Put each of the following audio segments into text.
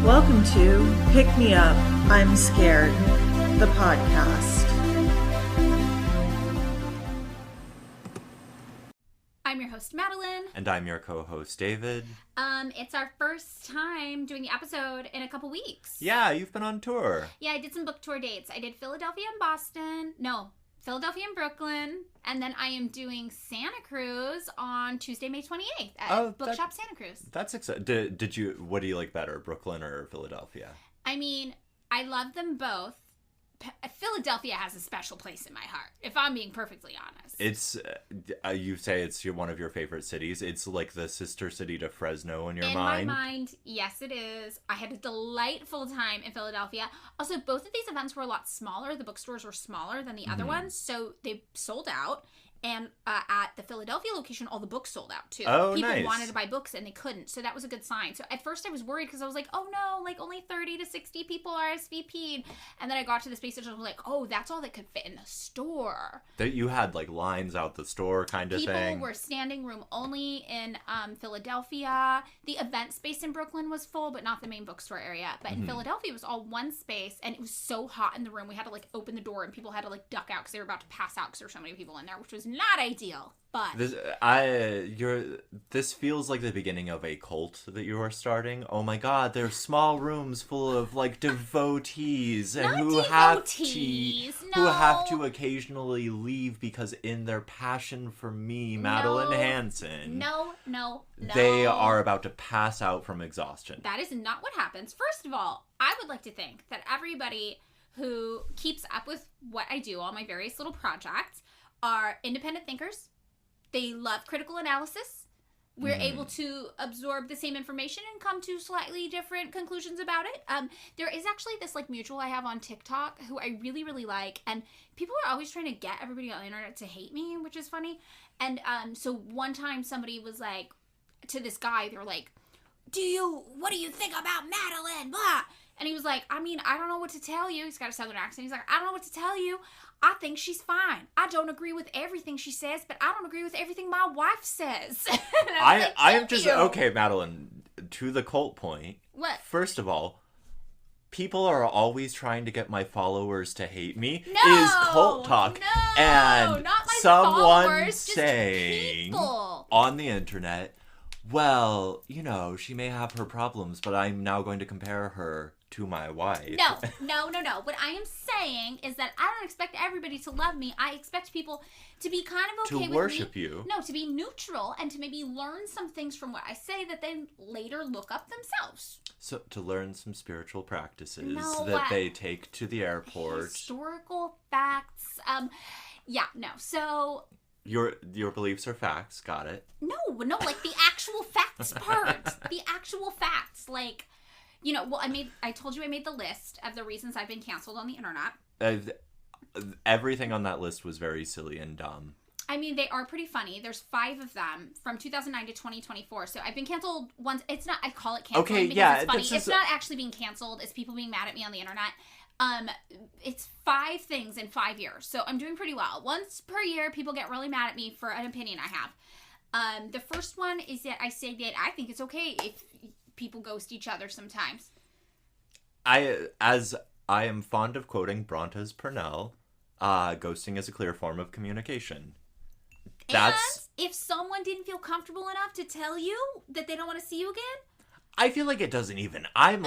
Welcome to Pick Me Up, I'm Scared, the podcast. I'm your host, Madeline. And I'm your co-host, David. It's our first time doing the episode in a couple weeks. Yeah, you've been on tour. Yeah, I did some book tour dates. I did Philadelphia and Boston. No, Philadelphia and Brooklyn. And then I am doing Santa Cruz on Tuesday, May 28th at Bookshop Santa Cruz. That's exciting. What do you like better, Brooklyn or Philadelphia? I mean, I love them both. Philadelphia has a special place in my heart, if I'm being perfectly honest. It's, you say it's one of your favorite cities. It's like the sister city to Fresno in your mind. In my mind, yes it is. I had a delightful time in Philadelphia. Also, both of these events were a lot smaller. The bookstores were smaller than the other ones, so they sold out. And at the Philadelphia location, all the books sold out, too. Oh, People nice. wanted to buy books, and they couldn't. So that was a good sign. So at first, I was worried because I was like, oh, no, like only 30 to 60 people RSVP'd. And then I got to the space station and I was like, oh, that's all that could fit in the store. That you had like lines out the store kind of thing. People were standing room only in Philadelphia. The event space in Brooklyn was full, but not the main bookstore area. But in Philadelphia, it was all one space, and it was so hot in the room. We had to like open the door, and people had to like duck out because they were about to pass out because there were so many people in there, which was not ideal. But this feels like the beginning of a cult that you are starting. Oh my God, there's small rooms full of like devotees and who have to occasionally leave because in their passion for me, Madeline Hanson, no, they are about to pass out from exhaustion. That is not what happens. First of all, I would like to think that everybody who keeps up with what I do, all my various little projects, are independent thinkers. They love critical analysis. We're able to absorb the same information and come to slightly different conclusions about it. There is actually this like mutual I have on TikTok who I really, really like. And people are always trying to get everybody on the internet to hate me, which is funny. And so one time somebody was like, to this guy, they were like, what do you think about Madeline? Blah. And he was like, I mean, I don't know what to tell you. He's got a southern accent. He's like, I don't know what to tell you. I think she's fine. I don't agree with everything she says, but I don't agree with everything my wife says. I am just, okay, Madeline, to the cult point. What? First of all, people are always trying to get my followers to hate me No, is cult talk. No, and not my someone followers, saying just people. On the internet, well, you know, she may have her problems, but I'm now going to compare her to my wife. No. What I am saying is that I don't expect everybody to love me. I expect people to be kind of okay with me. To worship you. No, to be neutral and to maybe learn some things from what I say that they later look up themselves. So to learn some spiritual practices that they take to the airport. Historical facts. So your beliefs are facts. Got it. No, like the actual facts part. The actual facts, like. You know, well, I told you I made the list of the reasons I've been canceled on the internet. Everything on that list was very silly and dumb. I mean, they are pretty funny. There's 5 of them from 2009 to 2024. So I've been canceled once. It's not, I call it canceling because it's funny. It's not actually being canceled. It's people being mad at me on the internet. It's 5 things in 5 years. So I'm doing pretty well. Once per year, people get really mad at me for an opinion I have. The first one is that I say that I think it's okay if people ghost each other sometimes. As I am fond of quoting Brontes Purnell, ghosting is a clear form of communication. And if someone didn't feel comfortable enough to tell you that they don't want to see you again, I feel like it doesn't even. I'm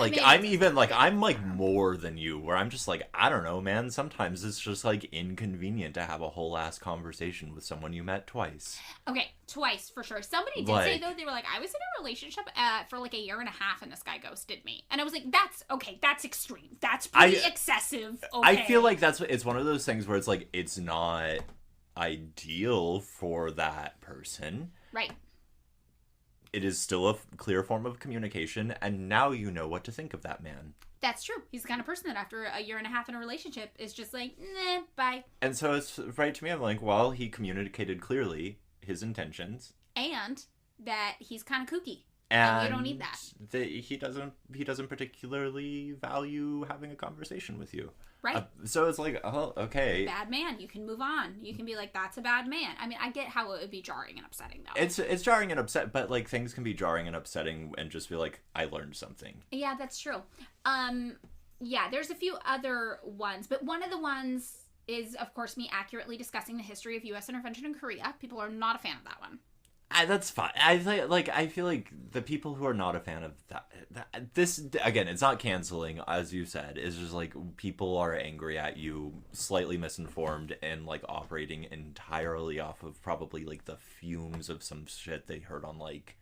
more than you, where I'm just like, I don't know, man. Sometimes it's just like inconvenient to have a whole ass conversation with someone you met twice. Okay, twice for sure. Somebody did say though, they were like, I was in a relationship for like a year and a half, and this guy ghosted me, and I was like, that's okay, that's extreme, that's pretty excessive. Okay. I feel like it's one of those things where it's like it's not ideal for that person, right? It is still a clear form of communication, and now you know what to think of that man. That's true. He's the kind of person that after a year and a half in a relationship is just like, nah, bye. And so it's right to me, I'm like, well, he communicated clearly his intentions. And that he's kind of kooky. And you don't need that. He doesn't particularly value having a conversation with you. Right. So it's like, oh, okay. Bad man. You can move on. You can be like, that's a bad man. I mean, I get how it would be jarring and upsetting, though. It's jarring and upset, but like things can be jarring and upsetting and just feel like I learned something. Yeah, that's true. Yeah, there's a few other ones, but one of the ones is, of course, me accurately discussing the history of U.S. intervention in Korea. People are not a fan of that one. That's fine. I feel like the people who are not a fan of this, again, it's not canceling, as you said. It's just like people are angry at you, slightly misinformed, and like operating entirely off of probably like the fumes of some shit they heard on like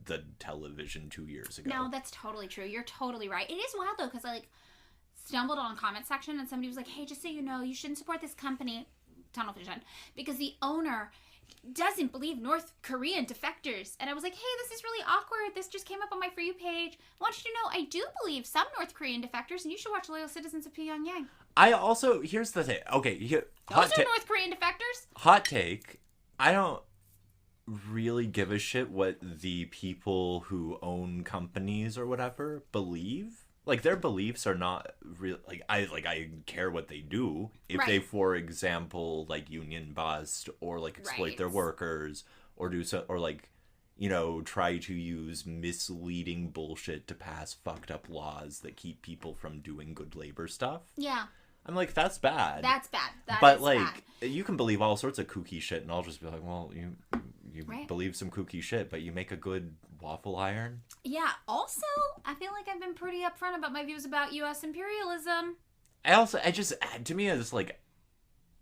the television 2 years ago. No, that's totally true. You're totally right. It is wild though, because I like stumbled on a comment section and somebody was like, "Hey, just so you know, you shouldn't support this company, Tunnel Vision, because the owner doesn't believe North Korean defectors." And I was like, hey, this is really awkward. This just came up on my For You page. I want you to know I do believe some North Korean defectors, and you should watch Loyal Citizens of Pyongyang. I also, here's the thing. Okay, those are North Korean defectors. Hot take. I don't really give a shit what the people who own companies or whatever believe. Like, their beliefs are not real. I care what they do. If they, for example, like union bust or like exploit their workers or do so, or like, you know, try to use misleading bullshit to pass fucked up laws that keep people from doing good labor stuff. Yeah. I'm like, that's bad. That's bad. But like, you can believe all sorts of kooky shit, and I'll just be like, well, you believe some kooky shit, but you make a good waffle iron. Yeah. Also, I feel like I've been pretty upfront about my views about U.S. imperialism. To me, it's like,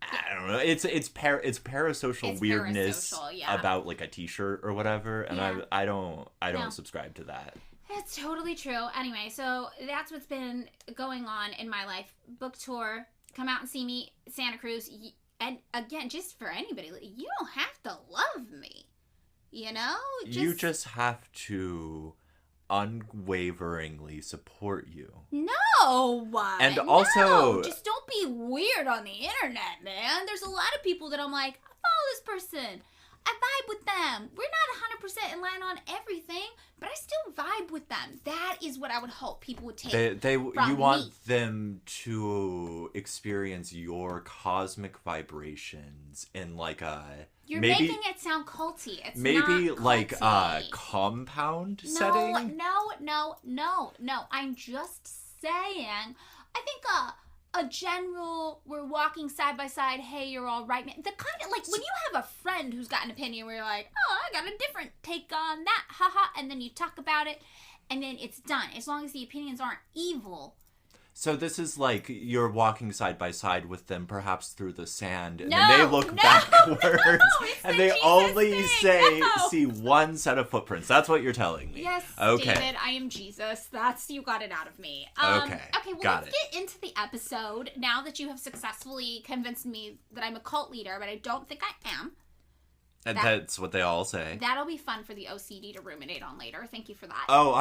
I don't know. It's parasocial weirdness about like a T-shirt or whatever, and I don't subscribe to that. It's totally true. Anyway, so that's what's been going on in my life. Book tour. Come out and see me, Santa Cruz. And again, just for anybody, you don't have to love me. You know? You just have to unwaveringly support you. No! And also... just don't be weird on the internet, man. There's a lot of people that I'm like, I follow this person. I vibe with them. We're not 100% in line on everything, but I still vibe with them. That is what I would hope people would take You want them to experience your cosmic vibrations in like a... You're making it sound culty. It's maybe not culty. Like a compound setting? No. I'm just saying, I think a general, we're walking side by side, hey, you're all right, man. The kind of, like, when you have a friend who's got an opinion where you're like, oh, I got a different take on that, haha, and then you talk about it, and then it's done. As long as the opinions aren't evil. So this is like you're walking side by side with them, perhaps through the sand, and then they look backwards, and they only see one set of footprints. That's what you're telling me. Yes, okay. David, I am Jesus. You got it out of me. Okay, well, let's get into the episode now that you have successfully convinced me that I'm a cult leader, but I don't think I am. And that's what they all say. That'll be fun for the OCD to ruminate on later. Thank you for that. Oh,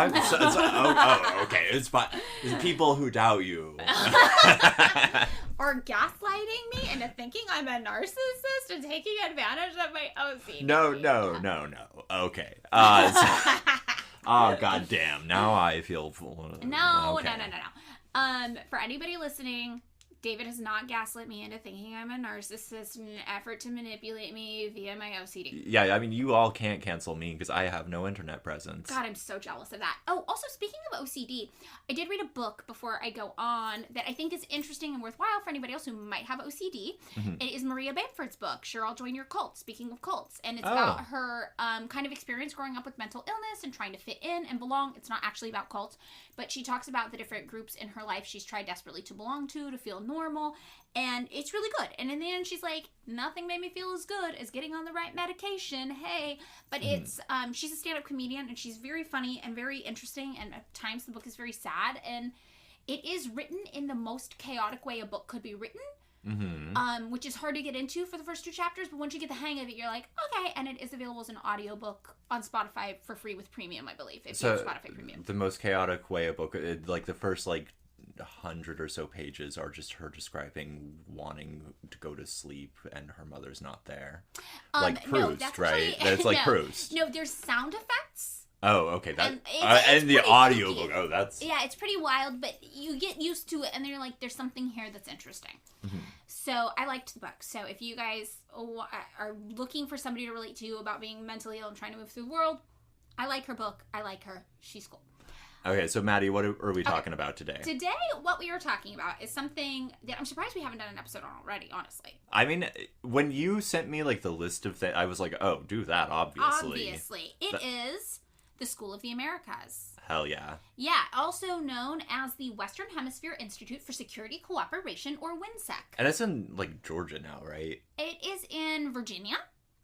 okay. It's fine. It's people who doubt you. Or gaslighting me into thinking I'm a narcissist and taking advantage of my OCD. No. Okay. Goddamn. Now I feel full. No. For anybody listening, David has not gaslit me into thinking I'm a narcissist in an effort to manipulate me via my OCD. Yeah, I mean, you all can't cancel me because I have no internet presence. God, I'm so jealous of that. Oh, also, speaking of OCD, I did read a book before I go on that I think is interesting and worthwhile for anybody else who might have OCD. Mm-hmm. It is Maria Bamford's book, Sure, I'll Join Your Cult, speaking of cults. And it's about her kind of experience growing up with mental illness and trying to fit in and belong. It's not actually about cults, but she talks about the different groups in her life she's tried desperately to belong to feel normal, and it's really good. And in the end, she's like, nothing made me feel as good as getting on the right medication. Hey, but it's she's a stand-up comedian, and she's very funny and very interesting, and at times the book is very sad, and it is written in the most chaotic way a book could be written. Mm-hmm. Which is hard to get into for the first 2 chapters, but once you get the hang of it, you're like, okay. And it is available as an audiobook on Spotify for free with premium, I believe, if you have Spotify premium. The most chaotic way a book, like the first 100 or so pages are just her describing wanting to go to sleep and her mother's not there. Like Proust, right? That's like Proust. No, there's sound effects Oh, okay. That it's and the pretty audiobook. spooky. Oh, that's Yeah, it's pretty wild, but you get used to it, and then you're like, there's something here that's interesting. Mhm. So I liked the book. So if you guys are looking for somebody to relate to about being mentally ill and trying to move through the world, I like her book. I like her. She's cool. Okay, so Maddie, what are we talking about today? Today, what we are talking about is something that I'm surprised we haven't done an episode on already, honestly. I mean, when you sent me, like, the list of things, I was like, oh, do that, obviously. Obviously. It is the School of the Americas. Hell yeah. Yeah, also known as the Western Hemisphere Institute for Security Cooperation, or WINSEC. And it's in, like, Georgia now, right? It is in Virginia.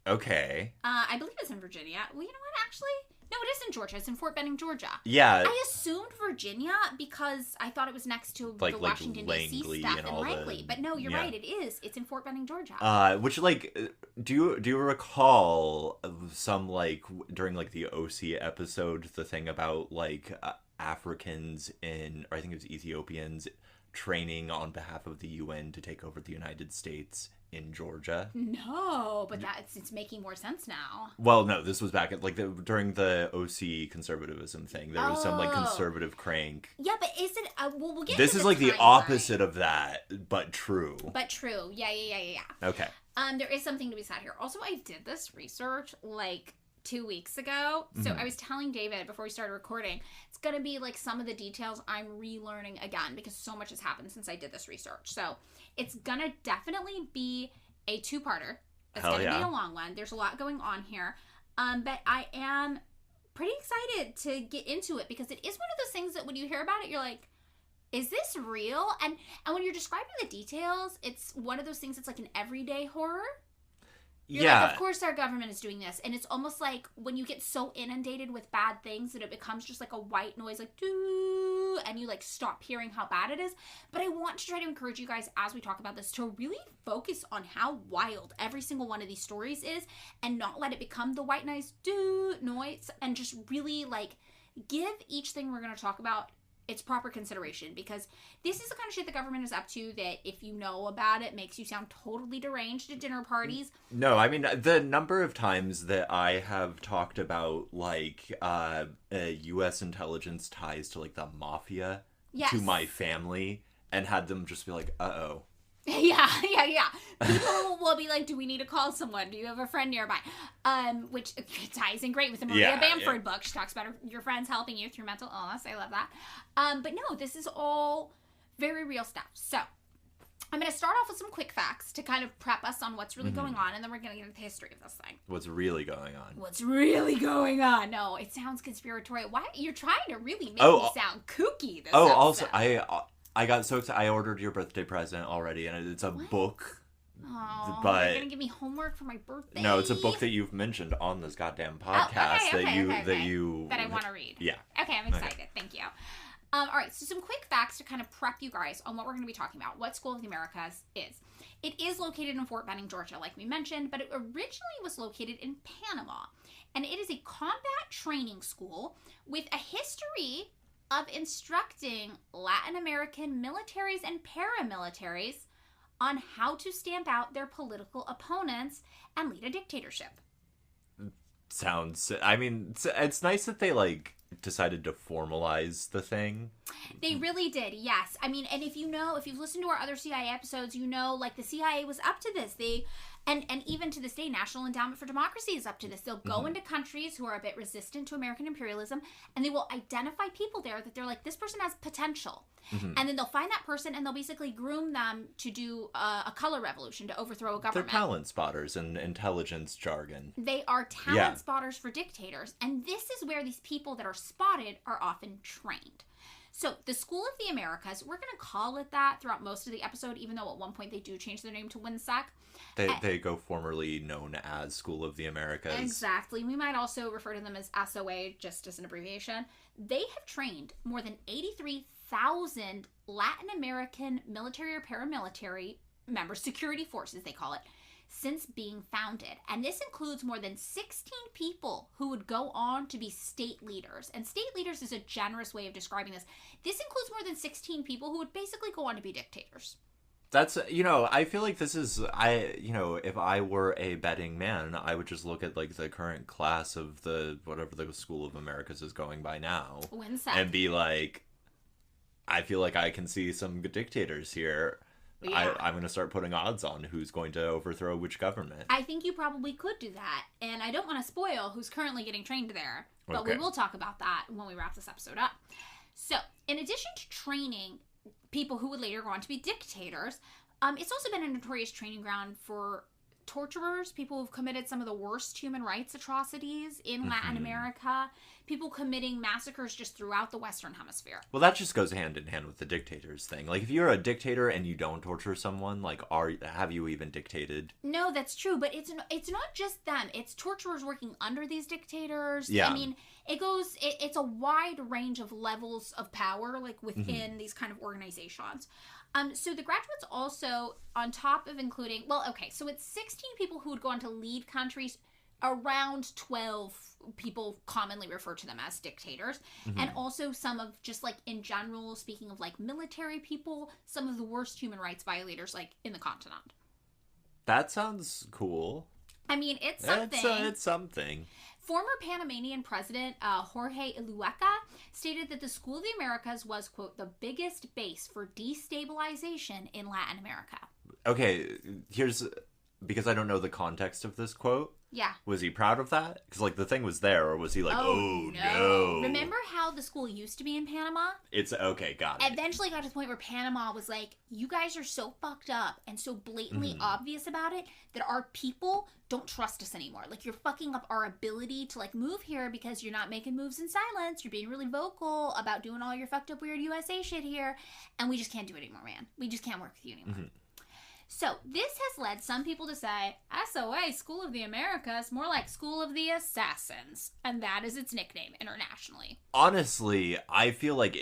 Okay. I believe it's in Virginia. Well, you know what, actually? No, it is in Georgia. It's in Fort Benning, Georgia. Yeah. I assumed Virginia because I thought it was next to the Washington, D.C. stuff and Langley. But no, you're right. It is. It's in Fort Benning, Georgia. Which, like, do you recall some, like, during, like, the OC episode, the thing about, like, Africans or I think it was Ethiopians training on behalf of the UN to take over the United States in Georgia? No, but it's making more sense now. Well, no, this was back at, like, during the OC conservatism thing. There was some, like, conservative crank. Yeah, but is it... we'll get this into is, the like, the timeline. opposite of that, but true. But true. Yeah. Okay. There is something to be said here. Also, I did this research, like, 2 weeks ago. So I was telling David before we started recording, it's going to be, like, some of the details I'm relearning again because so much has happened since I did this research. So it's going to definitely be a two-parter. It's going to be a long one. There's a lot going on here. But I am pretty excited to get into it because it is one of those things that when you hear about it, you're like, is this real? And when you're describing the details, it's one of those things that's like an everyday horror. You're like, of course our government is doing this. And it's almost like when you get so inundated with bad things that it becomes just like a white noise, like, doo, and you like stop hearing how bad it is. But I want to try to encourage you guys as we talk about this to really focus on how wild every single one of these stories is and not let it become the white noise, doo noise, and just really like give each thing we're going to talk about its proper consideration, because this is the kind of shit the government is up to that if you know about it makes you sound totally deranged at dinner parties. No, I mean, the number of times that I have talked about, like, U.S. intelligence ties to, like, the mafia to my family and had them just be like, uh-oh. Yeah. People will be like, do we need to call someone? Do you have a friend nearby? Which ties in great with the Maria Bamford book. She talks about your friends helping you through mental illness. I love that. But no, this is all very real stuff. So I'm going to start off with some quick facts to kind of prep us on what's really going on, and then we're going to get into the history of this thing. What's really going on? What's really going on? No, it sounds conspiratorial. Why? You're trying to really make me sound kooky this episode. Also, I got so excited. I ordered your birthday present already, and it's a book. Oh, but you're gonna give me homework for my birthday? No, it's a book that you've mentioned on this goddamn podcast that I want to read. Yeah. Okay, I'm excited. Okay. Thank you. All right, so some quick facts to kind of prep you guys on what we're going to be talking about. What School of the Americas is. It is located in Fort Benning, Georgia, like we mentioned, but it originally was located in Panama, and it is a combat training school with a history of instructing Latin American militaries and paramilitaries on how to stamp out their political opponents and lead a dictatorship. I mean, it's nice that they, like, decided to formalize the thing. They really did, yes. I mean, and if you've listened to our other CIA episodes, you know, like, the CIA was up to this. And even to this day, National Endowment for Democracy is up to this. They'll go into countries who are a bit resistant to American imperialism, and they will identify people there that they're like, this person has potential. And then they'll find that person, and they'll basically groom them to do a color revolution, to overthrow a government. They're talent spotters in intelligence jargon. They are talent spotters for dictators. And this is where these people that are spotted are often trained. So the School of the Americas, we're going to call it that throughout most of the episode, even though at one point they do change their name to WINSEC. They go formerly known as School of the Americas. Exactly. We might also refer to them as SOA, just as an abbreviation. They have trained more than 83,000 Latin American military or paramilitary members, security forces they call it, since being founded. And this includes more than 16 people who would go on to be state leaders. And state leaders is a generous way of describing this. This includes more than 16 people who would basically go on to be dictators. That's, I feel like this is, if I were a betting man, I would just look at, like, the current class of whatever the School of Americas is going by now. WinSec. And be like, I feel like I can see some good dictators here. Yeah. I'm going to start putting odds on who's going to overthrow which government. I think you probably could do that. And I don't want to spoil who's currently getting trained there. But Okay. we will talk about that when we wrap this episode up. So, in addition to training people who would later go on to be dictators, it's also been a notorious training ground for torturers, people who've committed some of the worst human rights atrocities in Latin America, people committing massacres just throughout the Western Hemisphere. Well, that just goes hand in hand with the dictators thing. Like, if you're a dictator and you don't torture someone, like, have you even dictated? No, that's true, but it's not just them. It's torturers working under these dictators. Yeah. I mean, it's a wide range of levels of power, like, within these kind of organizations. So the graduates also, on top of including, so it's 16 people who would go on to lead countries. Around 12 people commonly refer to them as dictators. And also some of, just like in general, speaking of like military people, some of the worst human rights violators like in the continent. That sounds cool. I mean, it's something. It's something. Former Panamanian President Jorge Ilueca stated that the School of the Americas was, quote, the biggest base for destabilization in Latin America. Okay, because I don't know the context of this quote. Yeah. Was he proud of that? Because, like, the thing was there, or was he like, oh no. Remember how the school used to be in Panama? It's, okay, got it. Eventually got to the point where Panama was like, you guys are so fucked up and so blatantly obvious about it that our people don't trust us anymore. Like, you're fucking up our ability to, like, move here because you're not making moves in silence. You're being really vocal about doing all your fucked up weird USA shit here. And we just can't do it anymore, man. We just can't work with you anymore. So, this has led some people to say, SOA, School of the Americas, more like School of the Assassins. And that is its nickname internationally. Honestly, I feel like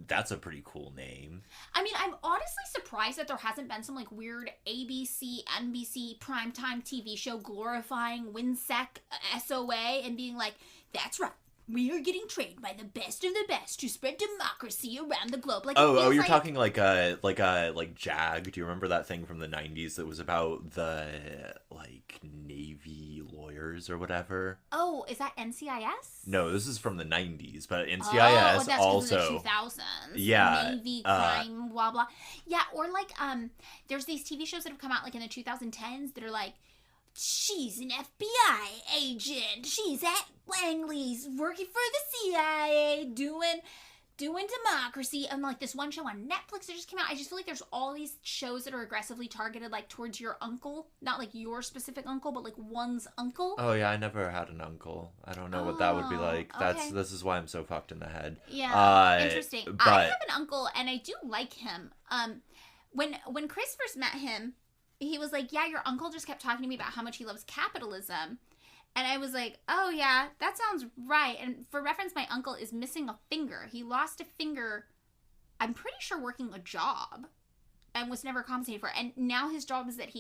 that's a pretty cool name. I mean, I'm honestly surprised that there hasn't been some, like, weird ABC, NBC primetime TV show glorifying WinSec SOA and being like, that's right. We are getting trained by the best of the best to spread democracy around the globe. Like, you're talking like JAG. Do you remember that thing from the 90s that was about the, like, Navy lawyers or whatever? Oh, is that NCIS? No, this is from the 90s, but NCIS that's also. Of the 2000s. Yeah. Navy crime, blah, blah. Yeah, or like, there's these TV shows that have come out, like, in the 2010s that are like, she's an FBI agent. She's at Langley's working for the CIA doing democracy. And like this one show on Netflix that just came out. I just feel like there's all these shows that are aggressively targeted like towards your uncle. Not like your specific uncle, but like one's uncle. Oh yeah, I never had an uncle. I don't know what that would be like. Okay. This is why I'm so fucked in the head. Yeah, interesting. But I have an uncle and I do like him. When Chris first met him, he was like, yeah, your uncle just kept talking to me about how much he loves capitalism. And I was like, oh, yeah, that sounds right. And for reference, my uncle is missing a finger. He lost a finger, I'm pretty sure, working a job and was never compensated for it. And now his job is that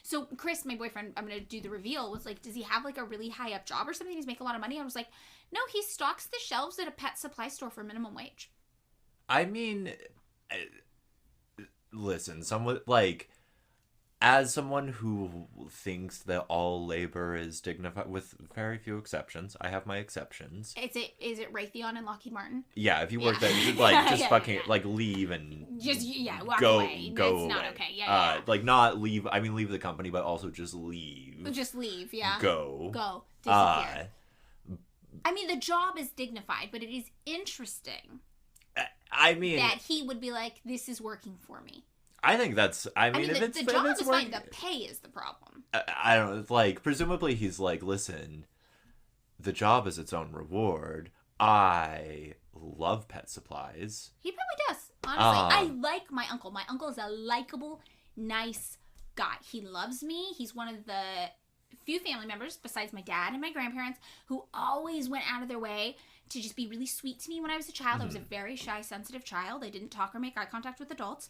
so Chris, my boyfriend, I'm going to do the reveal, was like, does he have like a really high up job or something? He's making a lot of money. I was like, no, he stocks the shelves at a pet supply store for minimum wage. I mean, listen, as someone who thinks that all labor is dignified, with very few exceptions, I have my exceptions. Is it Raytheon and Lockheed Martin? Yeah, if you work there, you should just fucking yeah. leave and walk away. Go it's not away. Okay. Yeah. Like not leave. I mean, leave the company, but also just leave. Just leave. Yeah. Go. Disappear. I mean, the job is dignified, but it is interesting. I mean, that he would be like, "This is working for me." I think that's. I mean, if the job is fine. The pay is the problem. I don't know. Like, presumably, he's like, "Listen, the job is its own reward. I love pet supplies." He probably does. Honestly, I like my uncle. My uncle is a likable, nice guy. He loves me. He's one of the few family members, besides my dad and my grandparents, who always went out of their way to just be really sweet to me when I was a child. I was a very shy, sensitive child. I didn't talk or make eye contact with adults.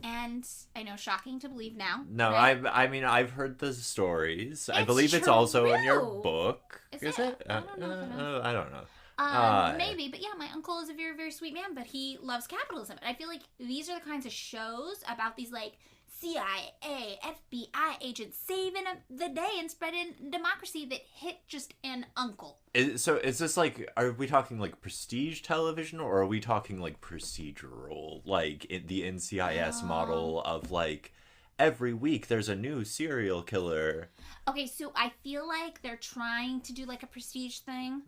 And I know, shocking to believe now. No, right? I mean, I've heard the stories. I believe it's also in your book. Is it? I don't know. I don't know. Maybe, but yeah, my uncle is a very, very sweet man, but he loves capitalism. And I feel like these are the kinds of shows about these, like, CIA, FBI agents saving the day and spreading democracy that hit just an uncle. So is this like, are we talking like prestige television, or are we talking like procedural, like the NCIS model of like every week there's a new serial killer? Okay, so I feel like they're trying to do like a prestige thing.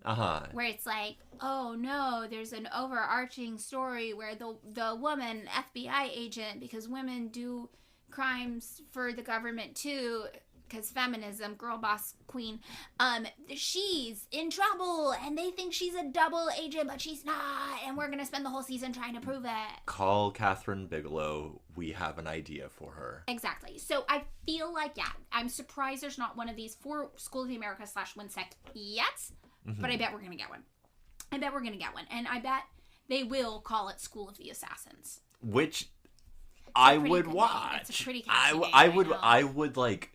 Where it's like, oh no, there's an overarching story where the woman FBI agent, because women do crimes for the government too, because feminism, girl boss queen, she's in trouble and they think she's a double agent, but she's not, and we're gonna spend the whole season trying to prove it. Call Catherine Bigelow. We have an idea for her. Exactly. So I feel like, yeah, I'm surprised there's not one of these for School of the Americas / Winsec yet, but I bet we're gonna get one. And I bet they will call it School of the Assassins, which I would watch. It's a pretty I would like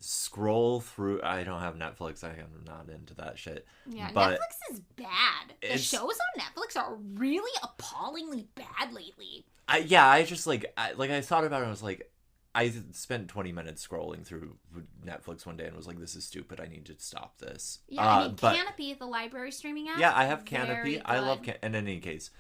scroll through. I don't have Netflix. I'm not into that shit. Yeah, but Netflix is bad. The shows on Netflix are really appallingly bad lately. I just I thought about it. And I was like, I spent 20 minutes scrolling through Netflix one day and was like, this is stupid. I need to stop this. Yeah, Canopy, the library streaming app. Yeah, I have Canopy. I love in any case.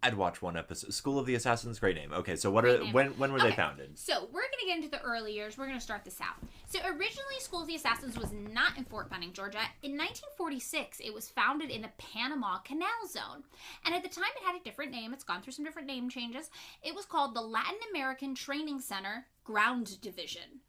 I'd watch one episode. School of the Assassins, great name. Okay, so when were they founded? So we're going to get into the early years. We're going to start this out. So originally, School of the Assassins was not in Fort Benning, Georgia. In 1946, it was founded in the Panama Canal Zone. And at the time, it had a different name. It's gone through some different name changes. It was called the Latin American Training Center Ground Division.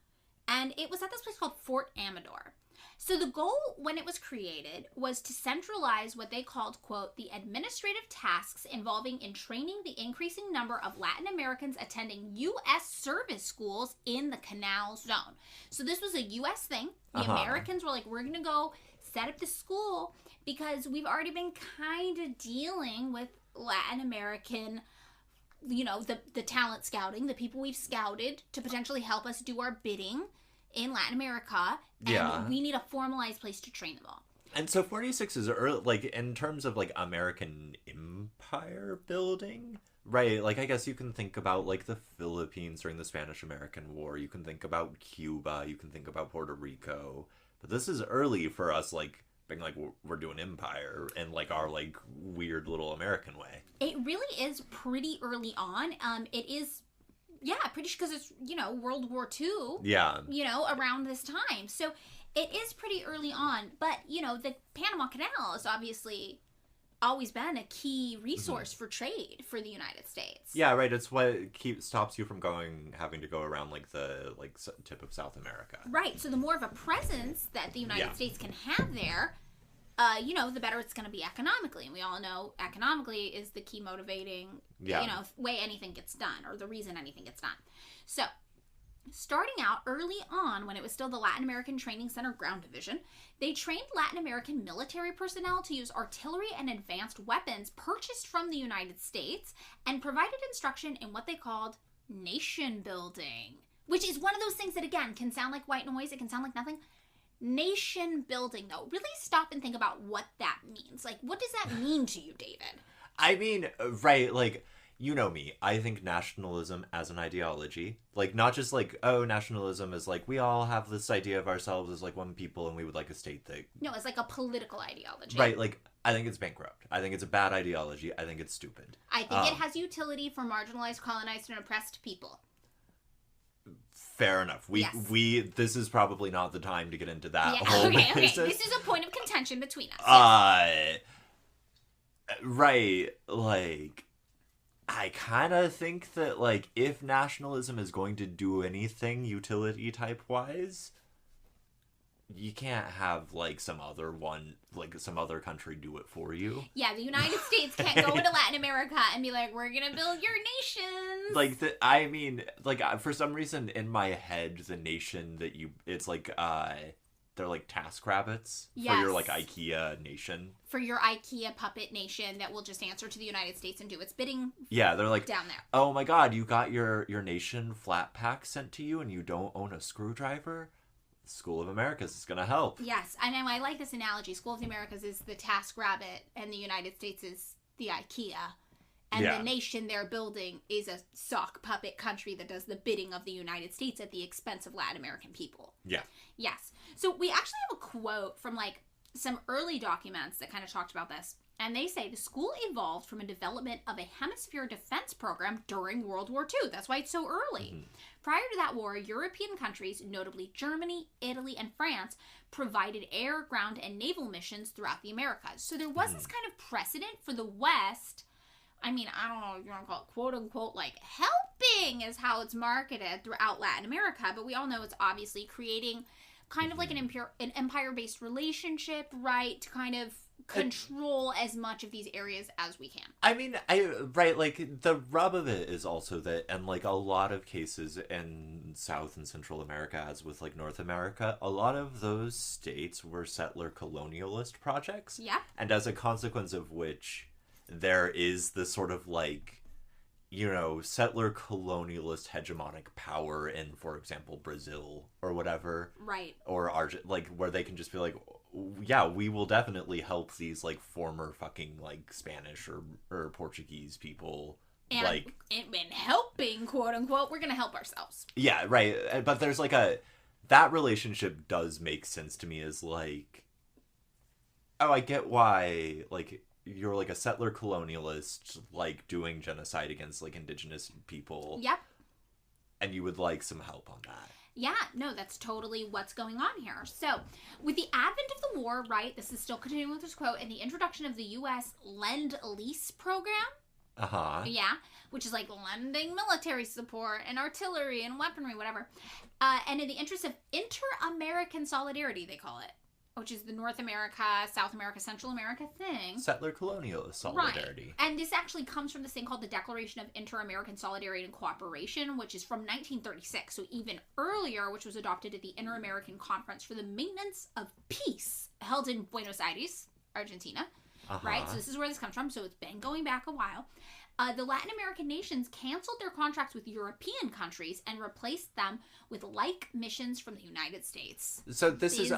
And it was at this place called Fort Amador. So the goal when it was created was to centralize what they called, quote, the administrative tasks involving in training the increasing number of Latin Americans attending U.S. service schools in the Canal Zone. So this was a U.S. thing. The Americans were like, we're going to go set up the school because we've already been kind of dealing with Latin American, you know, the talent scouting, the people we've scouted to potentially help us do our bidding in Latin America, and we need a formalized place to train them all. And so 46 is early, like, in terms of, like, American empire building, right? Like, I guess you can think about, like, the Philippines during the Spanish-American War. You can think about Cuba. You can think about Puerto Rico. But this is early for us, like, being like, we're doing empire in, like, our, like, weird little American way. It really is pretty early on. It is... Yeah, pretty sure, because it's, you know, World War II. Yeah. You know, around this time. So it is pretty early on. But, you know, the Panama Canal has obviously always been a key resource for trade for the United States. Yeah, right. It's what stops you from having to go around, like, the, like, tip of South America. Right. So the more of a presence that the United States can have there, you know, the better it's going to be economically. And we all know economically is the key motivating, you know, way anything gets done, or the reason anything gets done. So, starting out early on, when it was still the Latin American Training Center Ground Division, they trained Latin American military personnel to use artillery and advanced weapons purchased from the United States and provided instruction in what they called nation building, which is one of those things that, again, can sound like white noise. It can sound like nothing. Nation building, though. Really stop and think about what that means. Like, what does that mean to you, David? I mean, right, like, you know me. I think nationalism as an ideology, like, not just like, oh, nationalism is like, we all have this idea of ourselves as like one people and we would like a state thing. No, it's like a political ideology. Right, like, I think it's bankrupt. I think it's a bad ideology. I think it's stupid. I think it has utility for marginalized, colonized, and oppressed people. Fair enough. This is probably not the time to get into that whole okay. business. This is a point of contention between us. Right. Like, I kind of think that, like, if nationalism is going to do anything utility type wise, you can't have, like, some other country do it for you. Yeah, the United States can't go into Latin America and be like, we're gonna build your nations. Like, I mean, like, for some reason in my head, the nation that it's like, they're like TaskRabbits for your, like, IKEA nation. For your IKEA puppet nation that will just answer to the United States and do its bidding. Yeah, they're like, down there. Oh my god, you got your nation flat pack sent to you and you don't own a screwdriver? School of Americas is going to help. Yes, I know. I like this analogy. School of the Americas is the TaskRabbit, and the United States is the IKEA. And the nation they're building is a sock puppet country that does the bidding of the United States at the expense of Latin American people. Yeah. Yes. So we actually have a quote from like some early documents that kind of talked about this. And they say the school evolved from a development of a hemisphere defense program during World War II. That's why it's so early. Mm-hmm. Prior to that war, European countries, notably Germany, Italy, and France, provided air, ground, and naval missions throughout the Americas. So there was this kind of precedent for the West. I mean, I don't know if you want to call it quote unquote, like helping is how it's marketed throughout Latin America. But we all know it's obviously creating kind of like an empire-based relationship, right? To kind of control as much of these areas as we can. I mean, like the rub of it is also that, and like a lot of cases in South and Central America, as with like North America, a lot of those states were settler colonialist projects. Yeah. And as a consequence of which, there is this sort of like, you know, settler colonialist hegemonic power in, for example, Brazil or whatever. Right. Or like where they can just be like, yeah, we will definitely help these like former fucking like Spanish or Portuguese people. And like in helping, quote unquote, we're gonna help ourselves. Yeah, right. But there's like that relationship does make sense to me as like, oh, I get why like you're like a settler colonialist, like doing genocide against like indigenous people. Yep. And you would like some help on that. Yeah, no, that's totally what's going on here. So, with the advent of the war, right, this is still continuing with this quote, and the introduction of the U.S. Lend-Lease program. Uh-huh. Yeah, which is like lending military support and artillery and weaponry, whatever. And in the interest of inter-American solidarity, they call it, which is the North America, South America, Central America thing. Settler colonialist solidarity. Right. And this actually comes from this thing called the Declaration of Inter-American Solidarity and Cooperation, which is from 1936. So even earlier, which was adopted at the Inter-American Conference for the Maintenance of Peace, held in Buenos Aires, Argentina. Uh-huh. Right? So this is where this comes from. So it's been going back a while. The Latin American nations canceled their contracts with European countries and replaced them with like missions from the United States. So this is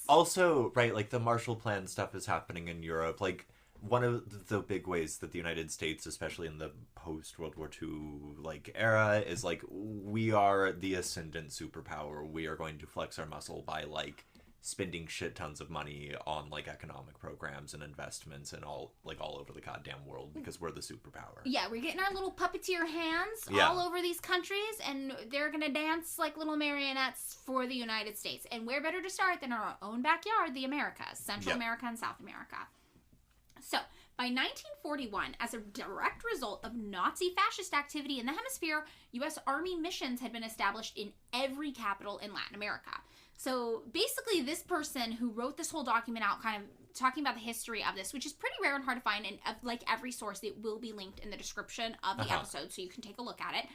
also, right, like the Marshall Plan stuff is happening in Europe. Like one of the big ways that the United States, especially in the post-World War II like era, is like, we are the ascendant superpower. We are going to flex our muscle by like spending shit tons of money on like economic programs and investments and all over the goddamn world because we're the superpower. Yeah, we're getting our little puppeteer hands all over these countries, and they're gonna dance like little marionettes for the United States. And where better to start than our own backyard, the Americas, Central America and South America. So, by 1941, as a direct result of Nazi fascist activity in the hemisphere, U.S. Army missions had been established in every capital in Latin America. So basically, this person who wrote this whole document out, kind of talking about the history of this, which is pretty rare and hard to find, and like every source, it will be linked in the description of the episode, so you can take a look at it.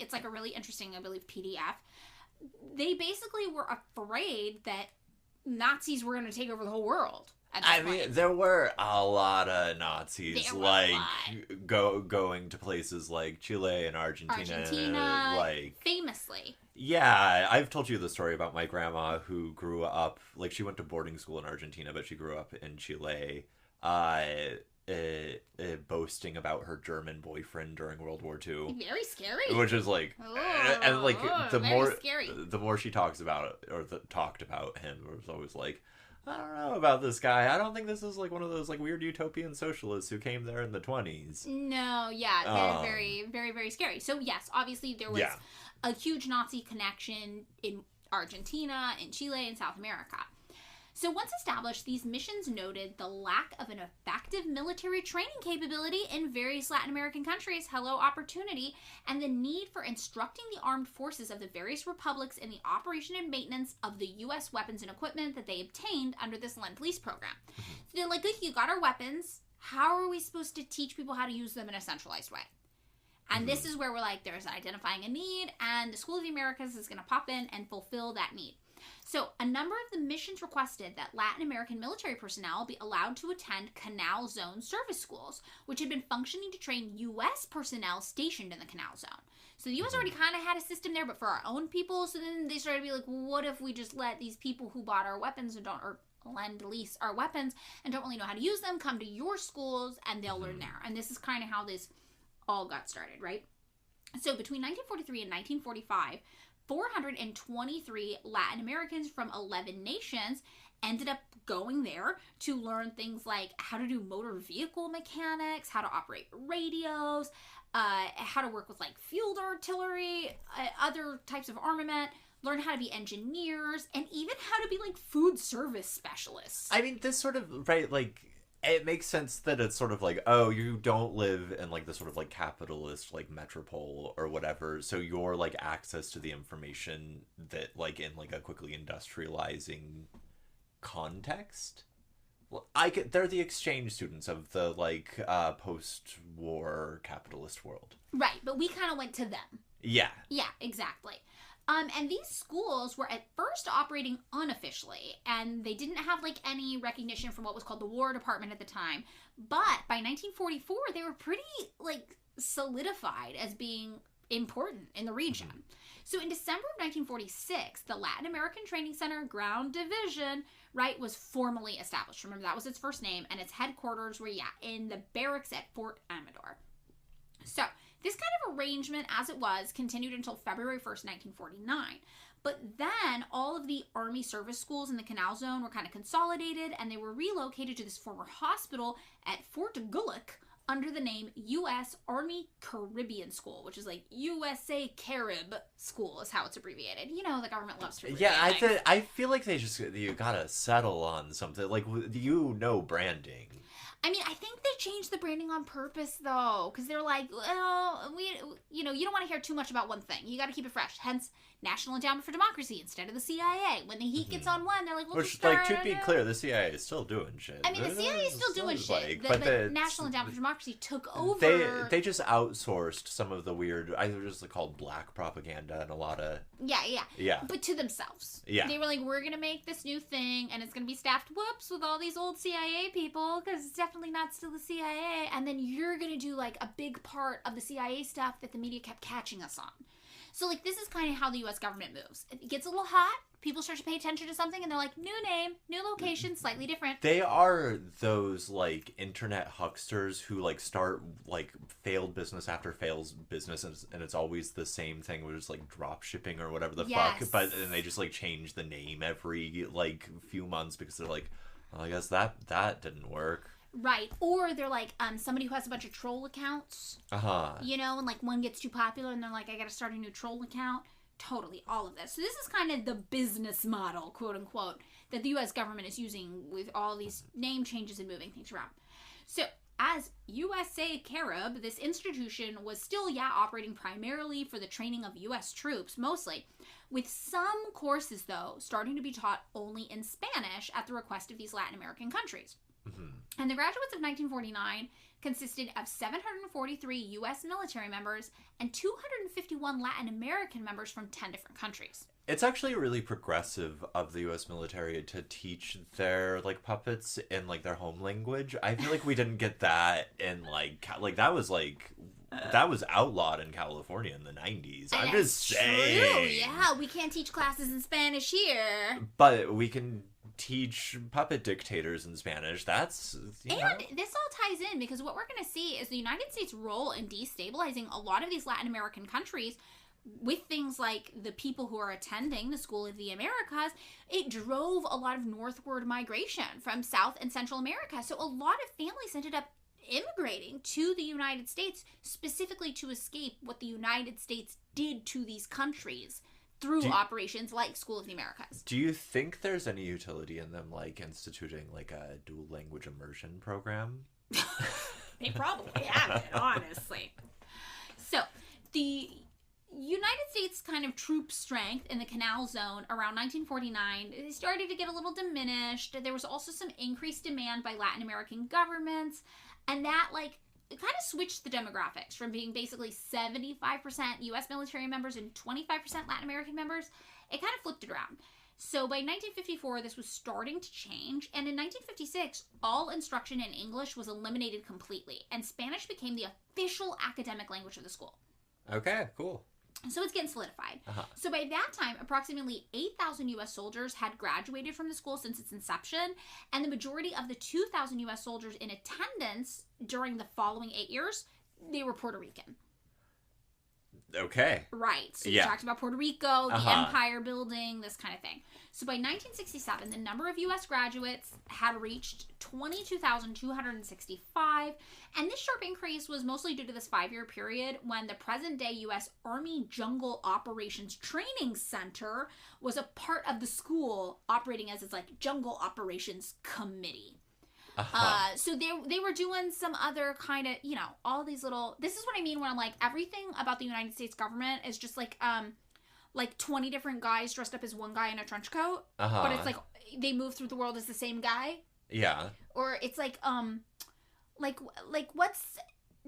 It's like a really interesting, I believe, PDF. They basically were afraid that Nazis were going to take over the whole world. I mean, there were a lot of Nazis, going to places like Chile and Argentina, like famously. Yeah, I've told you the story about my grandma who grew up, like, she went to boarding school in Argentina, but she grew up in Chile, boasting about her German boyfriend during World War II. Very scary. Which is like, and like, the more she talks about it, or talked about him, it was always like, I don't know about this guy. I don't think this is like one of those like weird utopian socialists who came there in the 20s. No, yeah, very, very, very scary. So yes, obviously there was a huge Nazi connection in Argentina, in Chile, and South America. So once established, these missions noted the lack of an effective military training capability in various Latin American countries, hello opportunity, and the need for instructing the armed forces of the various republics in the operation and maintenance of the U.S. weapons and equipment that they obtained under this Lend-Lease program. So they're like, look, you got our weapons. How are we supposed to teach people how to use them in a centralized way? And this is where we're like, there's identifying a need, and the School of the Americas is going to pop in and fulfill that need. So, a number of the missions requested that Latin American military personnel be allowed to attend Canal Zone service schools, which had been functioning to train U.S. personnel stationed in the Canal Zone. So, the U.S. already kind of had a system there, but for our own people. So then they started to be like, what if we just let these people who bought our weapons and don't, or lend, lease our weapons and don't really know how to use them come to your schools and they'll learn there. And this is kind of how this all got started, right? So between 1943 and 1945, 423 Latin Americans from 11 nations ended up going there to learn things like how to do motor vehicle mechanics, how to operate radios, how to work with like field artillery, other types of armament, learn how to be engineers, and even how to be like food service specialists. I mean, this sort of, right, like, it makes sense that it's sort of like, oh, you don't live in like the sort of like capitalist like metropole or whatever, so your like access to the information that like in like a quickly industrializing context, they're the exchange students of the like post-war capitalist world, right? But we kind of went to them. Yeah, exactly. And these schools were at first operating unofficially, and they didn't have like any recognition from what was called the War Department at the time. But by 1944, they were pretty like solidified as being important in the region. So in December of 1946, the Latin American Training Center Ground Division, right, was formally established. Remember, that was its first name, and its headquarters were, in the barracks at Fort Amador. So this kind of arrangement, as it was, continued until February 1st, 1949. But then all of the Army service schools in the Canal Zone were kind of consolidated, and they were relocated to this former hospital at Fort Gulick under the name U.S. Army Caribbean School, which is like USA Carib School is how it's abbreviated. You know, the government loves to abbreviate. Yeah, I feel like you gotta settle on something. Like, branding. I mean, I think they changed the branding on purpose, though, because they're like, well, you don't want to hear too much about one thing. You got to keep it fresh. Hence, National Endowment for Democracy instead of the CIA. When the heat gets on one, they're like, we'll just start... Like, to be clear, the CIA is still doing shit. I mean, the CIA is still doing shit. But the National Endowment for Democracy took over... They just outsourced some of the weird, either just called black propaganda and a lot of... Yeah. But to themselves. Yeah. They were like, we're going to make this new thing, and it's going to be staffed, with all these old CIA people, because it's definitely not still the CIA, and then you're going to do, like, a big part of the CIA stuff that the media kept catching us on. So, like, this is kind of how the U.S. government moves. It gets a little hot, people start to pay attention to something, and they're like, new name, new location, slightly different. They are those, like, internet hucksters who, like, start, like, failed business after failed business, and it's always the same thing, which is, like, drop shipping or whatever the fuck, but then they just, like, change the name every, like, few months because they're like, well, I guess that didn't work. Right. Or they're like somebody who has a bunch of troll accounts. You know, and like one gets too popular and they're like, I gotta start a new troll account. Totally. All of this. So this is kind of the business model, quote unquote, that the U.S. government is using with all these name changes and moving things around. So as USA Carib, this institution was still, operating primarily for the training of U.S. troops, mostly, with some courses, though, starting to be taught only in Spanish at the request of these Latin American countries. And the graduates of 1949 consisted of 743 U.S. military members and 251 Latin American members from 10 different countries. It's actually really progressive of the U.S. military to teach their, like, puppets in, like, their home language. I feel like we didn't get that in, like that was outlawed in California in the 90s. I'm just saying. True, yeah. We can't teach classes in Spanish here. But we can teach puppet dictators in Spanish. That's, and this all ties in because what we're going to see is the United States' role in destabilizing a lot of these Latin American countries with things like the people who are attending the School of the Americas. It drove a lot of northward migration from South and Central America. So a lot of families ended up immigrating to the United States specifically to escape what the United States did to these countries through operations like School of the Americas. Do you think there's any utility in them, like, instituting, like, a dual language immersion program? They probably have it, honestly. So, the United States kind of troop strength in the Canal Zone around 1949 started to get a little diminished. There was also some increased demand by Latin American governments, and that, like, it kind of switched the demographics from being basically 75% U.S. military members and 25% Latin American members. It kind of flipped it around. So by 1954, this was starting to change. And in 1956, all instruction in English was eliminated completely. And Spanish became the official academic language of the school. Okay, cool. So it's getting solidified. So by that time, approximately 8,000 U.S. soldiers had graduated from the school since its inception, and the majority of the 2,000 U.S. soldiers in attendance during the following 8 years, they were Puerto Rican. Okay. Right. So you talked about Puerto Rico, the empire building, this kind of thing. So by 1967, the number of U.S. graduates had reached 22,265. And this sharp increase was mostly due to this 5-year period when the present-day U.S. Army Jungle Operations Training Center was a part of the school operating as its like Jungle Operations Committee. So they were doing some other kind of, all these little, this is what I mean when I'm like, everything about the United States government is just like 20 different guys dressed up as one guy in a trench coat, but it's like, they move through the world as the same guy. Yeah. Or it's like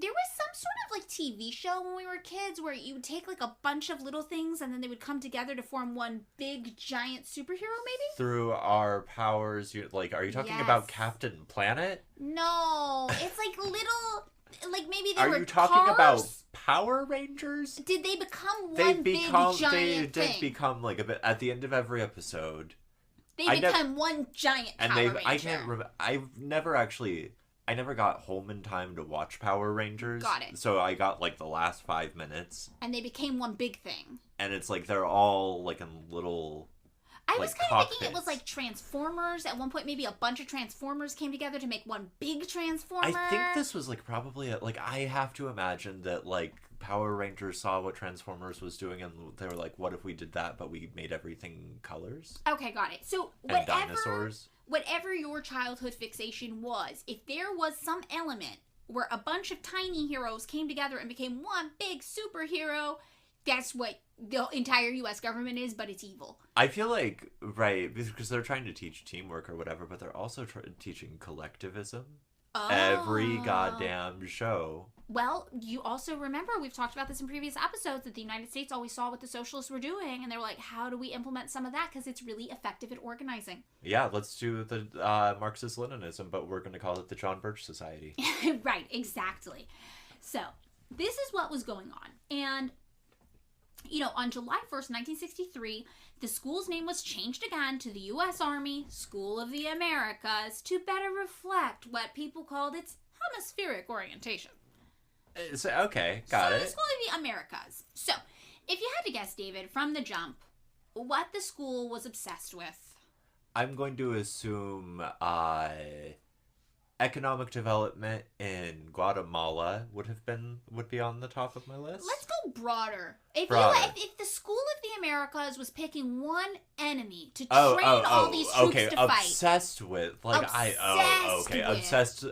there was some sort of like TV show when we were kids where you would take like a bunch of little things and then they would come together to form one big giant superhero, maybe? Through our powers, are you talking about Captain Planet? No, it's like little, like maybe they were Are you talking cars? About Power Rangers? Did they become one big giant They thing? did become like a bit, at the end of every episode. They become one giant Power Ranger. I can't remember. I never got home in time to watch Power Rangers. Got it. So I got like the last 5 minutes. And they became one big thing. And it's like they're all like in little. I was kind of thinking it was like Transformers. At one point, maybe a bunch of Transformers came together to make one big Transformer. I think this was like probably I have to imagine that like Power Rangers saw what Transformers was doing and they were like, what if we did that but we made everything colors? Okay, got it. So and dinosaurs. Whatever your childhood fixation was, if there was some element where a bunch of tiny heroes came together and became one big superhero, that's what the entire U.S. government is, but it's evil. I feel like, right, because they're trying to teach teamwork or whatever, but they're also teaching collectivism. Oh. Every goddamn show. Well, you also remember, we've talked about this in previous episodes, that the United States always saw what the socialists were doing, and they were like, how do we implement some of that? Because it's really effective at organizing. Yeah, let's do the Marxist-Leninism, but we're going to call it the John Birch Society. Right, exactly. So, this is what was going on. And, on July 1st, 1963, the school's name was changed again to the U.S. Army School of the Americas to better reflect what people called its hemispheric orientation. Okay, got it. So, School of the Americas. So, if you had to guess, David, from the jump, what the school was obsessed with. I'm going to assume economic development in Guatemala would be on the top of my list. Let's go broader. If the School of the Americas was picking one enemy to train all these troops to fight. Obsessed with,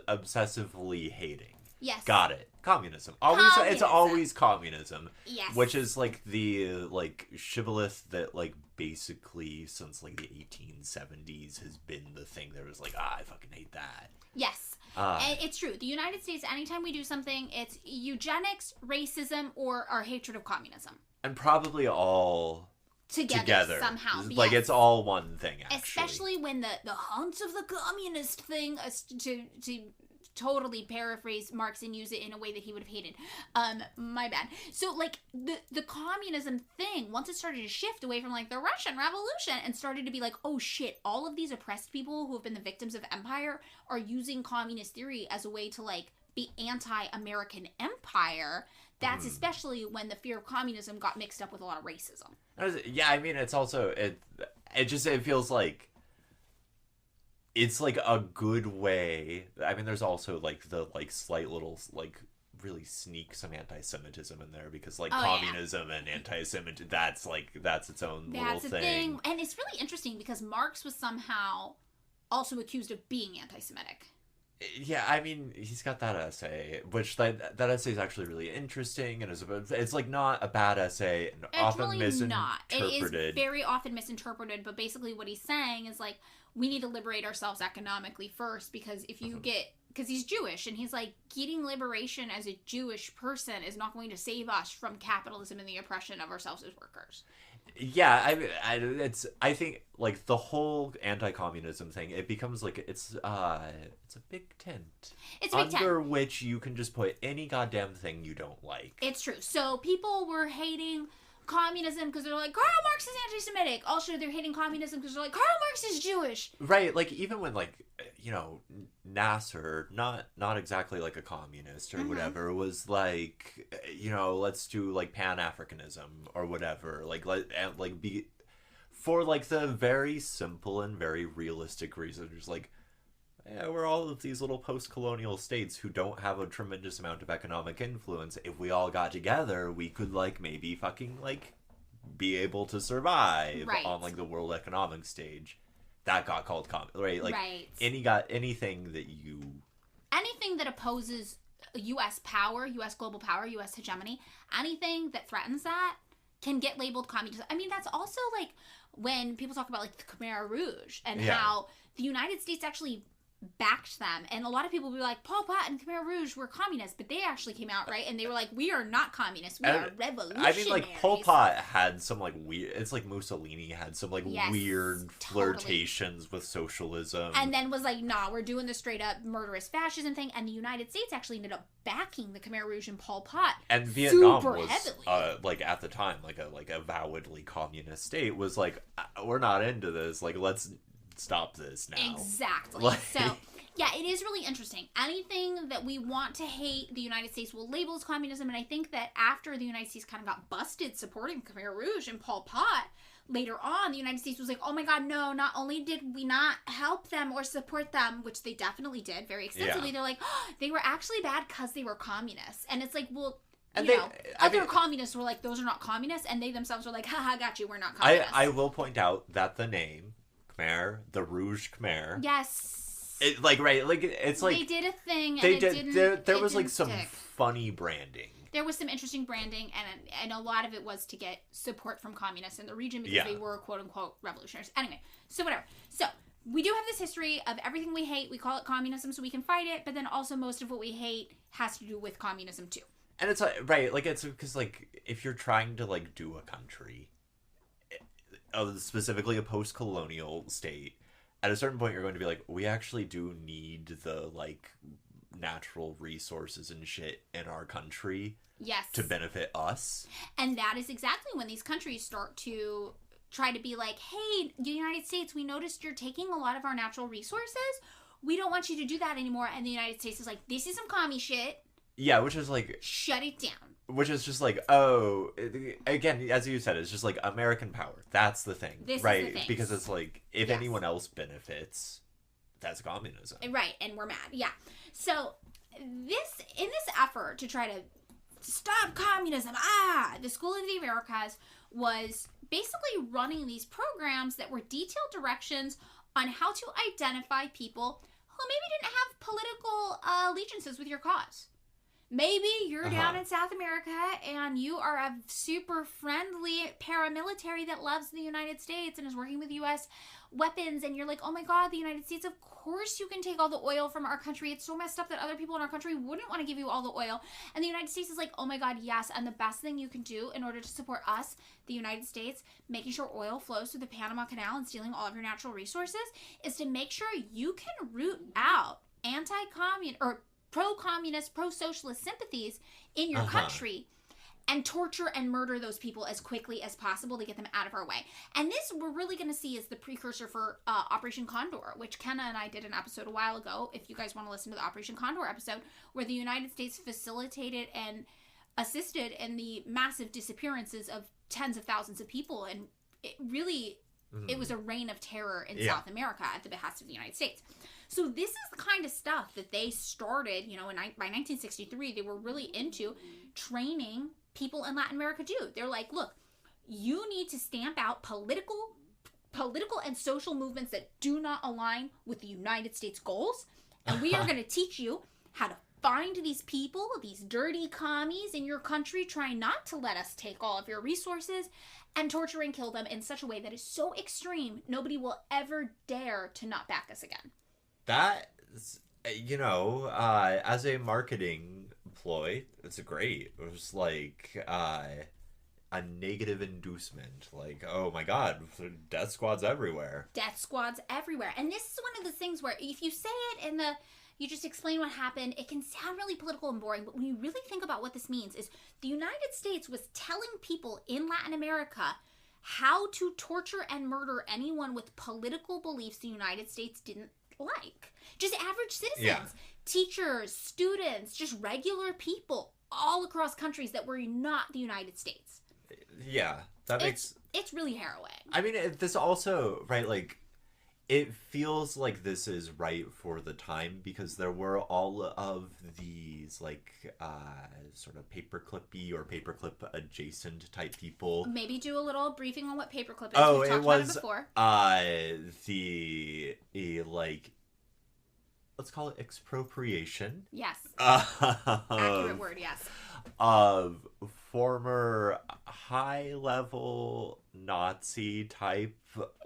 obsessively hating. Yes. Got it. Communism. It's always communism. Yes. Which is like the shibboleth that basically since the 1870s has been the thing that was I fucking hate that. Yes. And it's true. The United States, anytime we do something, it's eugenics, racism, or our hatred of communism. And probably all together. Somehow. Yes. It's all one thing, actually. Especially when the haunts of the communist thing, to totally paraphrase Marx and use it in a way that he would have hated. My bad. So, the communism thing, once it started to shift away from, the Russian Revolution and started to be oh, shit, all of these oppressed people who have been the victims of empire are using communist theory as a way to, be anti-American empire. That's especially when the fear of communism got mixed up with a lot of racism. Yeah, I mean, it's also, it feels like it's a good way. I mean, there's also the slight little really sneak some anti-Semitism in there because communism and anti-Semitism, that's its own little thing. And it's really interesting because Marx was somehow also accused of being anti-Semitic. Yeah, I mean, he's got that essay, which that essay is actually really interesting, and it's not a bad essay, and it's often really misinterpreted. It is very often misinterpreted, but basically what he's saying is we need to liberate ourselves economically first, because if you because he's Jewish, and he's getting liberation as a Jewish person is not going to save us from capitalism and the oppression of ourselves as workers. Yeah, I think the whole anti-communism thing, it becomes it's a big tent. It's a big tent under which you can just put any goddamn thing you don't like. It's true. So people were hating communism because they're like, Karl Marx is anti-Semitic. Also, they're hating communism because they're like, Karl Marx is Jewish. Right, like, even when, like, you know, Nasser, not exactly, like, a communist or whatever, was like, you know, let's do, like, Pan-Africanism or whatever. Like, be... For, like, the very simple and very realistic reasons, like, yeah, we're all of these little post-colonial states who don't have a tremendous amount of economic influence. If we all got together, we could, like, maybe fucking, like, be able to survive on, like, the world economic stage. That got called right? Like, anything that opposes U.S. power, U.S. global power, U.S. hegemony, anything that threatens that can get labeled communism. I mean, that's also, like, when people talk about, like, the Khmer Rouge and how the United States actually backed them, and a lot of people will be like, Pol Pot and Khmer Rouge were communists, but they actually came out, right? And they were like, we are not communists, we are revolutionaries. I mean, like, Pol Pot had some, like, weird, it's like Mussolini had some, like, weird flirtations with socialism. And then was like, nah, we're doing the straight up murderous fascism thing, and the United States actually ended up backing the Khmer Rouge and Pol Pot. And Vietnam was, heavily. Like, at the time, like a avowedly communist state, was like, we're not into this, like, let's stop this now. Exactly. Like... So, yeah, it is really interesting. Anything that we want to hate, the United States will label as communism, and I think that after the United States kind of got busted supporting Khmer Rouge and Pol Pot, later on, the United States was like, oh my god, no, not only did we not help them or support them, which they definitely did very extensively, they're like, oh, they were actually bad because they were communists. And it's like, well... And other communists were like, those are not communists, and they themselves were like, haha, got you, we're not communists. I will point out that the name... Khmer, the Rouge Khmer. Yes. It, like, right, like, it's like... They did a thing, and it didn't... There was, like, some funny branding. There was some interesting branding, and a lot of it was to get support from communists in the region because they were, quote-unquote, revolutionaries. Anyway, so whatever. So, we do have this history of everything we hate, we call it communism so we can fight it, but then also most of what we hate has to do with communism, too. And it's, right, like, it's because, like, if you're trying to, like, do a country... specifically a post-colonial state, at a certain point you're going to be like, we actually do need the, like, natural resources and shit in our country to benefit us. And that is exactly when these countries start to try to be like, hey, the United States, we noticed you're taking a lot of our natural resources. We don't want you to do that anymore. And the United States is like, this is some commie shit. Yeah, which is like... Shut it down. Which is just like, oh, again, as you said, it's just like American power. That's the thing, right? Is the thing. Because it's like, if anyone else benefits, that's communism. Right, and we're mad, yeah. So, in this effort to try to stop communism, the School of the Americas was basically running these programs that were detailed directions on how to identify people who maybe didn't have political allegiances with your cause. Maybe you're down in South America and you are a super friendly paramilitary that loves the United States and is working with U.S. weapons, and you're like, oh my god, the United States, of course you can take all the oil from our country. It's so messed up that other people in our country wouldn't want to give you all the oil. And the United States is like, oh my god, yes, and the best thing you can do in order to support us, the United States, making sure oil flows through the Panama Canal and stealing all of your natural resources, is to make sure you can root out anti-communist or pro-communist, pro-socialist sympathies in your country and torture and murder those people as quickly as possible to get them out of our way. And this we're really going to see is the precursor for Operation Condor, which Kenna and I did an episode a while ago, if you guys want to listen to the Operation Condor episode, where the United States facilitated and assisted in the massive disappearances of tens of thousands of people. And it really, it was a reign of terror in South America at the behest of the United States. So this is the kind of stuff that they started, you know, by 1963, they were really into training people in Latin America too. They're like, look, you need to stamp out political and social movements that do not align with the United States goals. And we are going to teach you how to find these people, these dirty commies in your country, trying not to let us take all of your resources, and torture and kill them in such a way that is so extreme, nobody will ever dare to not back us again. That, you know, as a marketing ploy, it's great. It was like a negative inducement. Like, oh my god, death squads everywhere. Death squads everywhere. And this is one of the things where if you say it in the, You just explain what happened. It can sound really political and boring, but when you really think about what this means is the United States was telling people in Latin America how to torture and murder anyone with political beliefs the United States didn't like. Just average citizens, teachers, students, just regular people all across countries that were not the United States. Yeah, it's really harrowing. I mean, this also, right, like, it feels like this is right for the time because there were all of these, like, sort of paperclip-y or paperclip adjacent type people. Maybe do a little briefing on what paperclip is. Oh, We've talked about it before. Like, let's call it expropriation. Yes. Accurate word, yes. Of former high-level Nazi type...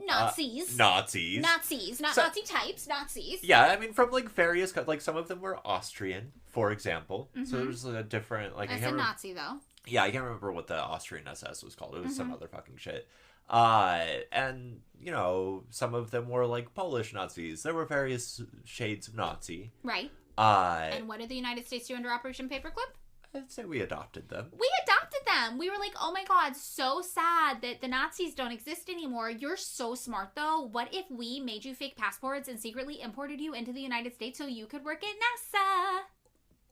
Nazis. Nazis. Not Nazi types, Nazis. Yeah, I mean, from, like, various... Like, some of them were Austrian, for example. Mm-hmm. So there's a different... Like, It's a Nazi, though. Yeah, I can't remember what the Austrian SS was called. It was some other fucking shit. And, you know, some of them were, like, Polish Nazis. There were various shades of Nazi. Right. And what did the United States do under Operation Paperclip? I'd say we adopted them. We adopted them. We were like, oh my god, so sad that the Nazis don't exist anymore. You're so smart, though. What if we made you fake passports and secretly imported you into the United States so you could work at NASA?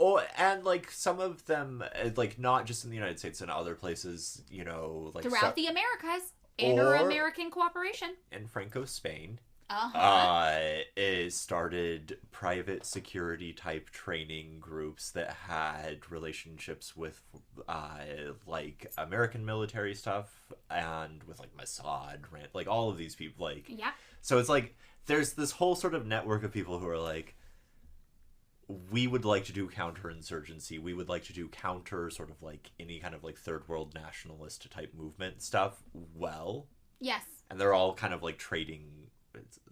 Oh, and, like, some of them, like, not just in the United States, in other places, you know, like... Throughout the Americas. Inter-American cooperation. In Franco-Spain. It started private security type training groups that had relationships with like American military stuff and with like Mossad, right? Like all of these people, like so it's like there's this whole sort of network of people who are like, we would like to do counterinsurgency, we would like to do counter sort of like any kind of like third world nationalist type movement stuff and they're all kind of like trading.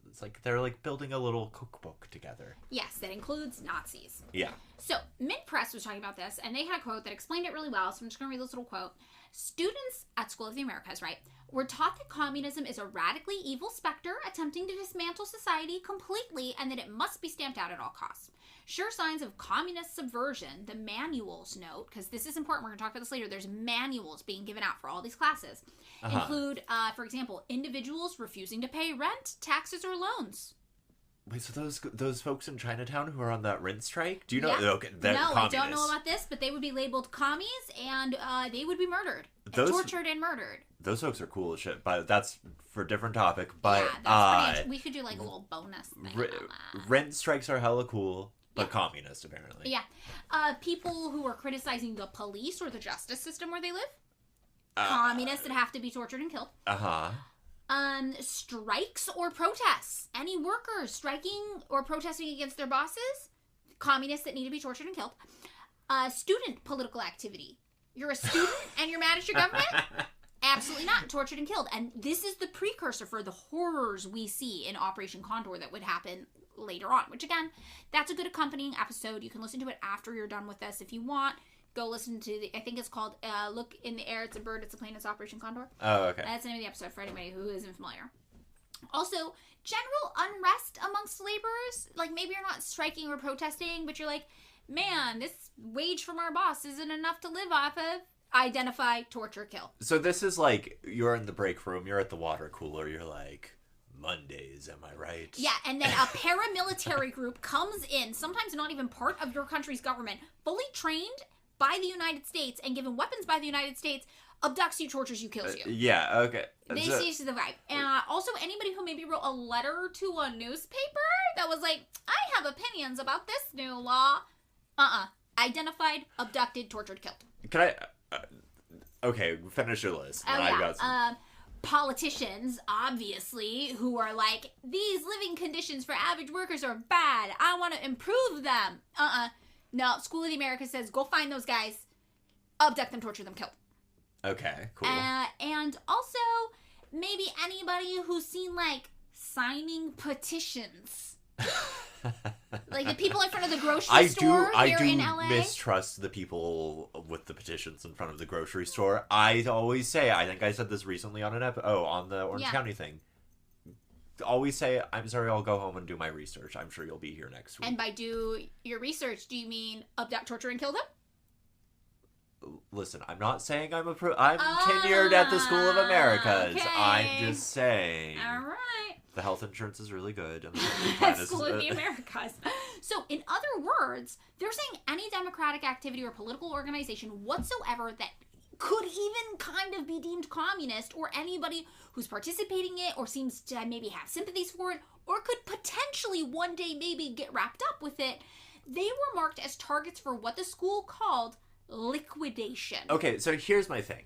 It's like they're like building a little cookbook together. Yes, that includes Nazis. Yeah. So, Mid-Press was talking about this, and they had a quote that explained it really well, so I'm just going to read this little quote. Students at School of the Americas, right, were taught that communism is a radically evil specter attempting to dismantle society completely and that it must be stamped out at all costs. Sure signs of communist subversion, the manuals note, because this is important, we're going to talk about this later, there's manuals being given out for all these classes, include, for example, individuals refusing to pay rent, taxes, or loans. Wait, so those folks in Chinatown who are on that rent strike? Do you know? Yeah. Okay, they're no, communists. I don't know about this, but they would be labeled commies, and they would be murdered. Tortured and murdered. Those folks are cool as shit, but that's for a different topic. But yeah, that's pretty we should do like a little bonus thing on that. Rent strikes are hella cool, but communist apparently. Yeah. People who are criticizing the police or the justice system where they live. Communists that have to be tortured and killed. Strikes or protests. Any workers striking or protesting against their bosses. Communists that need to be tortured and killed. Student political activity. You're a student and you're mad at your government? Absolutely not. Tortured and killed. And this is the precursor for the horrors we see in Operation Condor that would happen later on. Which, again, that's a good accompanying episode. You can listen to it after you're done with this if you want. Go listen to I think it's called Look in the Air, It's a Bird, It's a Plane, It's Operation Condor. Oh, okay. That's the name of the episode for anybody who isn't familiar. Also, general unrest amongst laborers. Like, maybe you're not striking or protesting, but you're like, man, this wage from our boss isn't enough to live off of. Identify, torture, kill. So this is like, you're in the break room, you're at the water cooler, you're like, Mondays, am I right? Yeah, and then a paramilitary group comes in, sometimes not even part of your country's government, fully trained by the United States and given weapons by the United States, abducts you, tortures you, kills you. Yeah, okay. This is the vibe. Also, anybody who maybe wrote a letter to a newspaper that was like, I have opinions about this new law. Identified, abducted, tortured, killed. Can I... okay, finish your list. I've got some. Politicians, obviously, who are like, these living conditions for average workers are bad. I want to improve them. No, School of the Americas says, go find those guys, abduct them, torture them, kill them. Okay, cool. And also, maybe anybody who's seen, like, signing petitions. Like the people in front of the grocery store here in LA. I do mistrust the people with the petitions in front of the grocery store. I always say, I think I said this recently on an on the Orange County thing. always say, I'm sorry, I'll go home and do my research. I'm sure you'll be here next week. And by do your research, do you mean abduct, torture, and kill them? Listen, I'm not saying I'm tenured at the School of Americas. Okay. I'm just saying. All right. The health insurance is really good. And The School of the Americas. So, in other words, they're saying any democratic activity or political organization whatsoever that could even kind of be deemed communist, or anybody who's participating in it or seems to maybe have sympathies for it, or could potentially one day maybe get wrapped up with it, they were marked as targets for what the school called liquidation. Okay, so here's my thing.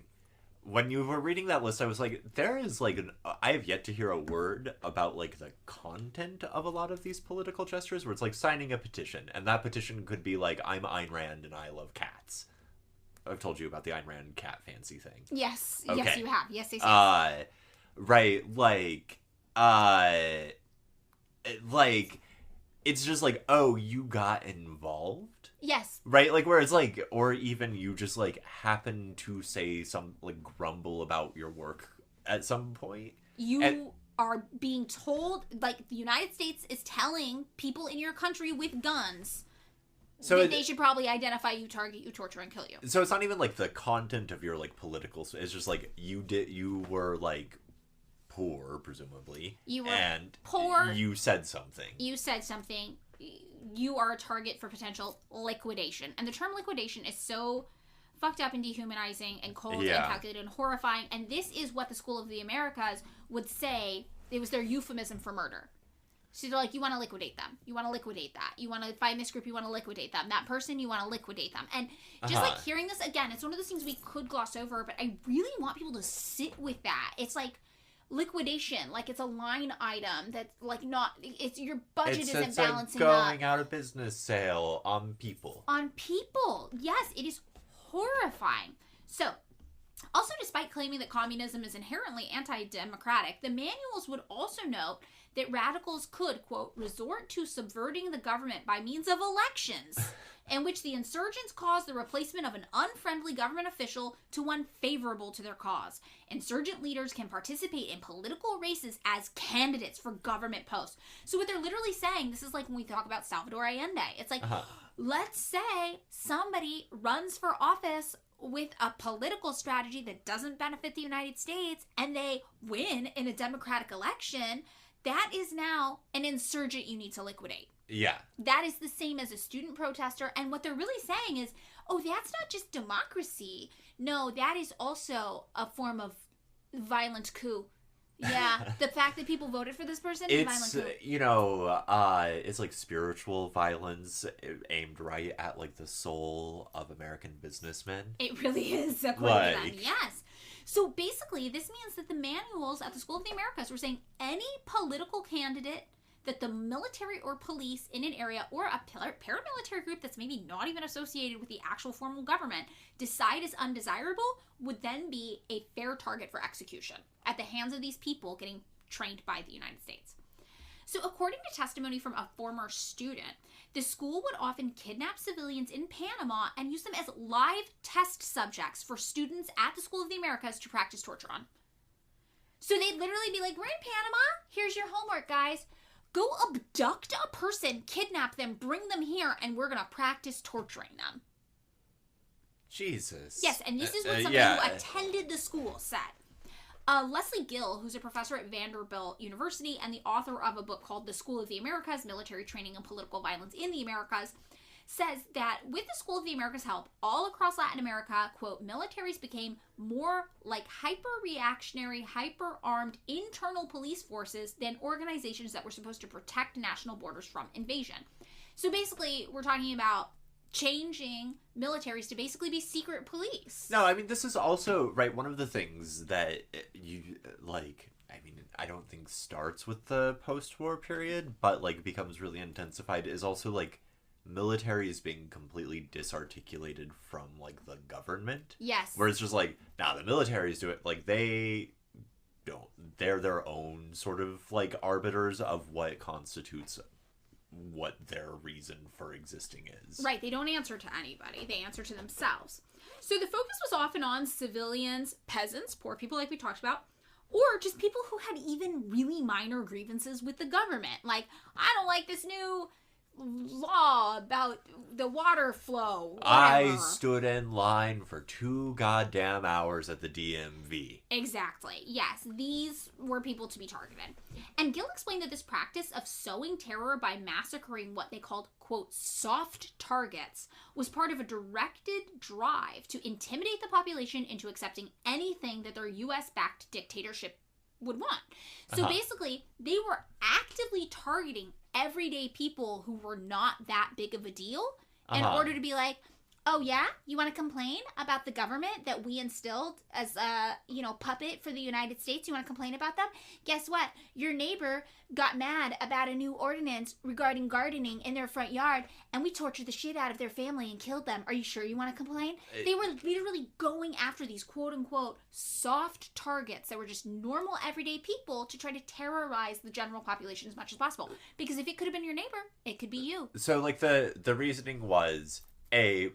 When you were reading that list, I was like, there is like I have yet to hear a word about like the content of a lot of these political gestures where it's like signing a petition, and that petition could be like, I'm Ayn Rand and I love cats. I've told you about the Ayn Rand cat fancy thing. Yes. Okay. Yes, you have. Yes. Right, like it's just like, oh, you got involved? Yes. Right? Like, where it's like, or even you just, like, happen to say some, like, grumble about your work at some point. You are being told, like, the United States is telling people in your country with guns that they should probably identify you, target you, torture, and kill you. So it's not even, like, the content of your, like, political... It's just, like, you were, like, poor, presumably. You were and poor. You said something. You are a target for potential liquidation. And the term liquidation is so fucked up and dehumanizing and cold and calculated and horrifying. And this is what the School of the Americas would say. It was their euphemism for murder. So they're like, you want to liquidate them. You want to liquidate that. You want to find this group, you want to liquidate them. That person, you want to liquidate them. And just like hearing this again, it's one of those things we could gloss over, but I really want people to sit with that. It's like liquidation, like it's a line item that's like not, it's your budget isn't balancing up. It's a going out of business sale on people. Yes, it is horrifying. So, also despite claiming that communism is inherently anti-democratic, the manuals would also note that radicals could, quote, resort to subverting the government by means of elections, in which the insurgents caused the replacement of an unfriendly government official to one favorable to their cause. Insurgent leaders can participate in political races as candidates for government posts. So what they're literally saying, this is like when we talk about Salvador Allende. It's like, let's say somebody runs for office with a political strategy that doesn't benefit the United States, and they win in a democratic election. That is now an insurgent you need to liquidate. Yeah. That is the same as a student protester. And what they're really saying is, oh, that's not just democracy. No, that is also a form of violent coup. Yeah. The fact that people voted for this person is violent coup. It's like spiritual violence aimed right at like the soul of American businessmen. It really is, according to them. Yes. So basically, this means that the manuals at the School of the Americas were saying any political candidate that the military or police in an area or a paramilitary group that's maybe not even associated with the actual formal government decide is undesirable would then be a fair target for execution at the hands of these people getting trained by the United States. So according to testimony from a former student, the school would often kidnap civilians in Panama and use them as live test subjects for students at the School of the Americas to practice torture on. So they'd literally be like, we're in Panama, here's your homework, guys. Go abduct a person, kidnap them, bring them here, and we're going to practice torturing them. Jesus. Yes, and this is what somebody who attended the school said. Leslie Gill, who's a professor at Vanderbilt University and the author of a book called The School of the Americas, Military Training and Political Violence in the Americas, says that with the School of the Americas' help, all across Latin America, quote, militaries became more like hyper-reactionary, hyper-armed internal police forces than organizations that were supposed to protect national borders from invasion. So basically, we're talking about changing militaries to basically be secret police. No, I mean, this is also, right, one of the things that I don't think starts with the post-war period, but, like, becomes really intensified is also, like, military is being completely disarticulated from, like, the government. Yes. Where it's just like, nah, the militaries do it. Like, they're their own sort of, like, arbiters of what constitutes what their reason for existing is. Right, they don't answer to anybody. They answer to themselves. So the focus was often on civilians, peasants, poor people like we talked about, or just people who had even really minor grievances with the government. Like, I don't like this new law about the water flow. Whatever. I stood in line for 2 goddamn hours at the DMV. Exactly. Yes, these were people to be targeted. And Gill explained that this practice of sowing terror by massacring what they called, quote, soft targets was part of a directed drive to intimidate the population into accepting anything that their U.S.-backed dictatorship would want. So basically, they were actively targeting everyday people who were not that big of a deal in order to be like, oh yeah, you want to complain about the government that we instilled as a, puppet for the United States? You want to complain about them? Guess what? Your neighbor got mad about a new ordinance regarding gardening in their front yard, and we tortured the shit out of their family and killed them. Are you sure you want to complain? They were literally going after these quote-unquote soft targets that were just normal everyday people to try to terrorize the general population as much as possible. Because if it could have been your neighbor, it could be you. So, like, the reasoning was...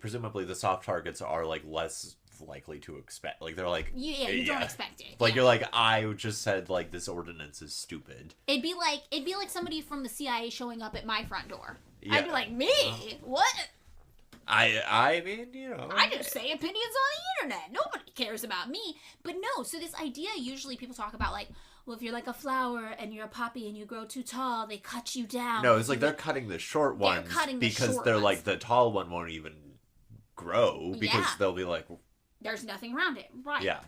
presumably the soft targets are, like, less likely to expect. Like, they're like... you don't expect it. Like, you're like, I just said, like, this ordinance is stupid. It'd be like somebody from the CIA showing up at my front door. Yeah. I'd be like, me? What? I mean, I just say opinions on the internet. Nobody cares about me. But no, so this idea, usually people talk about, like, well, if you're like a flower and you're a poppy and you grow too tall, they cut you down. No, it's like they're cutting the short ones because they're like, the tall one won't even grow because they'll be like... There's nothing around it. Right. Yeah.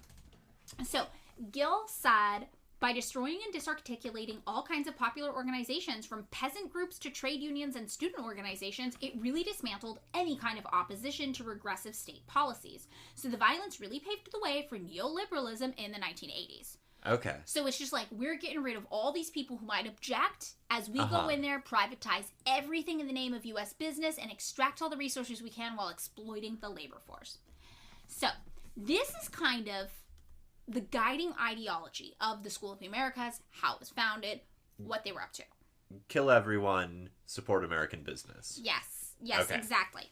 So, Gill said, by destroying and disarticulating all kinds of popular organizations, from peasant groups to trade unions and student organizations, it really dismantled any kind of opposition to regressive state policies. So the violence really paved the way for neoliberalism in the 1980s. Okay. So it's just like, we're getting rid of all these people who might object as we go in there, privatize everything in the name of U.S. business, and extract all the resources we can while exploiting the labor force. So this is kind of the guiding ideology of the School of the Americas, how it was founded, what they were up to. Kill everyone, support American business. Yes, Okay. Exactly.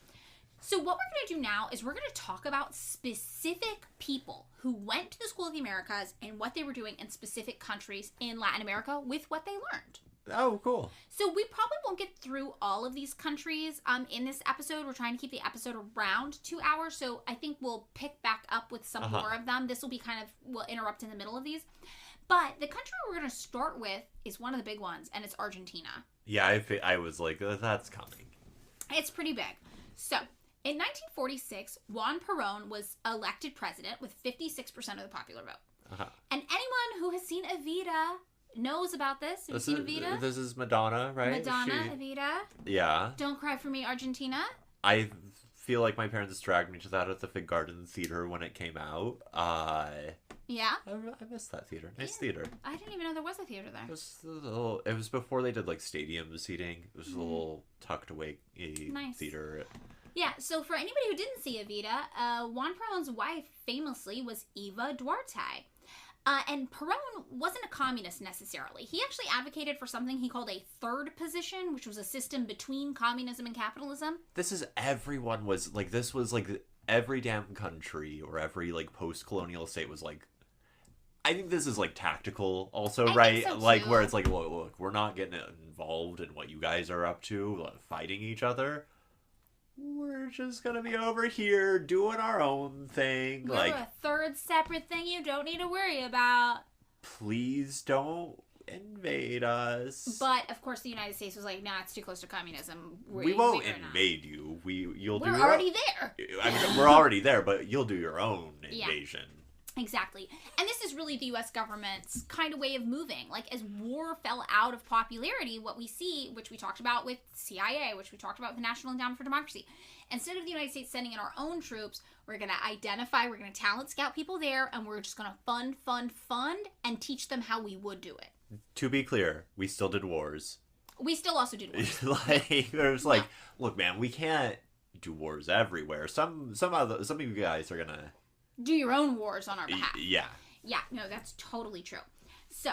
So what we're going to do now is we're going to talk about specific people who went to the School of the Americas and what they were doing in specific countries in Latin America with what they learned. Oh, cool. So we probably won't get through all of these countries in this episode. We're trying to keep the episode around 2 hours, so I think we'll pick back up with some more of them. This will be we'll interrupt in the middle of these. But the country we're going to start with is one of the big ones, and it's Argentina. Yeah, I was like, that's coming. It's pretty big. So, in 1946, Juan Perón was elected president with 56% of the popular vote. And anyone who has seen Evita knows about this. Have you seen Evita? This is Madonna, right? Madonna, Evita. Yeah. Don't Cry for Me, Argentina. I feel like my parents dragged me to that at the Fig Garden Theater when it came out. Yeah? I missed that theater. Nice theater. I didn't even know there was a theater there. It was before they did, like, stadium seating. It was a little tucked away theater. Yeah, so for anybody who didn't see Evita, Juan Perón's wife famously was Eva Duarte. And Perón wasn't a communist necessarily. He actually advocated for something he called a third position, which was a system between communism and capitalism. Everyone was, like, this was, like, every damn country or every, like, post-colonial state was, like, I think this is, like, tactical also, right? Think so, like, too. where it's like, look, we're not getting involved in what you guys are up to, like, fighting each other. We're just gonna be over here doing our own thing. We're a third separate thing you don't need to worry about. Please don't invade us. But, of course, the United States was like, nah, it's too close to communism. We won't invade you. We're already there. I mean, we're already there, but you'll do your own invasion. Yeah. Exactly. And this is really the U.S. government's kind of way of moving. Like, as war fell out of popularity, what we see, which we talked about with CIA, which we talked about with the National Endowment for Democracy, instead of the United States sending in our own troops, we're going to identify, we're going to talent scout people there, and we're just going to fund, and teach them how we would do it. To be clear, we still did wars. We still also did wars. There's look, man, we can't do wars everywhere. Some of you guys are going to... do your own wars on our behalf. Yeah. Yeah, no, that's totally true. So,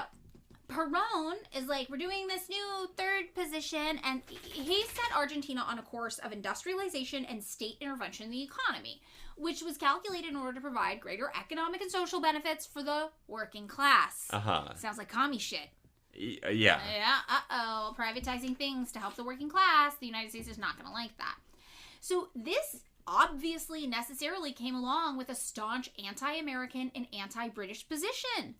Perón is like, we're doing this new third position, and he set Argentina on a course of industrialization and state intervention in the economy, which was calculated in order to provide greater economic and social benefits for the working class. Sounds like commie shit. Yeah. Yeah, privatizing things to help the working class. The United States is not going to like that. So this obviously necessarily came along with a staunch anti-American and anti-British position.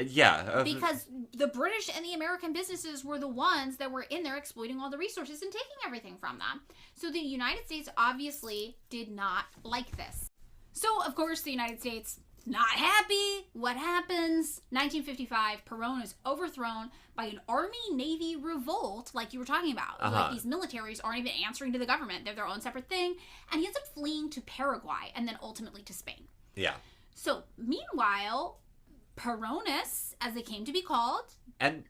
Yeah. Because the British and the American businesses were the ones that were in there exploiting all the resources and taking everything from them. So the United States obviously did not like this. So, of course, the United States, not happy. What happens? 1955, Perón is overthrown by an Army-Navy revolt, like you were talking about. Like, these militaries aren't even answering to the government. They're their own separate thing. And he ends up fleeing to Paraguay and then ultimately to Spain. Yeah. So, meanwhile, Peronists, as they came to be called.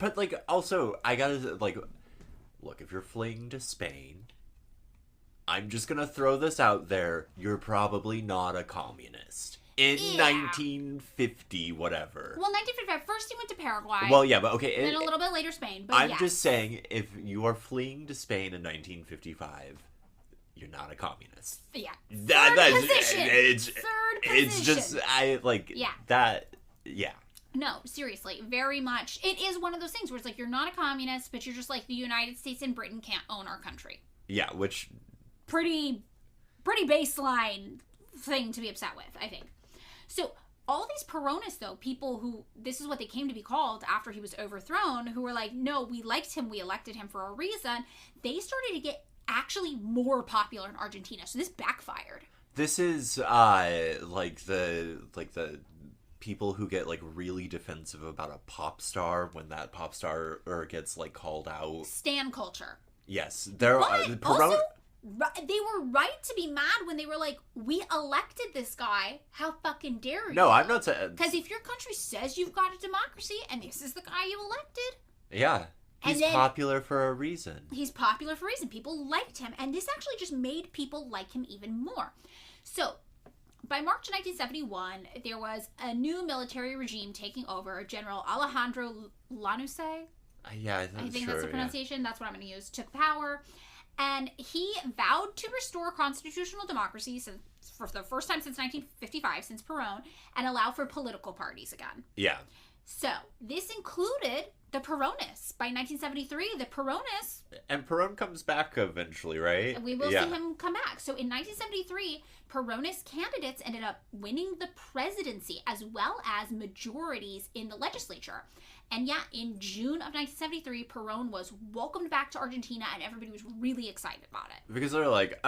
But, like, also, I gotta, like, look, if you're fleeing to Spain, I'm just gonna throw this out there, you're probably not a communist. In 1950, whatever. Well, 1955, first he went to Paraguay. Well, yeah, but okay. And then a little bit later, Spain, but I'm just saying, if you are fleeing to Spain in 1955, you're not a communist. Yeah. Third position. It's just, yeah. No, seriously, very much. It is one of those things where it's like, you're not a communist, but you're just like, the United States and Britain can't own our country. Yeah, which... Pretty baseline thing to be upset with, I think. So, all these Peronists, though, people who, this is what they came to be called after he was overthrown, who were like, no, we liked him, we elected him for a reason, they started to get actually more popular in Argentina. So this backfired. This is, like the people who get, like, really defensive about a pop star when that pop star gets, like, called out. Stan culture. Yes. Also, they were right to be mad when they were like, we elected this guy. How fucking dare you? No, I'm not saying... Because if your country says you've got a democracy and this is the guy you elected... Yeah. He's popular for a reason. He's popular for a reason. People liked him. And this actually just made people like him even more. So, by March 1971, there was a new military regime taking over. General Alejandro Llanusse. Yeah, I think that's the pronunciation. That's what I'm going to use. Took power. And he vowed to restore constitutional democracy for the first time since 1955, since Perón, and allow for political parties again. Yeah. So, this included the Peronists. By 1973, the Peronists... And Perón comes back eventually, right? We will see him come back. So, in 1973, Peronist candidates ended up winning the presidency as well as majorities in the legislature. And yeah, in June of 1973, Perón was welcomed back to Argentina, and everybody was really excited about it. Because they're like,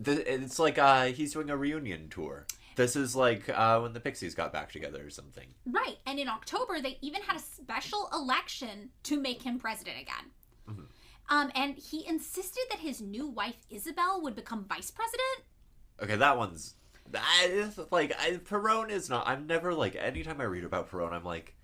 it's like he's doing a reunion tour. This is like when the Pixies got back together or something. Right. And in October, they even had a special election to make him president again. Mm-hmm. And he insisted that his new wife, Isabel, would become vice president. Okay, that one's... Perón is not... I'm never, like, anytime I read about Perón, I'm like...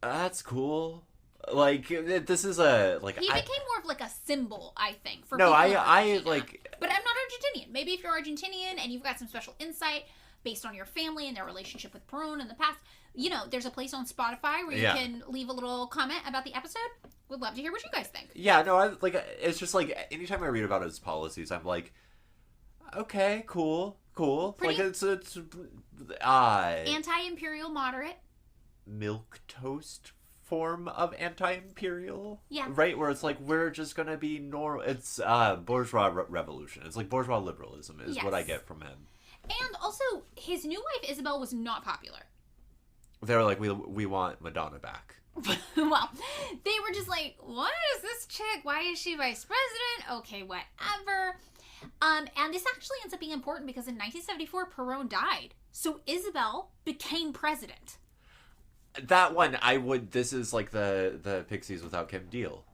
That's cool. Like, this is a... like. He became more of, like, a symbol, I think, for no, people I like... But I'm not Argentinian. Maybe if you're Argentinian and you've got some special insight based on your family and their relationship with Perón in the past, you know, there's a place on Spotify where you can leave a little comment about the episode. We'd love to hear what you guys think. Yeah, no, it's just, like, anytime I read about his policies, I'm like, okay, cool. Pretty like, it's anti-imperial moderate. Milquetoast form of anti-imperial, yeah, right, where it's like, we're just gonna be normal. It's bourgeois revolution. It's like bourgeois liberalism is what I get from him. And also, his new wife Isabel was not popular. They were like, we want Madonna back. Well, they were just like, what is this chick? Why is she vice president? Okay, whatever. And this actually ends up being important because in 1974 Perón died, so Isabel became president. That one, this is like the Pixies without Kim Deal.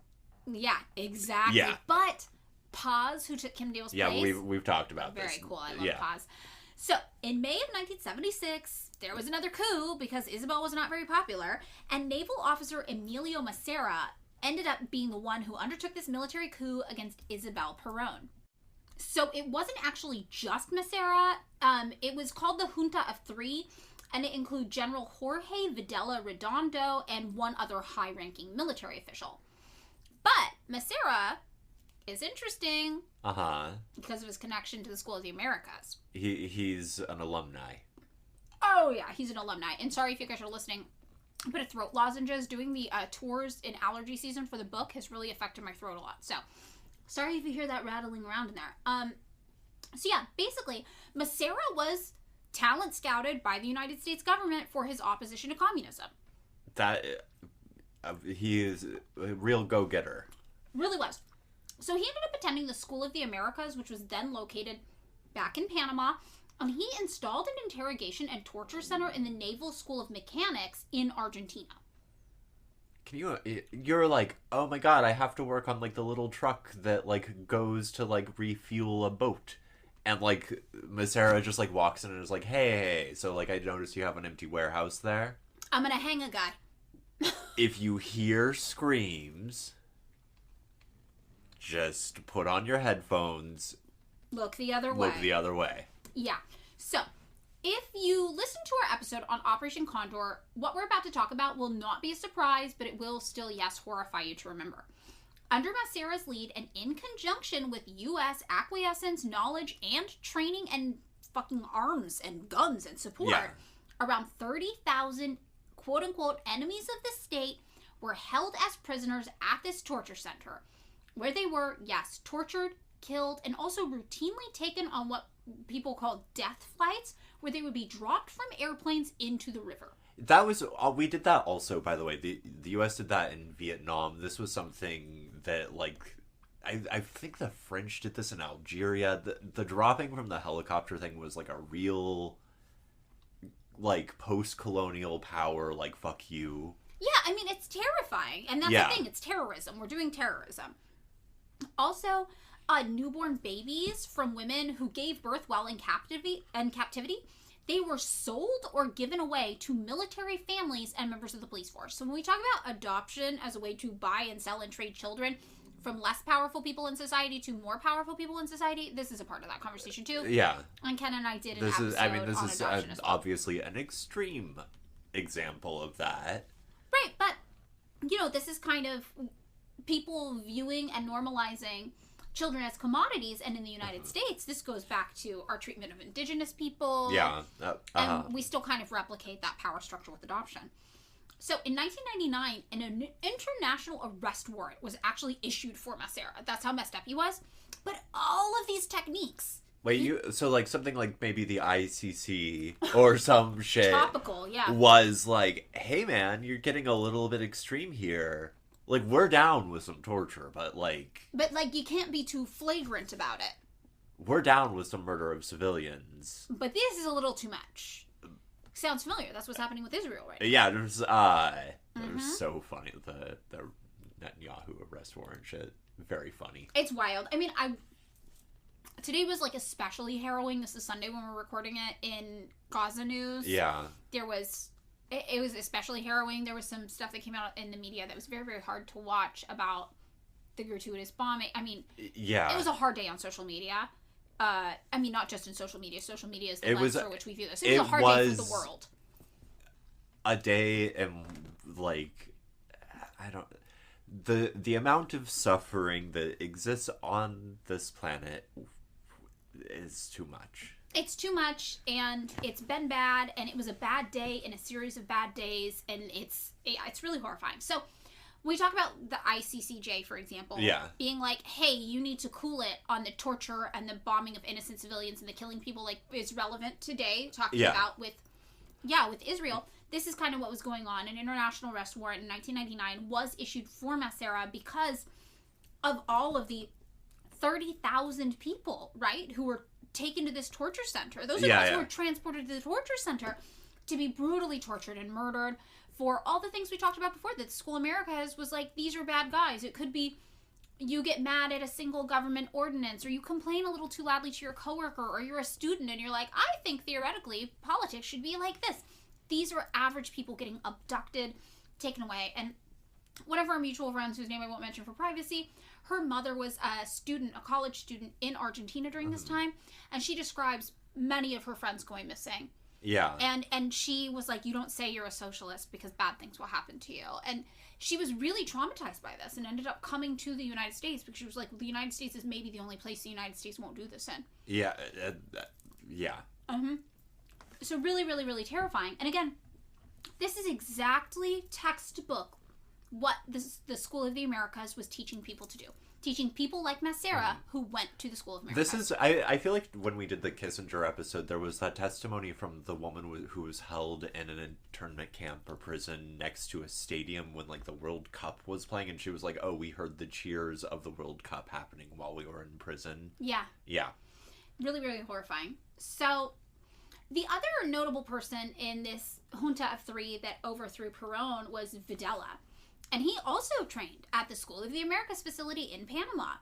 Yeah, exactly. Yeah. But Paz, who took Kim Deal's place... Yeah, we've talked about this. Very cool. I love Paz. So, in May of 1976, there was another coup because Isabel was not very popular, and naval officer Emilio Massera ended up being the one who undertook this military coup against Isabel Perón. So, it wasn't actually just Massera. It was called the Junta of Three. and it includes General Jorge Videla Redondo and one other high-ranking military official. But Massera is interesting because of his connection to the School of the Americas. He's an alumni. Oh, yeah, he's an alumni. And sorry if you guys are listening. I put a throat lozenges. Doing the tours in allergy season for the book has really affected my throat a lot. So, sorry if you hear that rattling around in there. So yeah, basically, Massera was talent scouted by the United States government for his opposition to communism. He is a real go-getter. Really was. So he ended up attending the School of the Americas, which was then located back in Panama, and he installed an interrogation and torture center in the Naval School of Mechanics in Argentina. You're like, oh my god, I have to work on, like, the little truck that, like, goes to, like, refuel a boat. And, like, Massera just, like, walks in and is like, hey, so, like, I noticed you have an empty warehouse there. I'm gonna hang a guy. If you hear screams, just put on your headphones. Look the other way. Look the other way. Yeah. So, if you listen to our episode on Operation Condor, what we're about to talk about will not be a surprise, but it will still, yes, horrify you to remember. Under Massera's lead, and in conjunction with U.S. acquiescence, knowledge, and training, and fucking arms and guns and support, around 30,000 quote-unquote enemies of the state were held as prisoners at this torture center, where they were, yes, tortured, killed, and also routinely taken on what people call death flights, where they would be dropped from airplanes into the river. That was, we did that also, by the way. The U.S. did that in Vietnam. This was something that, like, I think the French did this in Algeria. The dropping from the helicopter thing was, like, a real, like, post-colonial power, like, fuck you. Yeah, I mean, it's terrifying. And that's the thing, it's terrorism. We're doing terrorism. Also, newborn babies from women who gave birth while in captivity, they were sold or given away to military families and members of the police force. So when we talk about adoption as a way to buy and sell and trade children from less powerful people in society to more powerful people in society, this is a part of that conversation too. Yeah. And Ken and I did an episode on adoption as well. Obviously an extreme example of that. Right, but, you know, this is kind of people viewing and normalizing children as commodities, and in the United States, this goes back to our treatment of indigenous people. Yeah. And we still kind of replicate that power structure with adoption. So in 1999, an international arrest warrant was actually issued for Massera. That's how messed up he was. But all of these techniques... so like something like maybe the ICC or some shit... Topical, yeah. ...was like, hey man, you're getting a little bit extreme here. Like, we're down with some torture, but, like... But, like, you can't be too flagrant about it. We're down with some murder of civilians. But this is a little too much. Sounds familiar. That's what's happening with Israel right now. Yeah, it was so funny, the Netanyahu arrest warrant shit. Very funny. It's wild. I mean, today was, like, especially harrowing. This is Sunday when we're recording it in Gaza News. Yeah. There was... It was especially harrowing. There was some stuff that came out in the media that was very, very hard to watch about the gratuitous bombing. I mean, yeah, it was a hard day on social media. I mean, not just in social media. Social media is the lens through which we view this. It was a hard day for the world. A day, and, like, I don't... The amount of suffering that exists on this planet is too much. It's too much, and it's been bad, and it was a bad day in a series of bad days, and it's really horrifying. So, we talk about the ICCJ, for example, being like, hey, you need to cool it on the torture and the bombing of innocent civilians and the killing people, like, is relevant today, talking about with Israel. This is kind of what was going on. An international arrest warrant in 1999 was issued for Massera because of all of the 30,000 people, right, who were taken to this torture center. Those are those who were transported to the torture center to be brutally tortured and murdered for all the things we talked about before. That the School of Americas was like, these are bad guys. It could be you get mad at a single government ordinance, or you complain a little too loudly to your coworker, or you're a student and you're like, I think theoretically politics should be like this. These are average people getting abducted, taken away. And one of our mutual friends, whose name I won't mention for privacy, her mother was a college student in Argentina during this time, and she describes many of her friends going missing. Yeah. And she was like, you don't say you're a socialist because bad things will happen to you. And she was really traumatized by this and ended up coming to the United States because she was like, the United States is maybe the only place the United States won't do this in. Yeah. Yeah. Mm-hmm. So really, really, really terrifying. And again, this is exactly textbook what the School of the Americas was teaching people to do. Teaching people like Massera who went to the School of America. This is, I feel like when we did the Kissinger episode, there was that testimony from the woman who was held in an internment camp or prison next to a stadium when, like, the World Cup was playing, and she was like, oh, we heard the cheers of the World Cup happening while we were in prison. Yeah. Yeah. Really, really horrifying. So, the other notable person in this junta of three that overthrew Perón was Videla. And he also trained at the School of the Americas facility in Panama.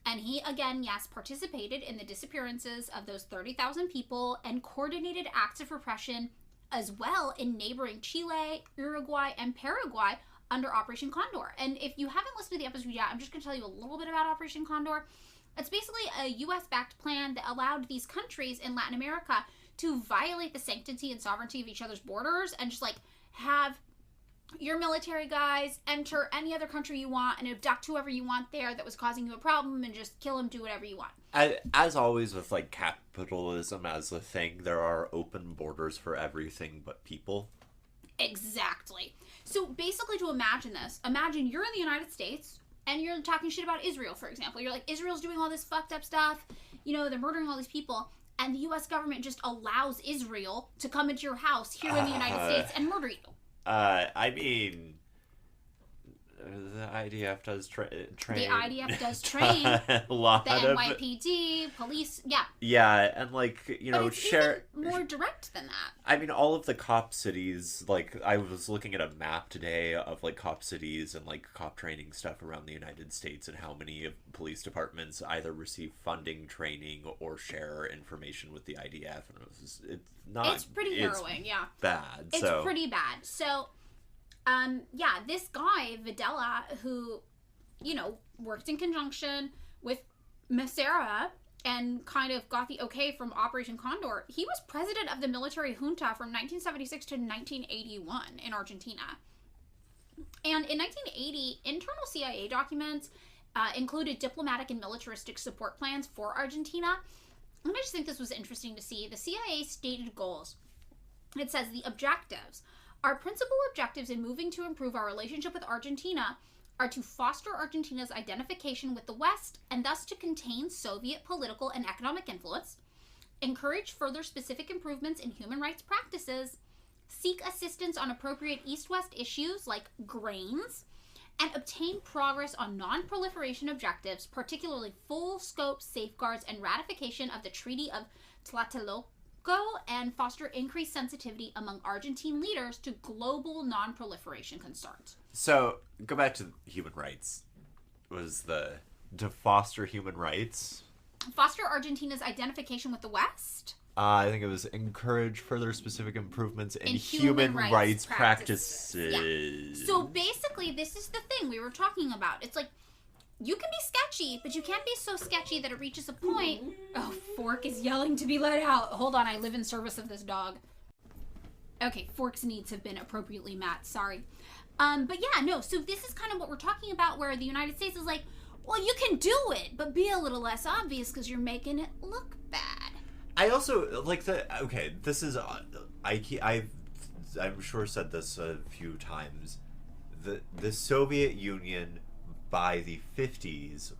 And he, again, yes, participated in the disappearances of those 30,000 people and coordinated acts of repression as well in neighboring Chile, Uruguay, and Paraguay under Operation Condor. And if you haven't listened to the episode yet, I'm just going to tell you a little bit about Operation Condor. It's basically a U.S.-backed plan that allowed these countries in Latin America to violate the sanctity and sovereignty of each other's borders and just, like, have your military guys enter any other country you want and abduct whoever you want there that was causing you a problem and just kill them, do whatever you want. As always with, like, capitalism as a thing, there are open borders for everything but people. Exactly. So basically, to imagine this, imagine you're in the United States and you're talking shit about Israel, for example. You're like, Israel's doing all this fucked up stuff, you know, they're murdering all these people, and the U.S. government just allows Israel to come into your house here in the United States and murder you. I mean, the IDF does train. The IDF does train. A lot the NYPD, police, yeah. Yeah, and, like, you know, but it's even more direct than that. I mean, all of the cop cities, like, I was looking at a map today of, like, cop cities and, like, cop training stuff around the United States and how many of police departments either receive funding, training, or share information with the IDF. And it's pretty harrowing, yeah. Bad. It's pretty bad. So, yeah, this guy, Videla, who, you know, worked in conjunction with Massera and kind of got the okay from Operation Condor, he was president of the military junta from 1976 to 1981 in Argentina. And in 1980, internal CIA documents included diplomatic and militaristic support plans for Argentina. And I just think this was interesting to see. The CIA stated goals. It says the objectives. Our principal objectives in moving to improve our relationship with Argentina are to foster Argentina's identification with the West and thus to contain Soviet political and economic influence, encourage further specific improvements in human rights practices, seek assistance on appropriate East-West issues like grains, and obtain progress on non-proliferation objectives, particularly full-scope safeguards and ratification of the Treaty of Tlatelolco, and foster increased sensitivity among Argentine leaders to global non-proliferation concerns. So, go back to human rights. Was to foster human rights? Foster Argentina's identification with the West? I think it was encourage further specific improvements in human rights practices. Yeah. So basically, this is the thing we were talking about. It's like, you can be sketchy, but you can't be so sketchy that it reaches a point. Oh, Fork is yelling to be let out. Hold on, I live in service of this dog. Okay, Fork's needs have been appropriately met. Sorry. But yeah, no, so this is kind of what we're talking about, where the United States is like, well, you can do it, but be a little less obvious because you're making it look bad. I also like this is I'm sure said this a few times. The Soviet Union by the 50s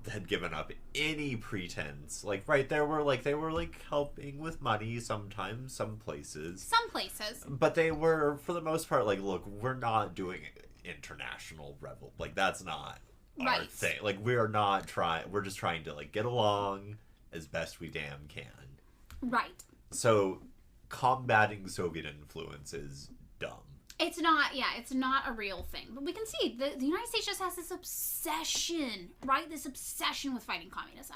had given up any pretense. Like, right, they were helping with money sometimes, some places. But they were, for the most part, like, look, we're not doing international rebel. Like, that's not our thing. Like, we're not trying, we're just trying to, like, get along as best we damn can. Right. So, combating Soviet influence is dumb. It's not a real thing. But we can see the United States just has this obsession, right? This obsession with fighting communism.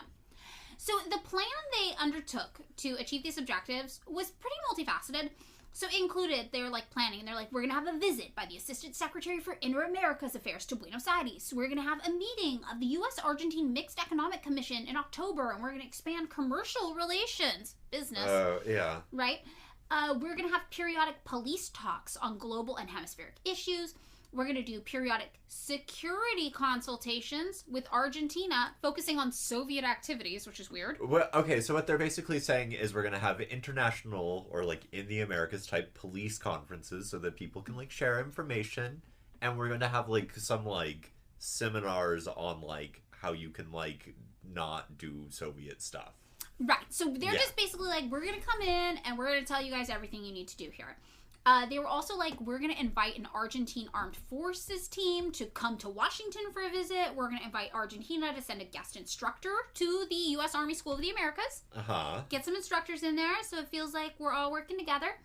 So the plan they undertook to achieve these objectives was pretty multifaceted. So it included, they were like planning, and they're like, we're going to have a visit by the Assistant Secretary for Inter-Americas Affairs to Buenos Aires. We're going to have a meeting of the U.S.-Argentine Mixed Economic Commission in October, and we're going to expand commercial relations, business. Yeah. Right? We're going to have periodic police talks on global and hemispheric issues. We're going to do periodic security consultations with Argentina, focusing on Soviet activities, which is weird. Well, okay, so what they're basically saying is we're going to have international or, like, in the Americas type police conferences so that people can, like, share information. And we're going to have, like, some, like, seminars on, like, how you can, like, not do Soviet stuff. Right. So they're just basically like, we're going to come in and we're going to tell you guys everything you need to do here. They were also like, we're going to invite an Argentine armed forces team to come to Washington for a visit. We're going to invite Argentina to send a guest instructor to the U.S. Army School of the Americas. Get some instructors in there so it feels like we're all working together.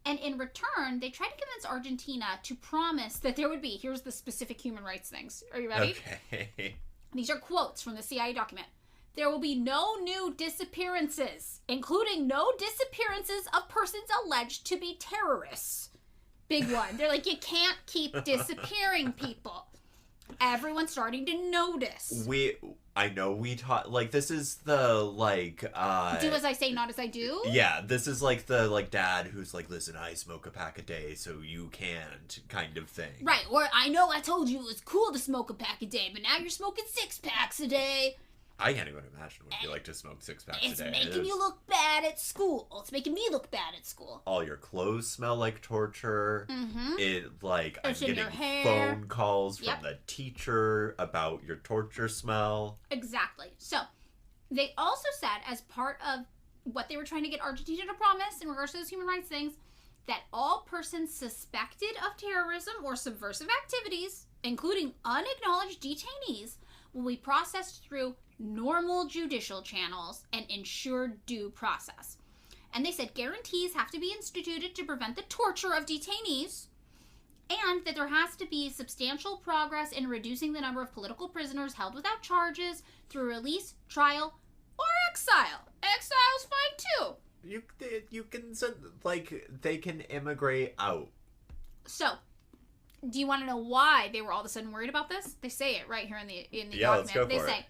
And in return, they tried to convince Argentina to promise that there would be, here's the specific human rights things. Are you ready? Okay. These are quotes from the CIA document. There will be no new disappearances, including no disappearances of persons alleged to be terrorists. Big one. They're like, you can't keep disappearing people. Everyone's starting to notice. I know we taught, like, this is the, like, do as I say, not as I do? Yeah, this is, like, the, like, dad who's like, listen, I smoke a pack a day, so you can't, kind of thing. Right, or I know I told you it was cool to smoke a pack a day, but now you're smoking 6 packs a day. I can't even imagine what it'd be like to smoke 6 packs a day. It's making you look bad at school. It's making me look bad at school. All your clothes smell like torture. Mm-hmm. I'm getting phone calls from the teacher about your torture smell. Exactly. So, they also said, as part of what they were trying to get Argentina to promise in regards to those human rights things, that all persons suspected of terrorism or subversive activities, including unacknowledged detainees, will be processed through normal judicial channels and ensure due process. And they said guarantees have to be instituted to prevent the torture of detainees, and that there has to be substantial progress in reducing the number of political prisoners held without charges through release, trial, or exile. Exile's fine too. You can, like, they can immigrate out. So, do you want to know why they were all of a sudden worried about this? They say it right here in the document. Let's go for they it. say,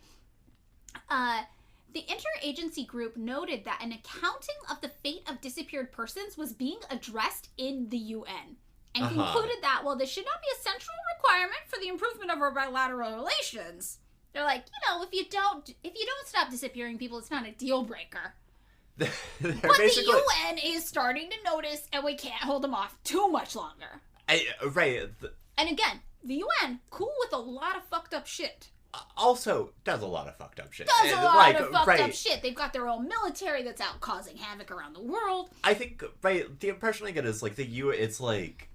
the interagency group noted that an accounting of the fate of disappeared persons was being addressed in the UN, and concluded that, well, this should not be a central requirement for the improvement of our bilateral relations. They're like, if you don't stop disappearing people, it's not a deal breaker. But the UN is starting to notice, and we can't hold them off too much longer. Right. And again, the UN, cool with a lot of fucked up shit. Also, does a lot of fucked up shit. Does a lot of fucked up shit. They've got their own military that's out causing havoc around the world. I think, the impression I get is, like, the UN, it's like,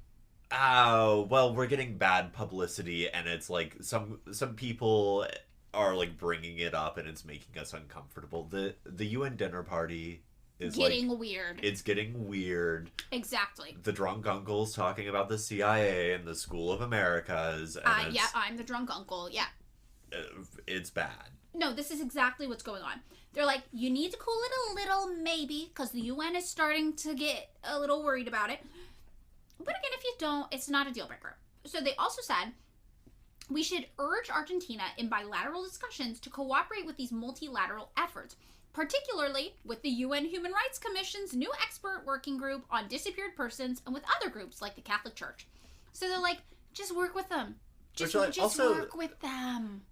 oh, well, we're getting bad publicity, and it's like, some people are, like, bringing it up, and it's making us uncomfortable. The UN dinner party is getting weird. It's getting weird. Exactly. The drunk uncle's talking about the CIA and the School of Americas. And yeah, I'm the drunk uncle. Yeah. It's bad. No, this is exactly what's going on. They're like, you need to cool it a little, maybe, because the UN is starting to get a little worried about it. But again, if you don't, it's not a deal breaker. So they also said, we should urge Argentina in bilateral discussions to cooperate with these multilateral efforts, particularly with the UN Human Rights Commission's new expert working group on disappeared persons and with other groups like the Catholic Church. So they're like, just work with them. Just work with them.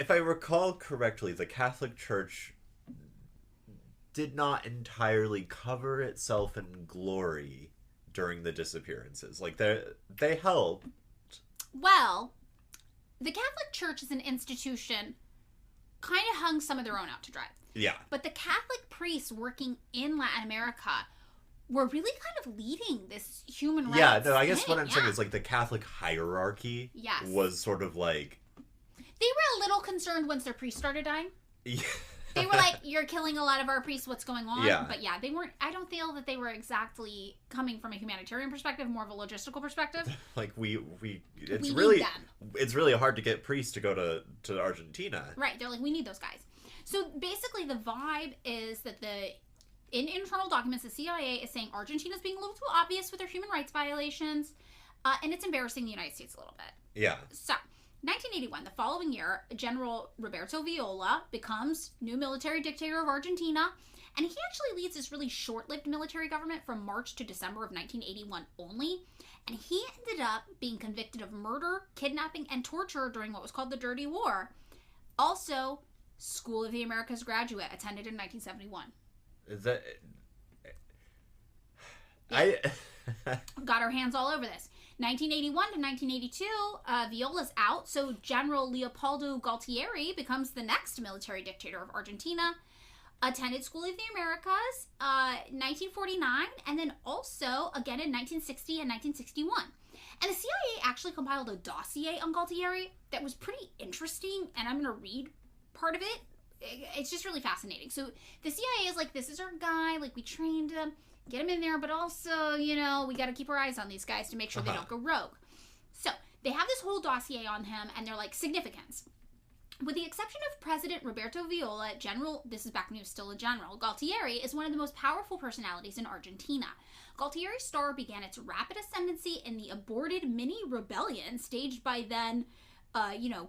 If I recall correctly, the Catholic Church did not entirely cover itself in glory during the disappearances. Like, they helped. Well, the Catholic Church as an institution kind of hung some of their own out to dry. Yeah. But the Catholic priests working in Latin America were really kind of leading this human rights Yeah, no, I guess thing. what I'm saying is, like, the Catholic hierarchy was sort of like... They were a little concerned once their priests started dying. Yeah. They were like, you're killing a lot of our priests, what's going on? Yeah. But yeah, they weren't, I don't feel that they were exactly coming from a humanitarian perspective, more of a logistical perspective. Like, it's need really hard to get priests to go to Argentina. Right, they're like, we need those guys. So basically the vibe is that in internal documents, the CIA is saying Argentina's being a little too obvious with their human rights violations, and it's embarrassing the United States a little bit. Yeah. So, 1981, the following year, General Roberto Viola becomes new military dictator of Argentina, And he actually leads this really short-lived military government from March to December of 1981 only. And he ended up being convicted of murder, kidnapping, and torture during what was called the Dirty War. Also, School of the Americas graduate, attended in 1971. Is that... Yeah. Got our hands all over this. 1981 to 1982, Viola's out, so General Leopoldo Galtieri becomes the next military dictator of Argentina. Attended School of the Americas, 1949, and then also again in 1960 and 1961. And the CIA actually compiled a dossier on Galtieri that was pretty interesting, and I'm going to read part of it. It's just really fascinating. So the CIA is like, this is our guy, like we trained him, get him in there, but also, you know, we got to keep our eyes on these guys to make sure they don't go rogue. So they have this whole dossier on him, and they're like, significance. With the exception of President Roberto Viola, this is back when he was still a general, Galtieri is one of the most powerful personalities in Argentina. Galtieri's star began its rapid ascendancy in the aborted mini-rebellion staged by then,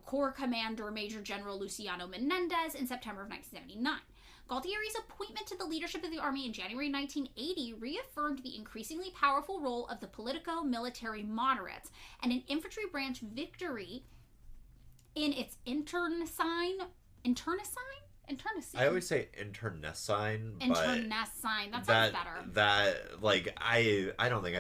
Corps Commander Major General Luciano Menendez in September of 1979. Galtieri's appointment to the leadership of the army in January 1980 reaffirmed the increasingly powerful role of the politico-military moderates, and an infantry branch victory in its internecine. I always say internecine, but internecine. That sounds better. I don't think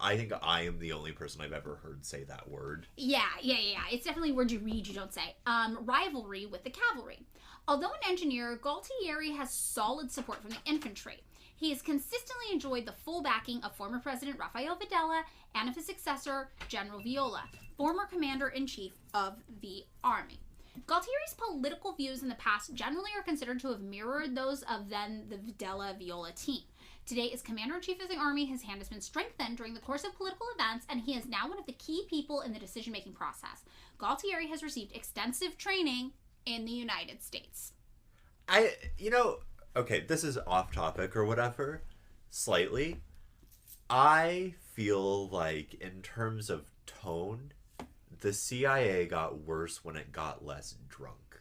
I think I am the only person I've ever heard say that word. Yeah. It's definitely a word you read, you don't say. Rivalry with the cavalry. Although an engineer, Galtieri has solid support from the infantry. He has consistently enjoyed the full backing of former President Rafael Videla and of his successor, General Viola, former Commander-in-Chief of the Army. Galtieri's political views in the past generally are considered to have mirrored those of then the Videla-Viola team. Today, as Commander-in-Chief of the Army, his hand has been strengthened during the course of political events, and he is now one of the key people in the decision-making process. Galtieri has received extensive training in the United States. Okay, this is off topic or whatever, slightly. I feel like in terms of tone, the CIA got worse when it got less drunk.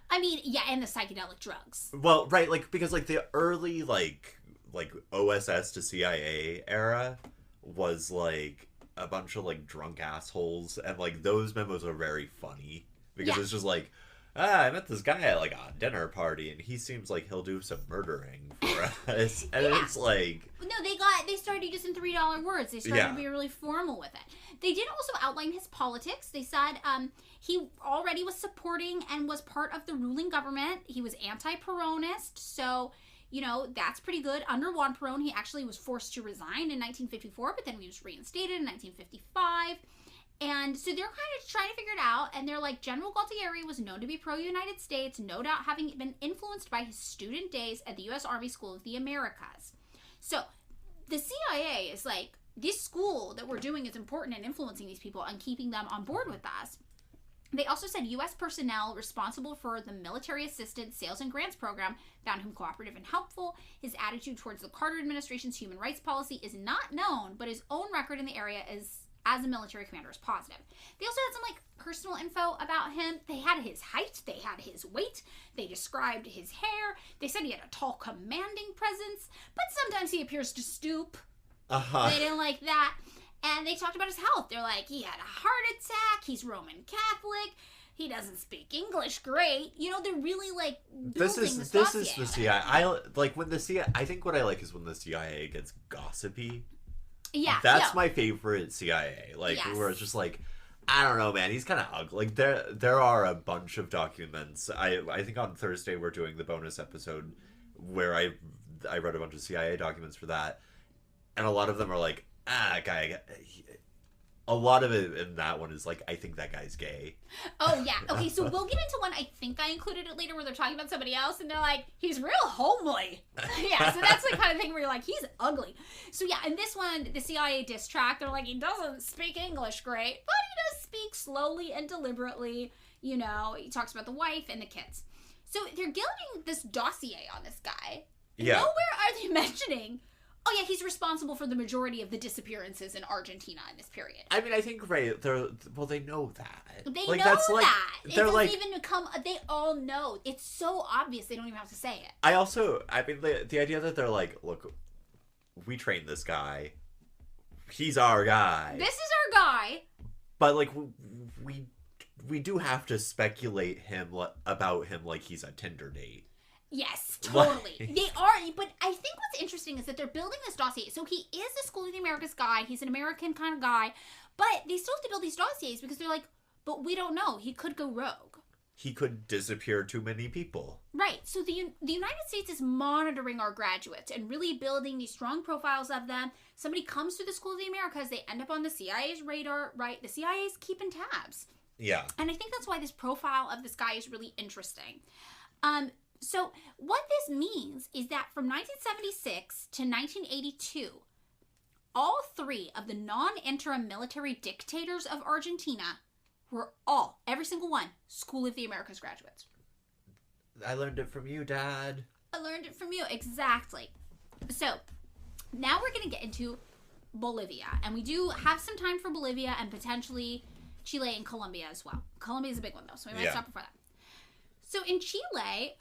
I mean, yeah, and the psychedelic drugs. Well, right, because the early, like OSS to CIA era was, a bunch of, drunk assholes, and, those memos are very funny, because it's just I met this guy at, a dinner party, and he seems like he'll do some murdering for us. And it's No, they started using $3 words. They started to be really formal with it. They did also outline his politics. They said he already was supporting and was part of the ruling government. He was anti-Peronist, so, that's pretty good. Under Juan Perón, he actually was forced to resign in 1954, but then he was reinstated in 1955. And so they're kind of trying to figure it out, and they're like, General Galtieri was known to be pro-United States, no doubt having been influenced by his student days at the U.S. Army School of the Americas. So the CIA is like, this school that we're doing is important in influencing these people and keeping them on board with us. They also said U.S. personnel responsible for the Military Assistance Sales and Grants Program found him cooperative and helpful. His attitude towards the Carter administration's human rights policy is not known, but his own record in the area as a military commander is positive. They also had some personal info about him. They had his height, they had his weight, they described his hair, they said he had a tall, commanding presence, but sometimes he appears to stoop. They didn't like that. And they talked about his health. They're like, he had a heart attack, he's Roman Catholic, he doesn't speak English great. They're really building this is the CIA. I think what I like is when the CIA gets gossipy. Yeah, that's my favorite CIA. Where it's just I don't know, man. He's kind of ugly. There are a bunch of documents. I think on Thursday we're doing the bonus episode where I read a bunch of CIA documents for that, and a lot of them are guy. A lot of it in that one is I think that guy's gay. Oh, yeah. Okay, so we'll get into one. I think I included it later where they're talking about somebody else and they're like, he's real homely. Yeah, so that's the kind of thing where you're like, he's ugly. So yeah, in this one, the CIA diss track, they're like, he doesn't speak English great, but he does speak slowly and deliberately. He talks about the wife and the kids. So they're getting this dossier on this guy. Yeah. Nowhere are they mentioning Oh, yeah, he's responsible for the majority of the disappearances in Argentina in this period. I mean, I think, right, they know that. They like, know that's like, that. It they're doesn't like, even come... They all know. It's so obvious they don't even have to say it. I mean, the idea that they're like, look, we trained this guy. He's our guy. This is our guy. But, like, we do have to speculate about him like he's a Tinder date. Yes, totally. They are, but I think what's interesting is that they're building this dossier. So he is a School of the Americas guy. He's an American kind of guy. But they still have to build these dossiers because they're like, but we don't know. He could go rogue. He could disappear too many people. Right. So the United States is monitoring our graduates and really building these strong profiles of them. Somebody comes to the School of the Americas, they end up on the CIA's radar, right? The CIA's keeping tabs. Yeah. And I think that's why this profile of this guy is really interesting. So what this means is that from 1976 to 1982, all three of the non-interim military dictators of Argentina were every single one, School of the Americas graduates. I learned it from you, Dad. I learned it from you, exactly. So now we're going to get into Bolivia. And we do have some time for Bolivia and potentially Chile and Colombia as well. Colombia is a big one, though, so we might stop before that. So in Chile,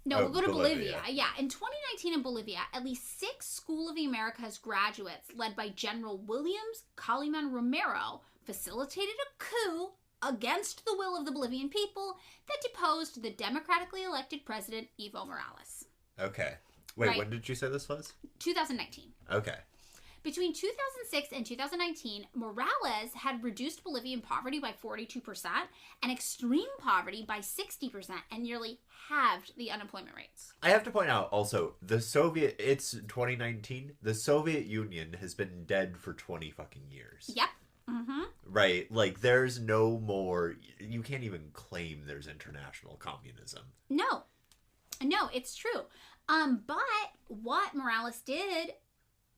we'll go to Bolivia. Yeah, in 2019 in Bolivia, at least 6 School of the Americas graduates led by General Williams Kaliman Romero facilitated a coup against the will of the Bolivian people that deposed the democratically elected president Evo Morales. Okay. Wait, Right. When did you say this was? 2019. Okay. Between 2006 and 2019, Morales had reduced Bolivian poverty by 42% and extreme poverty by 60% and nearly halved the unemployment rates. I have to point out also, it's 2019, the Soviet Union has been dead for 20 fucking years. Yep. Mm-hmm. Right, like there's no more, you can't even claim there's international communism. No, it's true. But what Morales did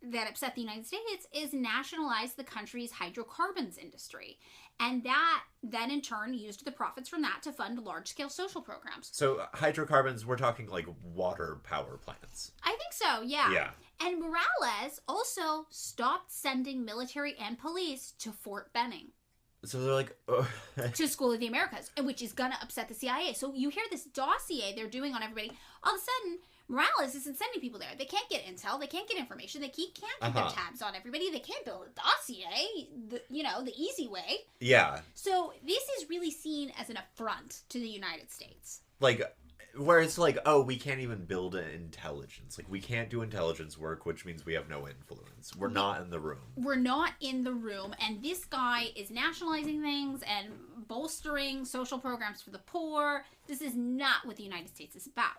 that upset the United States is nationalize the country's hydrocarbons industry. And that then in turn used the profits from that to fund large-scale social programs. So hydrocarbons, we're talking like water power plants. I think so, yeah. Yeah. And Morales also stopped sending military and police to Fort Benning. So they're like... to School of the Americas, which is going to upset the CIA. So you hear this dossier they're doing on everybody. All of a sudden, Morales isn't sending people there. They can't get intel. They can't get information. They can't keep their tabs on everybody. They can't build a dossier, the easy way. Yeah. So this is really seen as an affront to the United States. Like, where it's like, oh, we can't even build an intelligence. Like, we can't do intelligence work, which means we have no influence. We're not in the room. We're not in the room. And this guy is nationalizing things and bolstering social programs for the poor. This is not what the United States is about.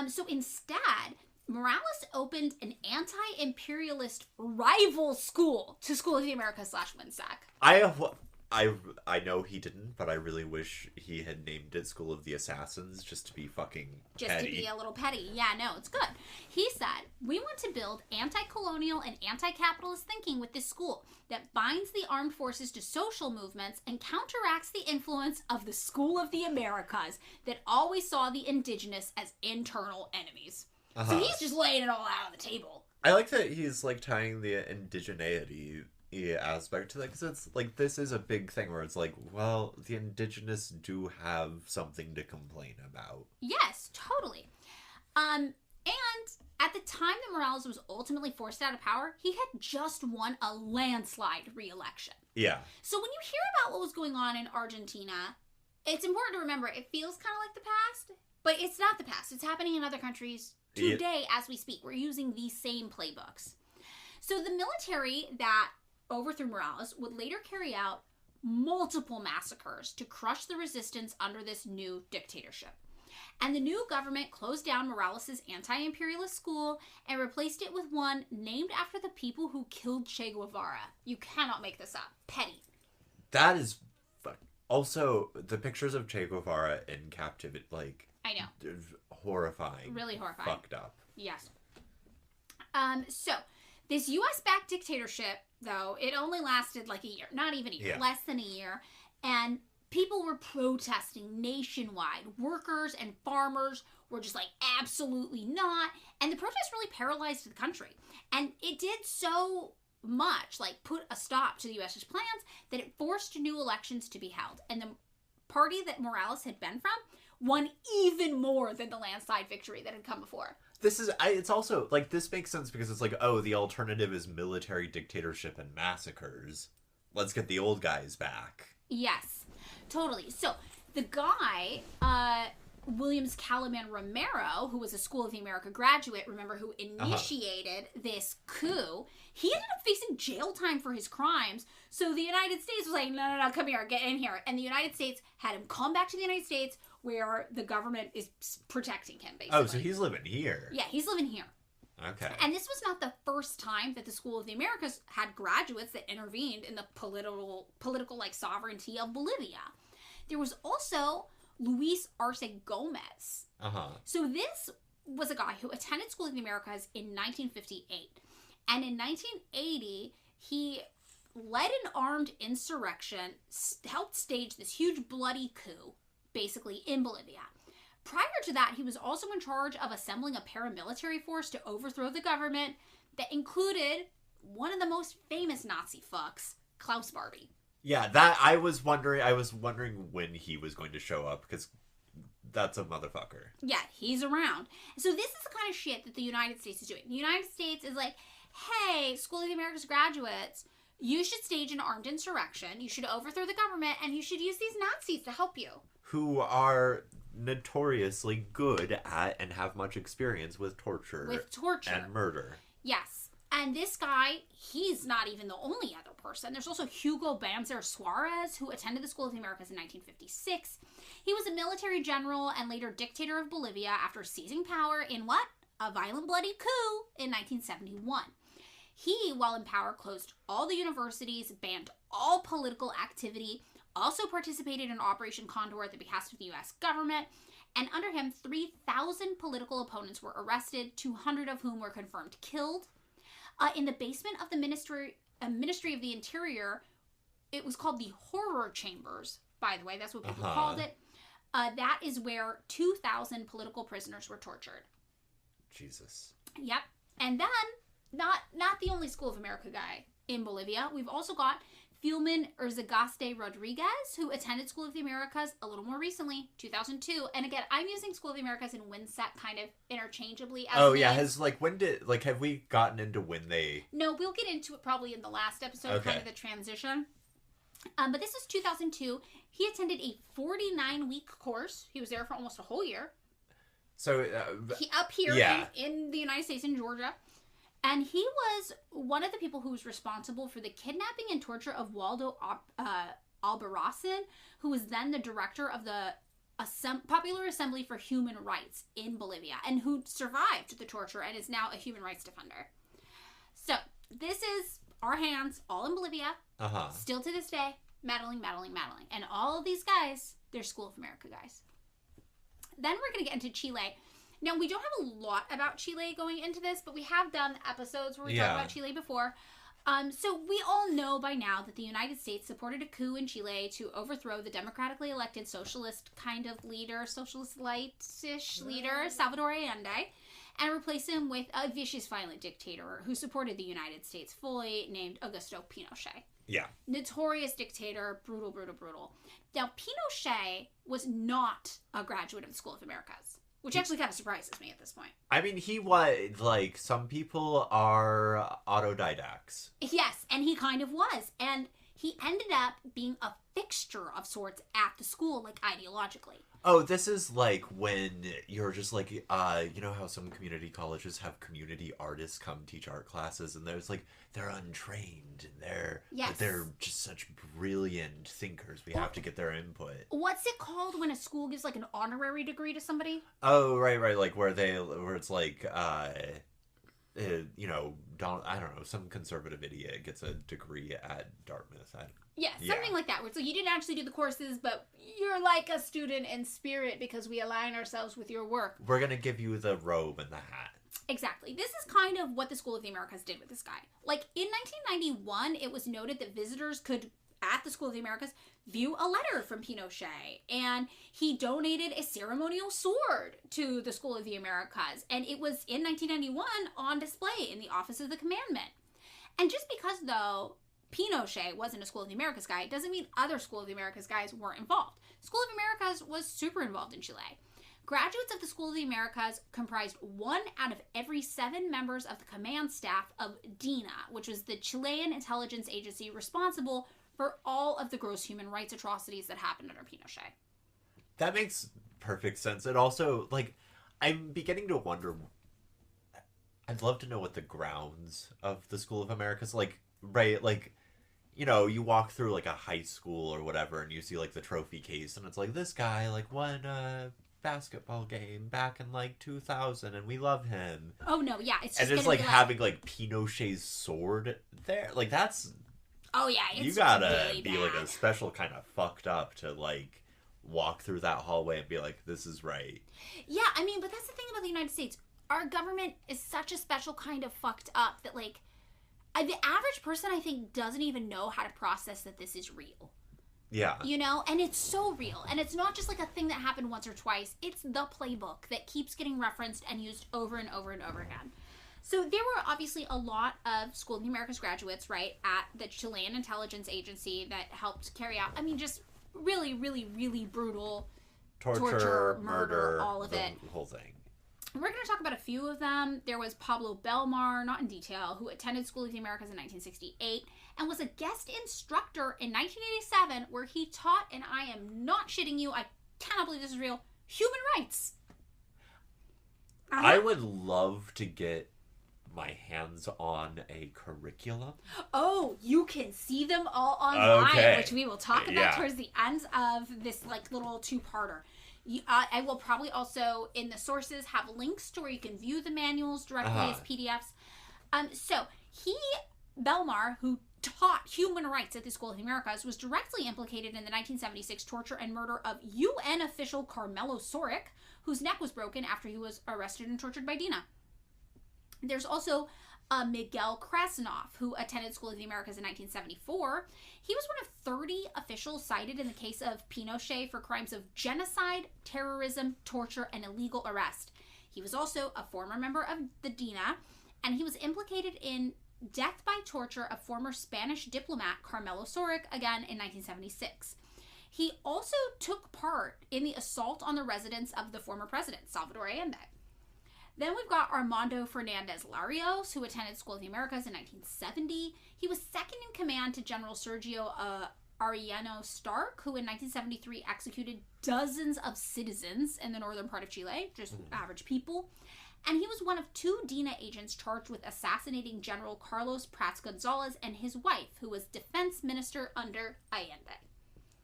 So instead, Morales opened an anti-imperialist rival school to School of the Americas /WinSAC. I know he didn't, but I really wish he had named it School of the Assassins just to be fucking petty. To be a little petty. Yeah, no, it's good. He said, we want to build anti-colonial and anti-capitalist thinking with this school that binds the armed forces to social movements and counteracts the influence of the School of the Americas that always saw the indigenous as internal enemies. So he's just laying it all out on the table. I like that he's like tying the indigeneity aspect to that, because it's like, this is a big thing where it's like, well, the indigenous do have something to complain about. Yes, totally. And at the time that Morales was ultimately forced out of power, he had just won a landslide re-election. Yeah. So when you hear about what was going on in Argentina, it's important to remember it feels kind of like the past, but it's not the past. It's happening in other countries today as we speak. We're using these same playbooks. So the military that overthrew Morales would later carry out multiple massacres to crush the resistance under this new dictatorship. And the new government closed down Morales' anti-imperialist school and replaced it with one named after the people who killed Che Guevara. You cannot make this up. Petty. That is... Also, the pictures of Che Guevara in captivity, like... I know. Horrifying. Really horrifying. Fucked up. Yes. So, this U.S.-backed dictatorship, though, it only lasted like a year. Not even a year. Less than a year. And people were protesting nationwide. Workers and farmers were just like, absolutely not. And the protest really paralyzed the country. And it did so much, like put a stop to the U.S.'s plans, that it forced new elections to be held. And the party that Morales had been from won even more than the landslide victory that had come before. It's also, like, this makes sense because it's like, oh, the alternative is military dictatorship and massacres. Let's get the old guys back. Yes, totally. So, the guy, Williams Calaman Romero, who was a School of the America graduate, remember, who initiated this coup, he ended up facing jail time for his crimes. So the United States was like, no, come here, get in here. And the United States had him come back to the United States, where the government is protecting him, basically. Oh, so he's living here. Yeah, he's living here. Okay. And this was not the first time that the School of the Americas had graduates that intervened in the political like sovereignty of Bolivia. There was also Luis Arce Gomez. So this was a guy who attended School of the Americas in 1958. And in 1980, he led an armed insurrection, helped stage this huge bloody coup, basically, in Bolivia. Prior to that, he was also in charge of assembling a paramilitary force to overthrow the government that included one of the most famous Nazi fucks, Klaus Barbie. Yeah, that I was wondering when he was going to show up, because that's a motherfucker. Yeah, he's around. So this is the kind of shit that the United States is doing. The United States is like, hey, School of the Americas graduates, you should stage an armed insurrection, you should overthrow the government, and you should use these Nazis to help you. Who are notoriously good at and have much experience with torture. And murder. Yes. And this guy, he's not even the only other person. There's also Hugo Banzer Suarez, who attended the School of the Americas in 1956. He was a military general and later dictator of Bolivia after seizing power in what? A violent, bloody coup in 1971. He, while in power, closed all the universities, banned all political activity, also participated in Operation Condor at the behest of the U.S. government, and under him, 3,000 political opponents were arrested, 200 of whom were confirmed killed. In the basement of the Ministry of the Interior, it was called the Horror Chambers, by the way, that's what people called it. That is where 2,000 political prisoners were tortured. Jesus. Yep. And then, not the only School of America guy in Bolivia, we've also got Filman Erzagaste Rodriguez, who attended School of the Americas a little more recently, 2002. And again, I'm using School of the Americas and WinSet kind of interchangeably. Have we gotten into when they... No, we'll get into it probably in the last episode, kind of the transition. But this is 2002. He attended a 49-week course. He was there for almost a whole year. So... up here in the United States, in Georgia. And he was one of the people who was responsible for the kidnapping and torture of Waldo Albarracin, who was then the director of the Popular Assembly for Human Rights in Bolivia, and who survived the torture and is now a human rights defender. So, this is our hands, all in Bolivia, still to this day, meddling. And all of these guys, they're School of America guys. Then we're going to get into Chile. Now, we don't have a lot about Chile going into this, but we have done episodes where we talk about Chile before. So we all know by now that the United States supported a coup in Chile to overthrow the democratically elected socialist kind of leader, socialist light-ish leader, Salvador Allende, and replace him with a vicious, violent dictator who supported the United States fully, named Augusto Pinochet. Yeah. Notorious dictator, brutal. Now, Pinochet was not a graduate of the School of Americas. Which actually kind of surprises me at this point. I mean, he was, like, some people are autodidacts. Yes, and he kind of was. And he ended up being a fixture of sorts at the school, like, ideologically. Oh, this is like when you're just like, you know how some community colleges have community artists come teach art classes, and there's like, they're untrained, and they're just such brilliant thinkers. We have to get their input. What's it called when a school gives like an honorary degree to somebody? Oh, right, like where it's like, you know, I don't know, some conservative idiot gets a degree at Dartmouth. Something like that. Where it's like you didn't actually do the courses, but you're like a student in spirit because we align ourselves with your work. We're going to give you the robe and the hat. Exactly. This is kind of what the School of the Americas did with this guy. Like, in 1991, it was noted that visitors could at the School of the Americas view a letter from Pinochet, and he donated a ceremonial sword to the School of the Americas, and it was in 1991 on display in the Office of the Commandment. And just because, though, Pinochet wasn't a School of the Americas guy, it doesn't mean other School of the Americas guys weren't involved. School of the Americas was super involved in Chile. Graduates of the School of the Americas comprised 1 out of every 7 members of the command staff of DINA, which was the Chilean intelligence agency responsible for all of the gross human rights atrocities that happened under Pinochet. That makes perfect sense. And also, like, I'm beginning to wonder, I'd love to know what the grounds of the School of Americas, like, right, like, you know, you walk through, like, a high school or whatever, and you see, like, the trophy case, and it's like, this guy, like, won a basketball game back in, like, 2000, and we love him. Oh, no, yeah, it's just and it's, like, having, like, Pinochet's sword there. Like, that's... Oh, yeah, it's you gotta really be, bad. like, a special kind of fucked up to, like, walk through that hallway and be like, this is right. Yeah, I mean, but that's the thing about the United States. Our government is such a special kind of fucked up that, like, the average person, I think, doesn't even know how to process that this is real. Yeah. You know? And it's so real. And it's not just, like, a thing that happened once or twice. It's the playbook that keeps getting referenced and used over and over and over again. So there were obviously a lot of School of the Americas graduates, right, at the Chilean intelligence agency that helped carry out, I mean, just really, really, really brutal torture, murder, all of it. The whole thing. And we're going to talk about a few of them. There was Pablo Belmar, not in detail, who attended School of the Americas in 1968 and was a guest instructor in 1987 where he taught, and I am not shitting you, I cannot believe this is real, human rights. I would love to get my hands on a curriculum. Oh, you can see them all online, which we will talk about Yeah. towards the end of this like little two-parter. I will probably also in the sources have links to where you can view the manuals directly as PDFs. So Belmar, who taught human rights at the School of the Americas, was directly implicated in the 1976 torture and murder of UN official Carmelo Soric, whose neck was broken after he was arrested and tortured by DINA. There's also Miguel Krasnov, who attended School of the Americas in 1974. He was one of 30 officials cited in the case of Pinochet for crimes of genocide, terrorism, torture, and illegal arrest. He was also a former member of the DINA, and he was implicated in death by torture of former Spanish diplomat Carmelo Soric, again in 1976. He also took part in the assault on the residence of the former president, Salvador Allende. Then we've got Armando Fernandez Larios, who attended School of the Americas in 1970. He was second in command to General Sergio Arellano Stark, who in 1973 executed dozens of citizens in the northern part of Chile, just average people. And he was one of 2 DINA agents charged with assassinating General Carlos Prats Gonzalez and his wife, who was defense minister under Allende.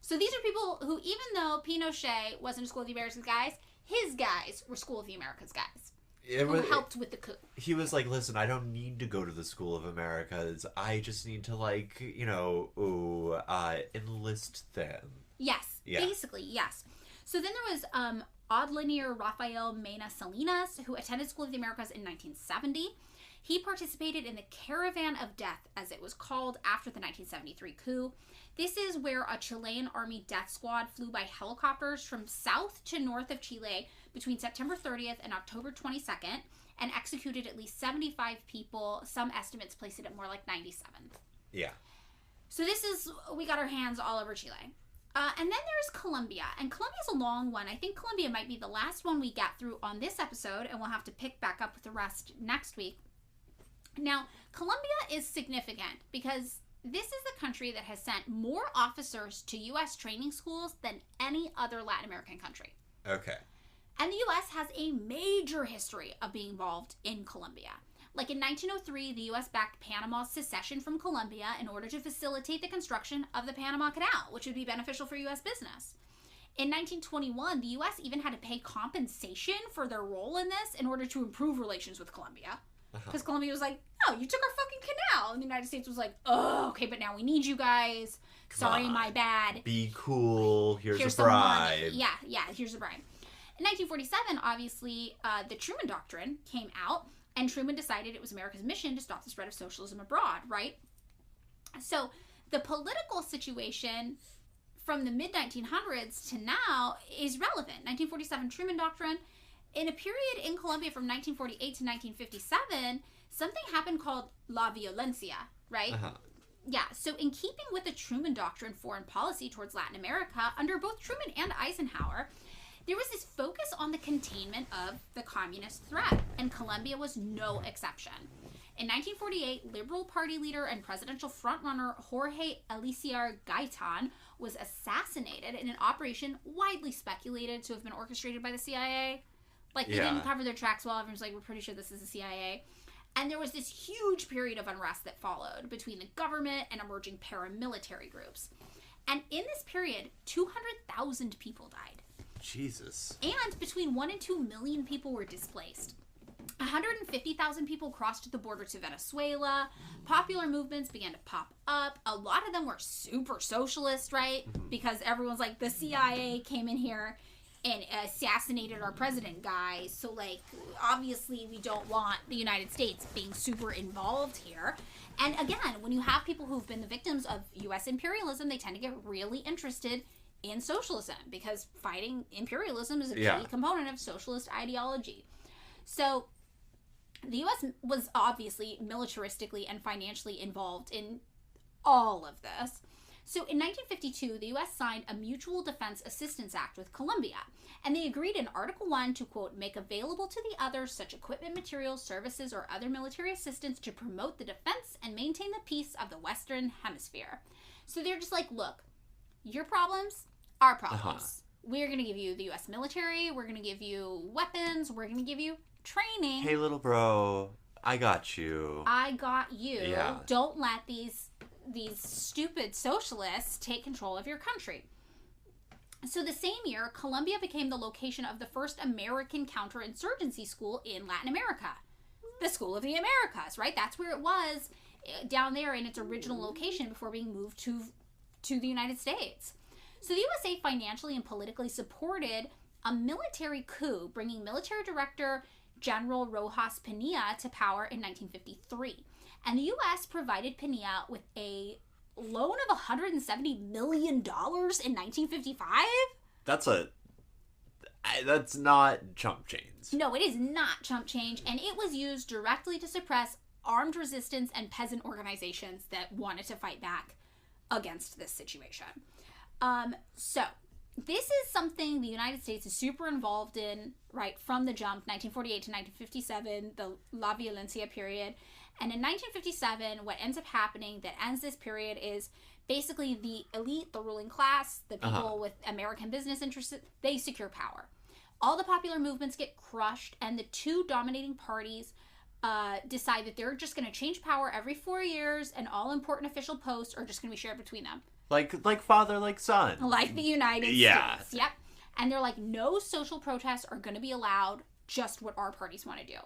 So these are people who, even though Pinochet wasn't a School of the Americas guys, his guys were School of the Americas guys. Who helped with the coup. He was like, listen, I don't need to go to the School of Americas. I just need to, like, you know, enlist them. Yes. Yeah. Basically, yes. So then there was Audlinier Rafael Mena Salinas, who attended School of the Americas in 1970. He participated in the Caravan of Death, as it was called, after the 1973 coup. This is where a Chilean army death squad flew by helicopters from south to north of Chile between September 30th and October 22nd and executed at least 75 people. Some estimates place it at more like 97. Yeah. So we got our hands all over Chile. And then there's Colombia. And Colombia's a long one. I think Colombia might be the last one we get through on this episode, and we'll have to pick back up with the rest next week. Now, Colombia is significant because this is the country that has sent more officers to U.S. training schools than any other Latin American country. Okay. And the U.S. has a major history of being involved in Colombia. Like in 1903, the U.S. backed Panama's secession from Colombia in order to facilitate the construction of the Panama Canal, which would be beneficial for U.S. business. In 1921, the U.S. even had to pay compensation for their role in this in order to improve relations with Colombia. Because Colombia was like, oh, you took our fucking canal. And the United States was like, oh, okay, but now we need you guys. Sorry, my bad. Be cool. Here's a Yeah, bribe. here's a bribe. In 1947, obviously, the Truman Doctrine came out, and Truman decided it was America's mission to stop the spread of socialism abroad, right? So The political situation from the mid-1900s to now is relevant. 1947 Truman Doctrine. In a period in Colombia from 1948 to 1957, something happened called La Violencia, right? Yeah, so in keeping with the Truman Doctrine foreign policy towards Latin America, under both Truman and Eisenhower, there was this focus on the containment of the communist threat, and Colombia was no exception. In 1948, Liberal Party leader and presidential frontrunner Jorge Eliezer Gaitan was assassinated in an operation widely speculated to have been orchestrated by the CIA. Like, they didn't cover their tracks well. Everyone's like, we're pretty sure this is the CIA. And there was this huge period of unrest that followed between the government and emerging paramilitary groups. And in this period, 200,000 people died. Jesus. And between 1 and 2 million people were displaced. 150,000 people crossed the border to Venezuela. Popular movements began to pop up. A lot of them were super socialist, right? Because everyone's like, the CIA came in here and assassinated our president, guys. So, like, obviously we don't want the United States being super involved here. And again, when you have people who've been the victims of U.S. imperialism, they tend to get really interested in socialism because fighting imperialism is a key component of socialist ideology. So the U.S. was obviously militaristically and financially involved in all of this. So in 1952, the U.S. signed a Mutual Defense Assistance Act with Colombia, and they agreed in Article 1 to, quote, make available to the others such equipment, materials, services, or other military assistance to promote the defense and maintain the peace of the Western Hemisphere. So they're just like, look, your problems, our problems. We're going to give you the U.S. military, we're going to give you weapons, we're going to give you training. Hey, little bro, I got you. I got you. Yeah. Don't let these stupid socialists take control of your country. So the same year, Colombia became the location of the first American counterinsurgency school in Latin America. The School of the Americas, right? That's where it was down there in its original location before being moved to the United States. So the USA financially and politically supported a military coup, bringing military director General Rojas Pinilla to power in 1953. And the U.S. provided Pinilla with a loan of $170 million in 1955? That's not chump change. No, it is not chump change, and it was used directly to suppress armed resistance and peasant organizations that wanted to fight back against this situation. So this is something the United States is super involved in, right, from the jump, 1948 to 1957, the La Violencia period. And in 1957, what ends up happening that ends this period is basically the elite, the ruling class, the people with American business interests, they secure power. All the popular movements get crushed, and the two dominating parties decide that they're just going to change power every 4 years, and all important official posts are just going to be shared between them. Like father, like son. Like the United States. Yep. And they're like, no social protests are going to be allowed, just what our parties want to do.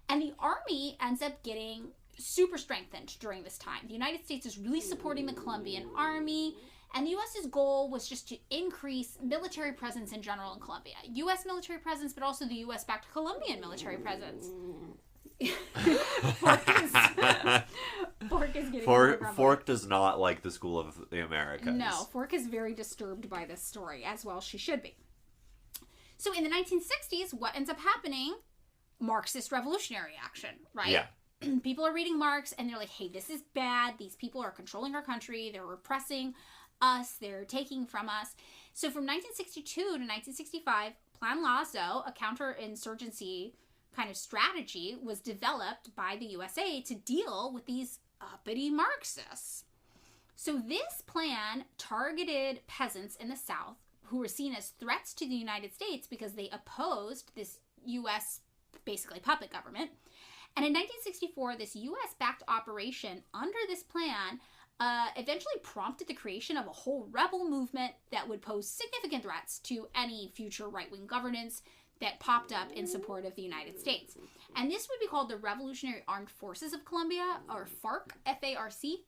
And the army ends up getting super strengthened during this time. The United States is really supporting the Colombian army, and the U.S.'s goal was just to increase military presence in general in Colombia. U.S. military presence, but also the U.S.-backed Colombian military presence. Fork does not like the School of the Americas. No, Fork is very disturbed by this story, as well she should be. So in the 1960s, what ends up happening? Marxist revolutionary action, right? Yeah. People are reading Marx and they're like, hey, this is bad. These people are controlling our country. They're repressing us. They're taking from us. So from 1962 to 1965, Plan Lazo, a counterinsurgency kind of strategy, was developed by the USA to deal with these uppity Marxists. So this plan targeted peasants in the South who were seen as threats to the United States because they opposed this U.S. basically puppet government. And in 1964, this U.S.-backed operation under this plan eventually prompted the creation of a whole rebel movement that would pose significant threats to any future right-wing governance that popped up in support of the United States. And this would be called the Revolutionary Armed Forces of Colombia, or FARC, F-A-R-C.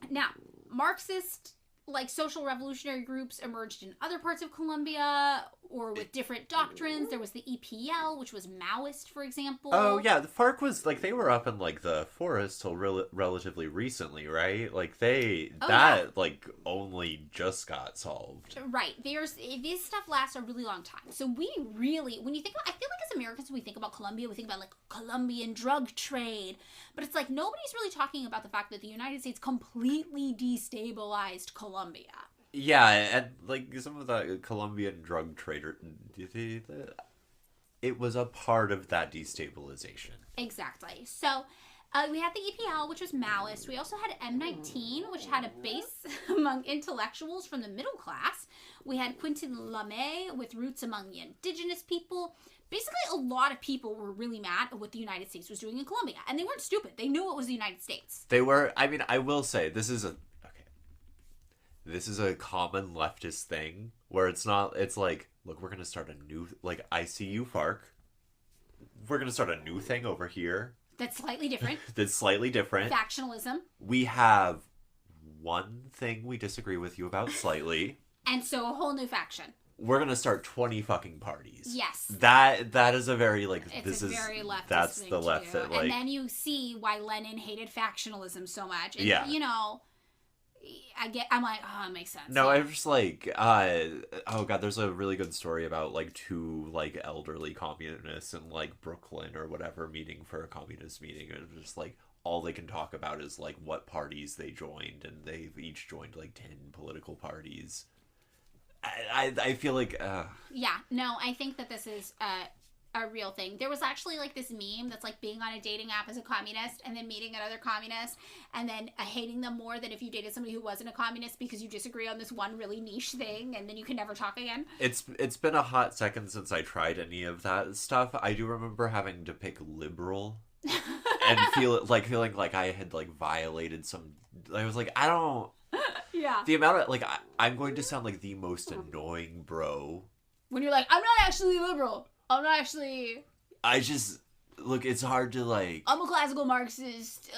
Now, Marxist, like, social revolutionary groups emerged in other parts of Colombia. or with different doctrines. There was the EPL, which was Maoist, for example. Oh, yeah, the FARC was, like, they were up in, like, the forest till relatively recently, right? Like, like, only just got solved. Right. This stuff lasts a really long time. So we really, when you think about, I feel like as Americans, when we think about Colombia, we think about, like, Colombian drug trade. But it's like, nobody's really talking about the fact that the United States completely destabilized Colombia. Yeah, and, like, some of the Colombian drug trader, it was a part of that destabilization. Exactly. So, we had the EPL, which was Maoist. We also had M19, which had a base among intellectuals from the middle class. We had Quentin Lamé with roots among the indigenous people. Basically, a lot of people were really mad at what the United States was doing in Colombia. And they weren't stupid. They knew it was the United States. They were, I mean, I will say, this is a common leftist thing where it's like, look, we're going to start a new, like, I see you, FARC. We're going to start a new thing over here. That's slightly different. Factionalism. We have one thing we disagree with you about slightly. And so a whole new faction. We're going to start 20 fucking parties. Yes. That is a very, like, very leftist that's thing the to left do. that, like. And then you see why Lenin hated factionalism so much. And, yeah. You know, I'm like, oh, it makes sense. No, yeah. I'm just like, oh god, there's a really good story about, like, two, like, elderly communists in, like, Brooklyn or whatever meeting for a communist meeting, and just, like, all they can talk about is, like, what parties they joined, and they've each joined, like, 10 political parties. I feel like, Yeah, no, I think that this is a real thing. There was actually, like, this meme that's, like, being on a dating app as a communist and then meeting another communist and then hating them more than if you dated somebody who wasn't a communist because you disagree on this one really niche thing and then you can never talk again. It's been a hot second since I tried any of that stuff. I do remember having to pick liberal and feeling like I had, like, violated some. I was like, I don't. Yeah. The amount of, like, I'm going to sound like the most annoying bro. When you're like, I'm not actually liberal. I'm not actually. I just look. It's hard to, like. I'm a classical Marxist.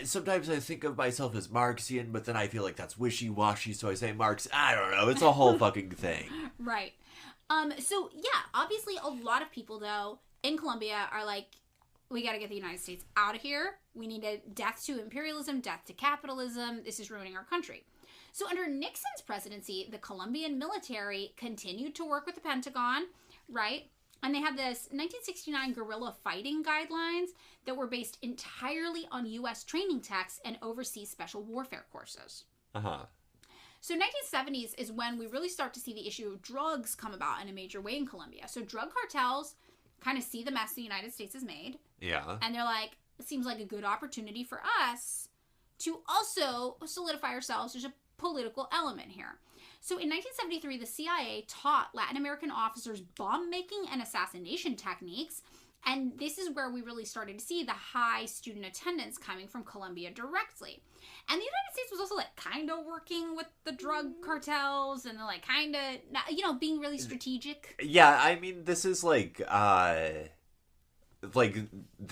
Sometimes I think of myself as Marxian, but then I feel like that's wishy-washy, so I say Marx. I don't know. It's a whole fucking thing. Right. So yeah, obviously a lot of people though in Colombia are like, we got to get the United States out of here. We need a death to imperialism, death to capitalism. This is ruining our country. So under Nixon's presidency, the Colombian military continued to work with the Pentagon, right? And they had this 1969 guerrilla fighting guidelines that were based entirely on U.S. training texts and overseas special warfare courses. Uh-huh. So 1970s is when we really start to see the issue of drugs come about in a major way in Colombia. So drug cartels kind of see the mess the United States has made. Yeah. And they're like, it seems like a good opportunity for us to also solidify ourselves as a political element here. So in 1973, the CIA taught Latin American officers bomb making and assassination techniques. And this is where we really started to see the high student attendance coming from Colombia directly. And the United States was also like kind of working with the drug cartels and like kind of, being really strategic. Yeah, I mean, this is like the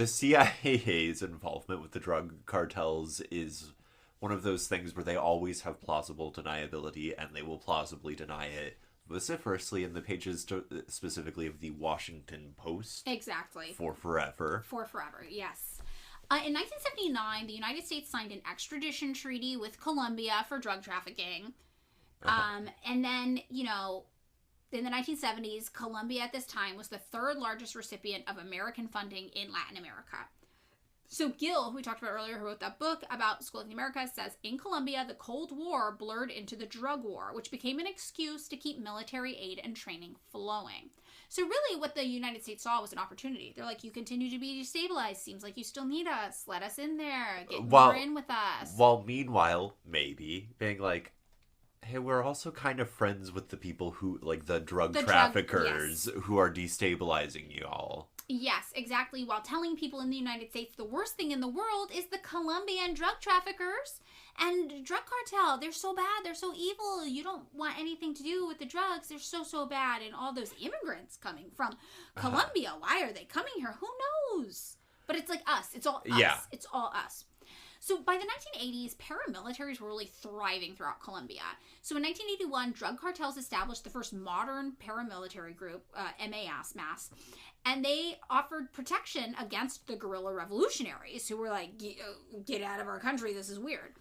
CIA's involvement with the drug cartels is one of those things where they always have plausible deniability, and they will plausibly deny it vociferously in the pages specifically of the Washington Post. Exactly. For forever. For forever, yes. In 1979, the United States signed an extradition treaty with Colombia for drug trafficking. And then, in the 1970s, Colombia at this time was the third largest recipient of American funding in Latin America. So Gill, who we talked about earlier, who wrote that book about School of the Americas, says, in Colombia, the Cold War blurred into the drug war, which became an excuse to keep military aid and training flowing. So really what the United States saw was an opportunity. They're like, you continue to be destabilized. Seems like you still need us. Let us in there. Get more in with us. While meanwhile, maybe, being like, hey, we're also kind of friends with the people who, like, the drug traffickers who are destabilizing you all. Yes, exactly. While telling people in the United States the worst thing in the world is the Colombian drug traffickers and drug cartel. They're so bad. They're so evil. You don't want anything to do with the drugs. They're so, so bad. And all those immigrants coming from Colombia. Why are they coming here? Who knows? But it's like us. It's all us. Yeah. It's all us. So by the 1980s, paramilitaries were really thriving throughout Colombia. So in 1981, drug cartels established the first modern paramilitary group, MAS, and they offered protection against the guerrilla revolutionaries who were like, get out of our country, this is weird.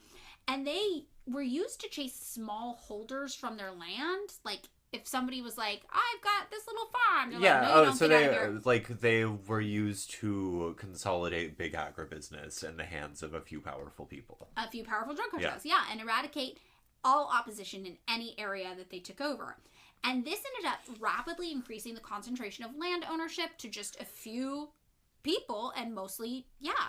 And they were used to chase small holders from their land. Like, if somebody was like, I've got this little farm, they're like, no, you don't, so get out of here. they were used to consolidate big agribusiness in the hands of a few powerful people. A few powerful drug cartels, yeah, and eradicate all opposition in any area that they took over. And this ended up rapidly increasing the concentration of land ownership to just a few people, and mostly,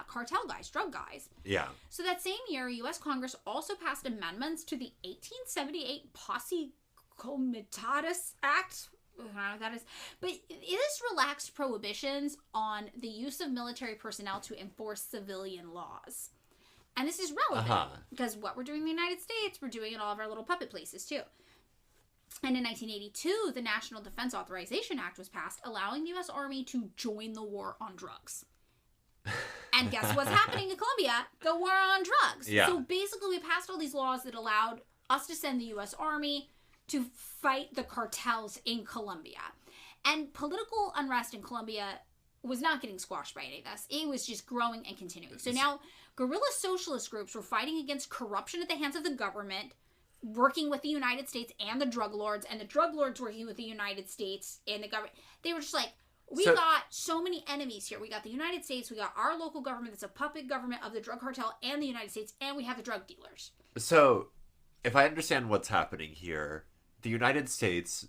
cartel guys, drug guys. Yeah. So that same year, U.S. Congress also passed amendments to the 1878 Posse Comitatus Act. I don't know what that is. But this relaxed prohibitions on the use of military personnel to enforce civilian laws. And this is relevant because what we're doing in the United States, we're doing in all of our little puppet places too. And in 1982, the National Defense Authorization Act was passed, allowing the U.S. Army to join the war on drugs. And guess what's happening in Colombia? The war on drugs. Yeah. So basically, we passed all these laws that allowed us to send the U.S. Army to fight the cartels in Colombia. And political unrest in Colombia was not getting squashed by any of this. It was just growing and continuing. So now, guerrilla socialist groups were fighting against corruption at the hands of the government, working with the United States and the drug lords working with the United States and the government. They were just like, we got so many enemies here. We got the United States, we got our local government that's a puppet government of the drug cartel and the United States, and we have the drug dealers. So, if I understand what's happening here, the United States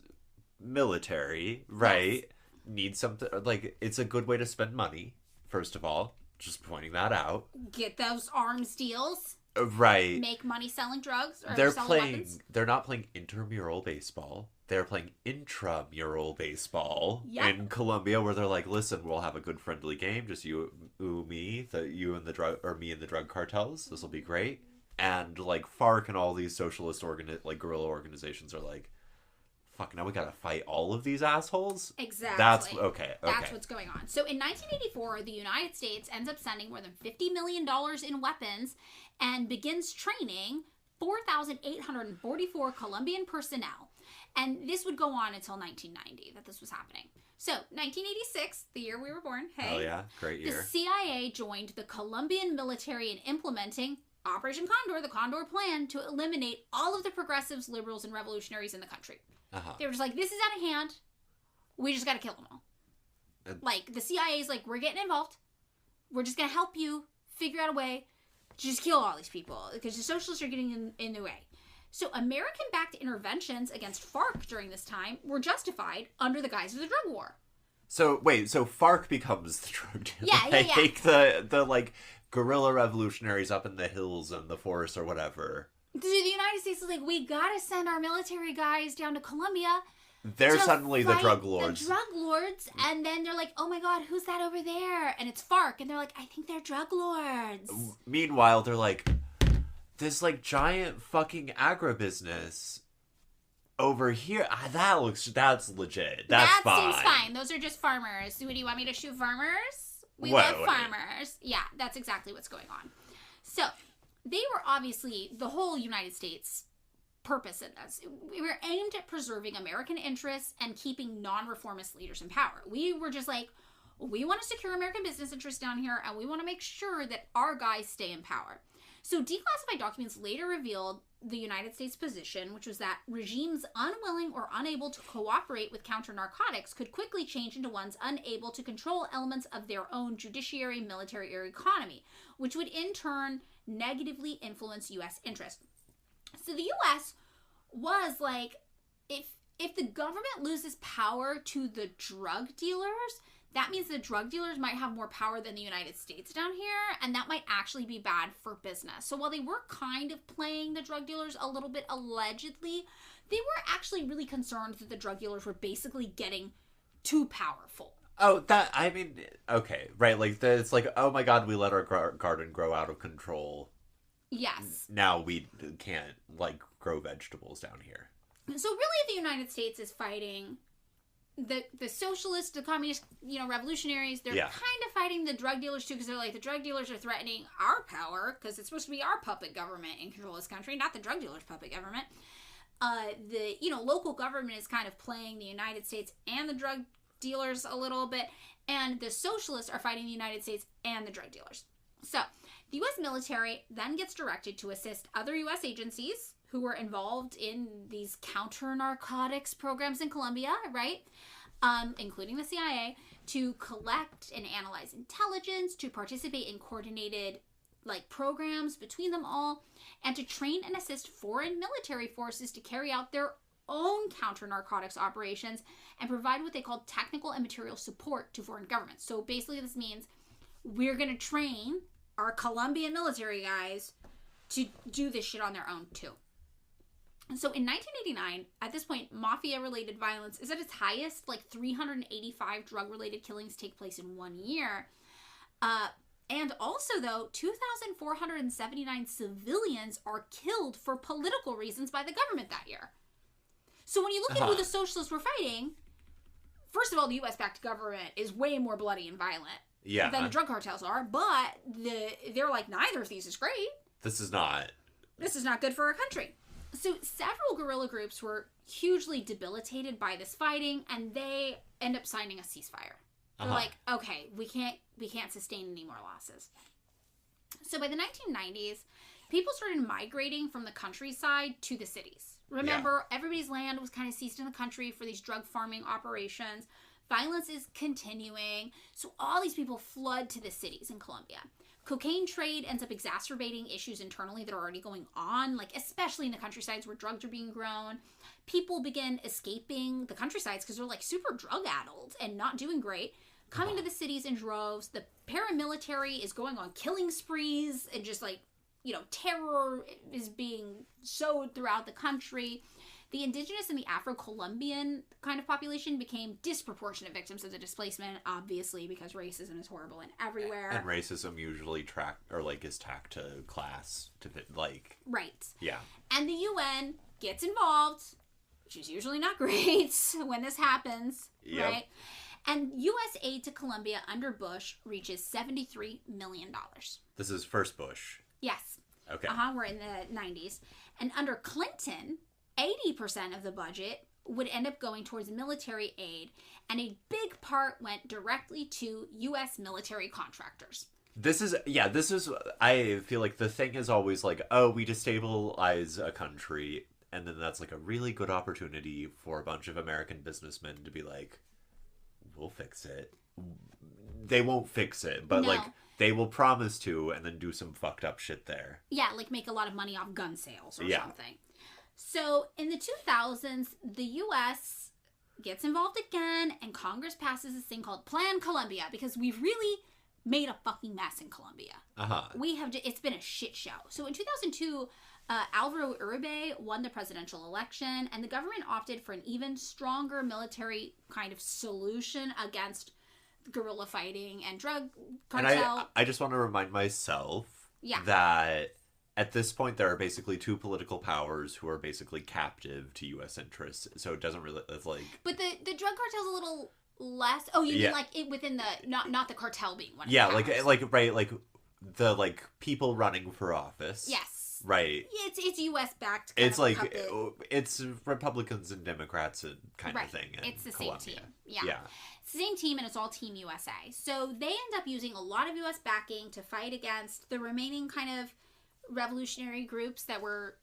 military, right, needs something, like, it's a good way to spend money, first of all, just pointing that out. Get those arms deals. Right. Make money selling drugs or they're selling playing, weapons. They're not playing intramural baseball. They're playing intramural baseball in Colombia, where they're like, listen, we'll have a good friendly game, just you and the drug cartels. This will be great. And like FARC and all these socialist guerrilla organizations are like, fuck, now we gotta fight all of these assholes? Exactly. That's okay. That's what's going on. So in 1984, the United States ends up sending more than $50 million in weapons and begins training 4,844 Colombian personnel. And this would go on until 1990 that this was happening. So, 1986, the year we were born, Oh yeah, great year. the CIA joined the Colombian military in implementing Operation Condor, the Condor Plan, to eliminate all of the progressives, liberals, and revolutionaries in the country. They were just like, this is out of hand. We just got to kill them all. Like, the CIA's like, we're getting involved. We're just going to help you figure out a way to just kill all these people because the socialists are getting in the way. So American-backed interventions against FARC during this time were justified under the guise of the drug war. So, wait, so FARC becomes the drug dealer. Yeah. Like, the like, guerrilla revolutionaries up in the hills and the forests or whatever. The United States is like, we gotta send our military guys down to Colombia. They're suddenly the drug lords. The drug lords, and then they're like, oh my god, who's that over there? And it's FARC, and they're like, I think they're drug lords. Meanwhile, they're like, this like giant fucking agribusiness over here. That's legit. That's fine. That seems fine. Those are just farmers. Do you want me to shoot farmers? We Wait. love farmers. Yeah, that's exactly what's going on. So, they were obviously, the whole United States purpose in this. We were aimed at preserving American interests and keeping non-reformist leaders in power. We were just like, we want to secure American business interests down here, and we want to make sure that our guys stay in power. So declassified documents later revealed the United States position, which was that regimes unwilling or unable to cooperate with counter-narcotics could quickly change into ones unable to control elements of their own judiciary, military, or economy, which would in turn negatively influence U.S. interests. So the U.S. was like, if the government loses power to the drug dealers, that means the drug dealers might have more power than the United States down here, and that might actually be bad for business. So while they were kind of playing the drug dealers a little bit allegedly, they were actually really concerned that the drug dealers were basically getting too powerful. Oh, okay, right, like, it's like, oh my god, we let our garden grow out of control. Yes. Now we can't, like, grow vegetables down here. So really the United States is fighting the socialists, the communist, revolutionaries, they're kind of fighting the drug dealers too, because they're like, the drug dealers are threatening our power, because it's supposed to be our puppet government in control of this country, not the drug dealers' puppet government. The local government is kind of playing the United States and the drug dealers a little bit, and the socialists are fighting the United States and the drug dealers. So the U.S. military then gets directed to assist other U.S. agencies who were involved in these counter-narcotics programs in Colombia, right? Including the CIA, to collect and analyze intelligence, to participate in coordinated programs between them all, and to train and assist foreign military forces to carry out their own counter-narcotics operations and provide what they call technical and material support to foreign governments. So basically this means we're going to train our Colombian military guys to do this shit on their own too. So in 1989, at this point, mafia-related violence is at its highest. 385 drug-related killings take place in 1 year. And also, though, 2,479 civilians are killed for political reasons by the government that year. So when you look at who the socialists were fighting, first of all, the U.S.-backed government is way more bloody and violent than the drug cartels are, but they're like, neither of these is great. This is not good for our country. So several guerrilla groups were hugely debilitated by this fighting, and they end up signing a ceasefire. They're like, okay, we can't sustain any more losses. So by the 1990s, people started migrating from the countryside to the cities. Remember, everybody's land was kind of seized in the country for these drug farming operations. Violence is continuing. So all these people flood to the cities in Colombia. Cocaine trade ends up exacerbating issues internally that are already going on, especially in the countrysides where drugs are being grown. People begin escaping the countrysides because they're super drug-addled and not doing great, coming to the cities in droves. The paramilitary is going on killing sprees and just terror is being sowed throughout the country. The indigenous and the Afro-Colombian kind of population became disproportionate victims of the displacement, obviously, because racism is horrible and everywhere. And racism usually is tacked to class to fit, Right. Yeah. And the UN gets involved, which is usually not great when this happens, right? And U.S. aid to Colombia under Bush reaches $73 million. This is first Bush. Yes. Okay. We're in the 90s. And under Clinton, 80% of the budget would end up going towards military aid, and a big part went directly to U.S. military contractors. This is, I feel like the thing is always we destabilize a country, and then that's a really good opportunity for a bunch of American businessmen to be like, we'll fix it. They won't fix it, but they will promise to, and then do some fucked up shit there. Yeah, make a lot of money off gun sales or something. So in the 2000s, the U.S. gets involved again, and Congress passes this thing called Plan Colombia, because we've really made a fucking mess in Colombia. It's been a shit show. So in 2002, Alvaro Uribe won the presidential election, and the government opted for an even stronger military kind of solution against guerrilla fighting and drug cartel. And I just want to remind myself that at this point there are basically two political powers who are basically captive to U.S. interests. So it doesn't really, it's But the drug cartel's a little less. Oh, you mean it within the not the cartel being one. Yeah, of the powers. The people running for office. Yes. Right. It's U.S. backed. It's it's Republicans and Democrats and kind of thing. It's the Colombia. Same team. Yeah. It's the same team, and it's all Team USA. So they end up using a lot of U.S. backing to fight against the remaining kind of revolutionary groups that were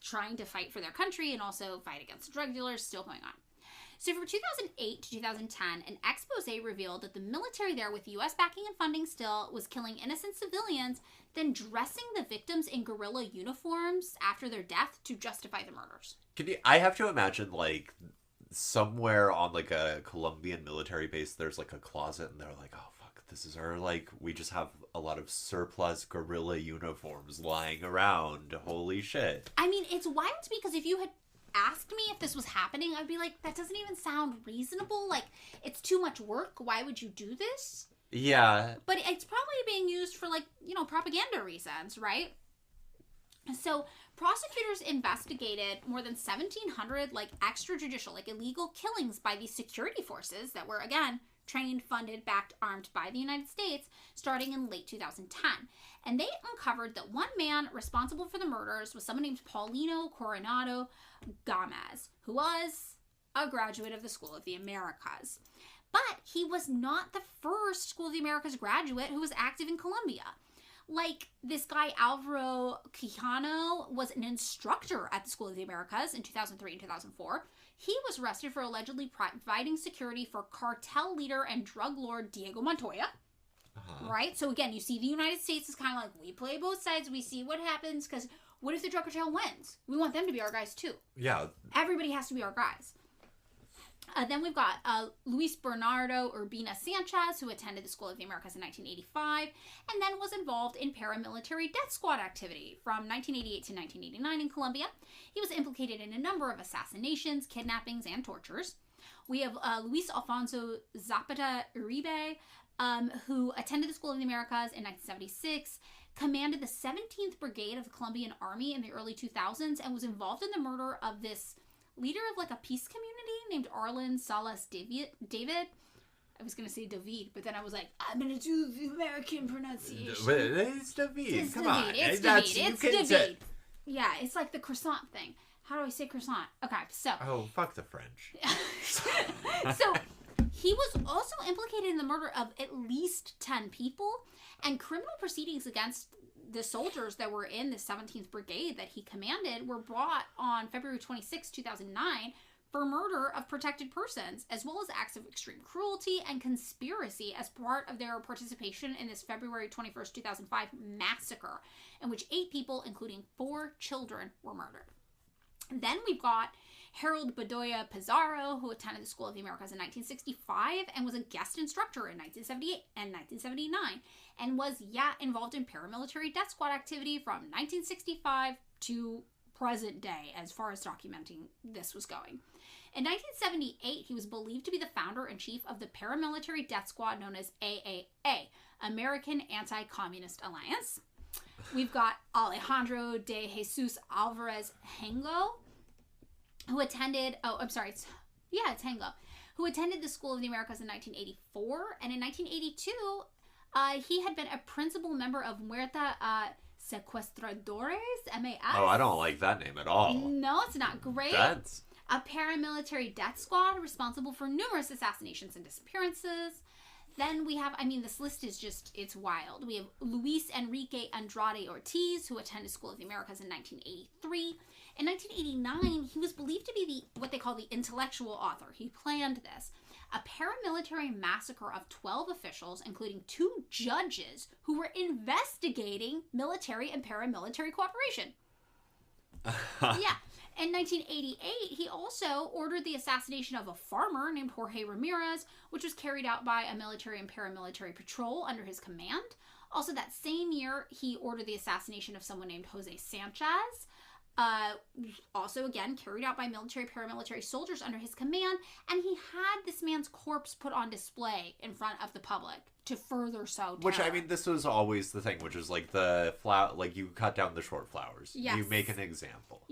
trying to fight for their country and also fight against drug dealers still going on. So from 2008 to 2010, an expose revealed that the military there, with U.S. backing and funding still, was killing innocent civilians, then dressing the victims in guerrilla uniforms after their death to justify the murders. I have to imagine, somewhere on, a Colombian military base, there's, a closet, and they're like, oh, fuck, this is our, we just have a lot of surplus guerrilla uniforms lying around. Holy shit. I mean, it's wild to me, because if you had asked me if this was happening, I'd be like, that doesn't even sound reasonable. It's too much work. Why would you do this? Yeah. But it's probably being used for, propaganda reasons, right? So prosecutors investigated more than 1,700 extrajudicial, illegal killings by these security forces that were, again, trained, funded, backed, armed by the United States, starting in late 2010. And they uncovered that one man responsible for the murders was someone named Paulino Coronado Gomez, who was a graduate of the School of the Americas. But he was not the first School of the Americas graduate who was active in Colombia. This guy Alvaro Quijano was an instructor at the School of the Americas in 2003 and 2004. He was arrested for allegedly providing security for cartel leader and drug lord Diego Montoya. Right? So again, you see the United States is kind of we play both sides. We see what happens, because what if the drug cartel wins? We want them to be our guys too. Yeah. Everybody has to be our guys. Then we've got Luis Bernardo Urbina Sanchez, who attended the School of the Americas in 1985, and then was involved in paramilitary death squad activity from 1988 to 1989 in Colombia. He was implicated in a number of assassinations, kidnappings, and tortures. We have Luis Alfonso Zapata Uribe, who attended the School of the Americas in 1976, commanded the 17th Brigade of the Colombian Army in the early 2000s, and was involved in the murder of this leader of a peace community named Arlen Salas David. I was going to say David, but then I was like, I'm going to do the American pronunciation. It's David. Come on. It's David. Yeah, it's like the croissant thing. How do I say croissant? Okay, so. Oh, fuck the French. So, he was also implicated in the murder of at least 10 people, and criminal proceedings against the soldiers that were in the 17th Brigade that he commanded were brought on February 26, 2009 for murder of protected persons, as well as acts of extreme cruelty and conspiracy as part of their participation in this February 21st, 2005 massacre, in which 8 people, including 4 children, were murdered. And then we've got Harold Bedoya Pizarro, who attended the School of the Americas in 1965 and was a guest instructor in 1978 and 1979, and was, involved in paramilitary death squad activity from 1965 to present day, as far as documenting this was going. In 1978, he was believed to be the founder and chief of the paramilitary death squad known as AAA, American Anti-Communist Alliance. We've got Alejandro de Jesus Alvarez Hengo, who attended, it's Hengo, who attended the School of the Americas in 1984, and in 1982, he had been a principal member of Muerta Secuestradores, MAS. Oh, I don't like that name at all. No, it's not great. That's... A paramilitary death squad responsible for numerous assassinations and disappearances. Then we have, this list is just, it's wild. We have Luis Enrique Andrade Ortiz, who attended School of the Americas in 1983. In 1989, he was believed to be what they call the intellectual author. He planned this. A paramilitary massacre of 12 officials, including 2 judges, who were investigating military and paramilitary cooperation. Yeah. In 1988, he also ordered the assassination of a farmer named Jorge Ramirez, which was carried out by a military and paramilitary patrol under his command. Also that same year, he ordered the assassination of someone named Jose Sanchez, also again carried out by military paramilitary soldiers under his command, and he had this man's corpse put on display in front of the public to further sow terror. Which, this was always the thing, which is the flower, you cut down the short flowers. Yes. You make an example.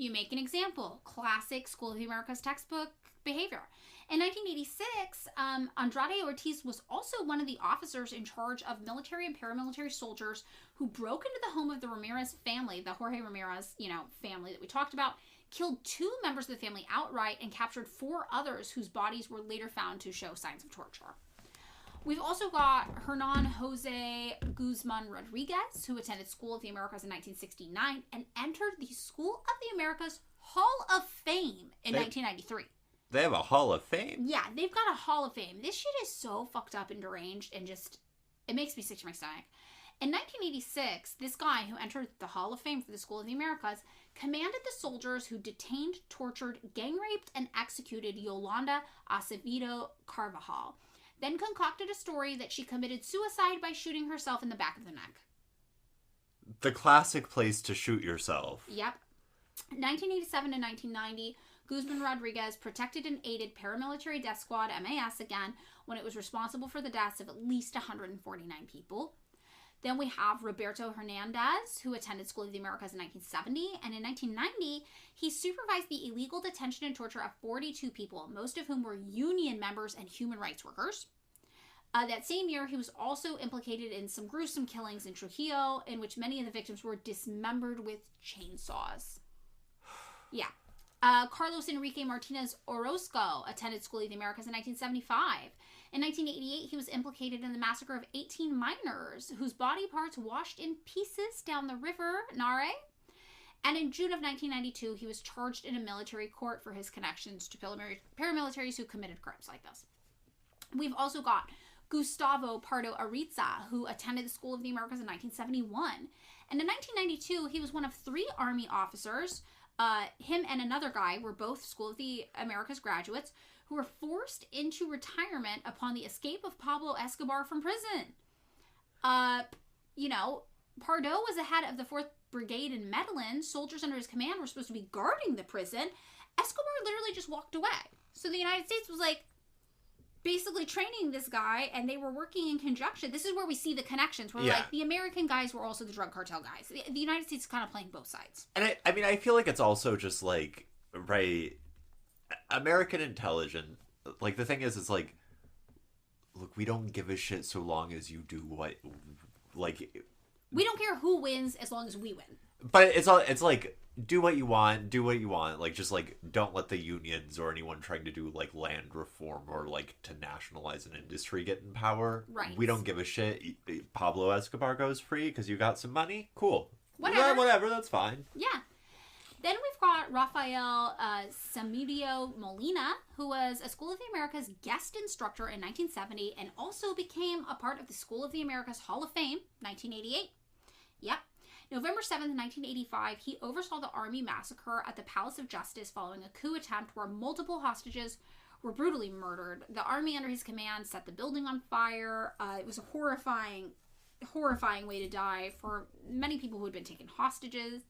Classic School of the Americas textbook behavior. In 1986, Andrade Ortiz was also one of the officers in charge of military and paramilitary soldiers who broke into the home of the Ramirez family, the Jorge Ramirez, family that we talked about, killed 2 members of the family outright, and captured 4 others whose bodies were later found to show signs of torture. We've also got Hernan Jose Guzman Rodriguez, who attended School of the Americas in 1969 and entered the School of the Americas Hall of Fame in 1993. They have a Hall of Fame? Yeah, they've got a Hall of Fame. This shit is so fucked up and deranged and just, it makes me sick to my stomach. In 1986, this guy who entered the Hall of Fame for the School of the Americas commanded the soldiers who detained, tortured, gang raped, and executed Yolanda Acevedo Carvajal, then concocted a story that she committed suicide by shooting herself in the back of the neck. The classic place to shoot yourself. Yep. 1987 to 1990, Guzman Rodriguez protected and aided paramilitary death squad, MAS again, when it was responsible for the deaths of at least 149 people. Then we have Roberto Hernandez, who attended School of the Americas in 1970. And in 1990, he supervised the illegal detention and torture of 42 people, most of whom were union members and human rights workers. That same year, he was also implicated in some gruesome killings in Trujillo, in which many of the victims were dismembered with chainsaws. Yeah. Carlos Enrique Martinez Orozco attended School of the Americas in 1975. In 1988, he was implicated in the massacre of 18 miners, whose body parts washed in pieces down the river Nare. And in June of 1992, he was charged in a military court for his connections to paramilitaries who committed crimes like this. We've also got Gustavo Pardo Ariza, who attended the School of the Americas in 1971. And in 1992, he was one of 3 Army officers. Him and another guy were both School of the Americas graduates who were forced into retirement upon the escape of Pablo Escobar from prison. Pardo was the head of the 4th Brigade in Medellin. Soldiers under his command were supposed to be guarding the prison. Escobar literally just walked away. So the United States was like, basically training this guy, and they were working in conjunction. This is where we see the connections, where like the American guys were also the drug cartel guys. The United States is kind of playing both sides. And I feel like it's also just like, right, American intelligence, like the thing is, it's like, look, we don't give a shit so long as you do what, like, we don't care who wins as long as we win. But it's like, do what you want, like, just like, don't let the unions or anyone trying to do like land reform or like to nationalize an industry get in power. Right. We don't give a shit. Pablo Escobar goes free because you got some money. Cool. Whatever, that's fine. Yeah. Then we've got Rafael Samidio Molina, who was a School of the Americas guest instructor in 1970 and also became a part of the School of the Americas Hall of Fame, 1988. Yep. November 7th, 1985, he oversaw the Army massacre at the Palace of Justice following a coup attempt where multiple hostages were brutally murdered. The Army under his command set the building on fire. It was a horrifying way to die for many people who had been taken hostages.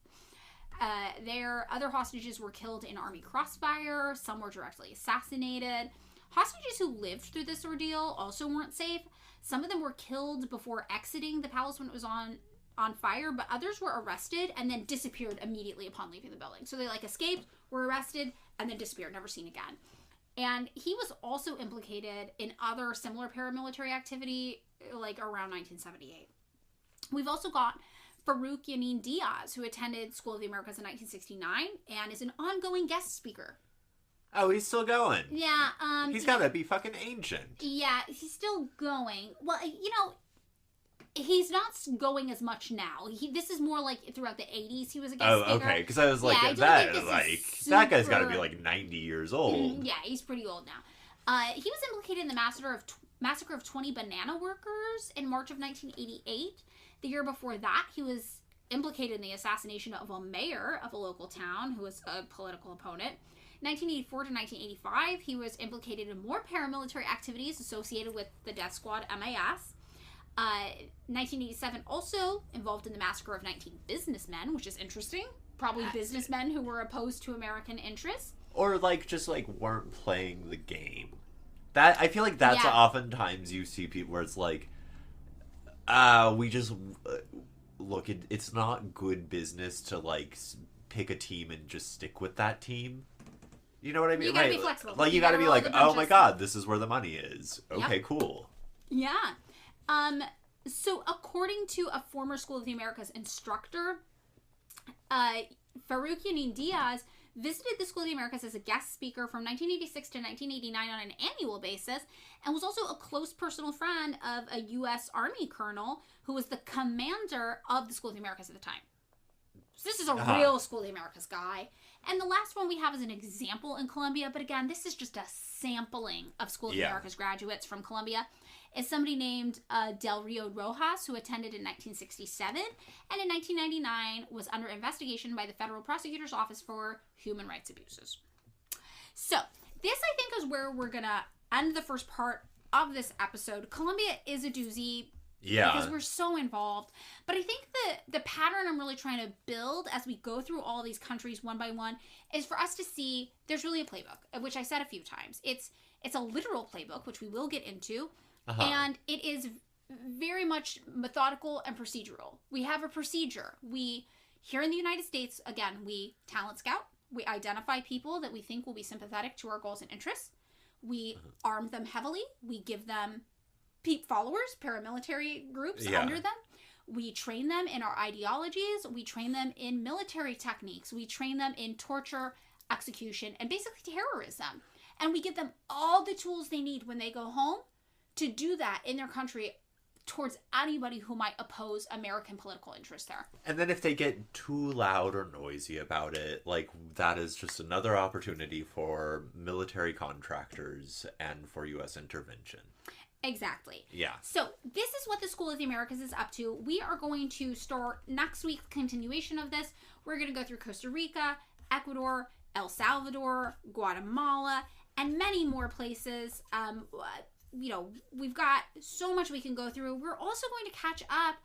Other hostages were killed in Army crossfire. Some were directly assassinated. Hostages who lived through this ordeal also weren't safe. Some of them were killed before exiting the palace when it was on fire, but others were arrested and then disappeared immediately upon leaving the building. So they escaped, were arrested, and then disappeared, never seen again. And he was also implicated in other similar paramilitary activity around 1978. We've also got Farouk Yanin Diaz, who attended School of the Americas in 1969 and is an ongoing guest speaker. Oh, he's still going. Yeah. He's gotta be fucking ancient. Yeah, he's still going. Well, he's not going as much now. This is more throughout the 80s he was a guest speaker. Oh, okay. Because I was like, that guy's got to be 90 years old. Yeah, he's pretty old now. He was implicated in the massacre of 20 banana workers in March of 1988. The year before that, he was implicated in the assassination of a mayor of a local town who was a political opponent. 1984 to 1985, he was implicated in more paramilitary activities associated with the death squad MAS. 1987 also involved in the massacre of 19 businessmen, which is interesting. Probably businessmen who were opposed to American interests. Or just weren't playing the game. That I feel like that's oftentimes you see people where it's like, we just look. It's not good business to pick a team and just stick with that team. You know what I mean? You gotta be flexible. You gotta be oh my god, this is where the money is. Okay, cool. Yeah. So according to a former School of the Americas instructor, Farouk Yanin Diaz visited the School of the Americas as a guest speaker from 1986 to 1989 on an annual basis, and was also a close personal friend of a U.S. Army colonel who was the commander of the School of the Americas at the time. So this is a real School of the Americas guy. And the last one we have is an example in Colombia, but again, this is just a sampling of School of the Americas graduates from Colombia. It's somebody named Del Rio Rojas, who attended in 1967, and in 1999 was under investigation by the Federal Prosecutor's Office for human rights abuses. So, this I think is where we're going to end the first part of this episode. Colombia is a doozy. Yeah. Because we're so involved. But I think the pattern I'm really trying to build as we go through all these countries one by one is for us to see there's really a playbook, which I said a few times. It's a literal playbook, which we will get into. And it is very much methodical and procedural. We have a procedure. Here in the United States, again, we talent scout. We identify people that we think will be sympathetic to our goals and interests. We arm them heavily. We give them followers, paramilitary groups under them. We train them in our ideologies. We train them in military techniques. We train them in torture, execution, and basically terrorism. And we give them all the tools they need when they go home to do that in their country towards anybody who might oppose American political interest there. And then if they get too loud or noisy about it, like, that is just another opportunity for military contractors and for U.S. intervention. Exactly. Yeah. So this is what the School of the Americas is up to. We are going to start next week's continuation of this. We're going to go through Costa Rica, Ecuador, El Salvador, Guatemala, and many more places. We've got so much we can go through. We're also going to catch up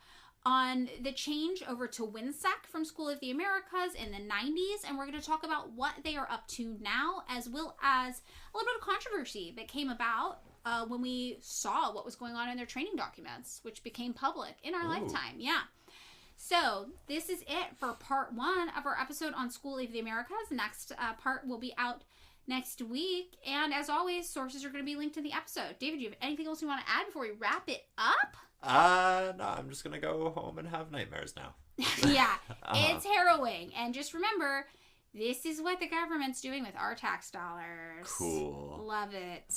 on the change over to WINSEC from School of the Americas in the 90s, and we're going to talk about what they are up to now, as well as a little bit of controversy that came about when we saw what was going on in their training documents, which became public in our lifetime. Yeah. So this is it for part 1 of our episode on School of the Americas. The next part will be out next week. And as always, sources are going to be linked in the episode. David, do you have anything else you want to add before we wrap it up? No, I'm just going to go home and have nightmares now. Yeah, it's harrowing. And just remember, this is what the government's doing with our tax dollars. Cool. Love it.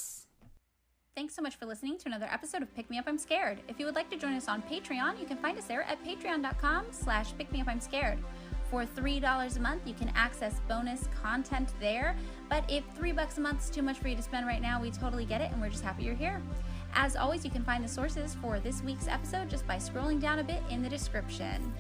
Thanks so much for listening to another episode of Pick Me Up, I'm Scared. If you would like to join us on Patreon, you can find us there at patreon.com/pickmeupimscared. For $3 a month, you can access bonus content there. But if $3 a month is too much for you to spend right now, we totally get it, and we're just happy you're here. As always, you can find the sources for this week's episode just by scrolling down a bit in the description.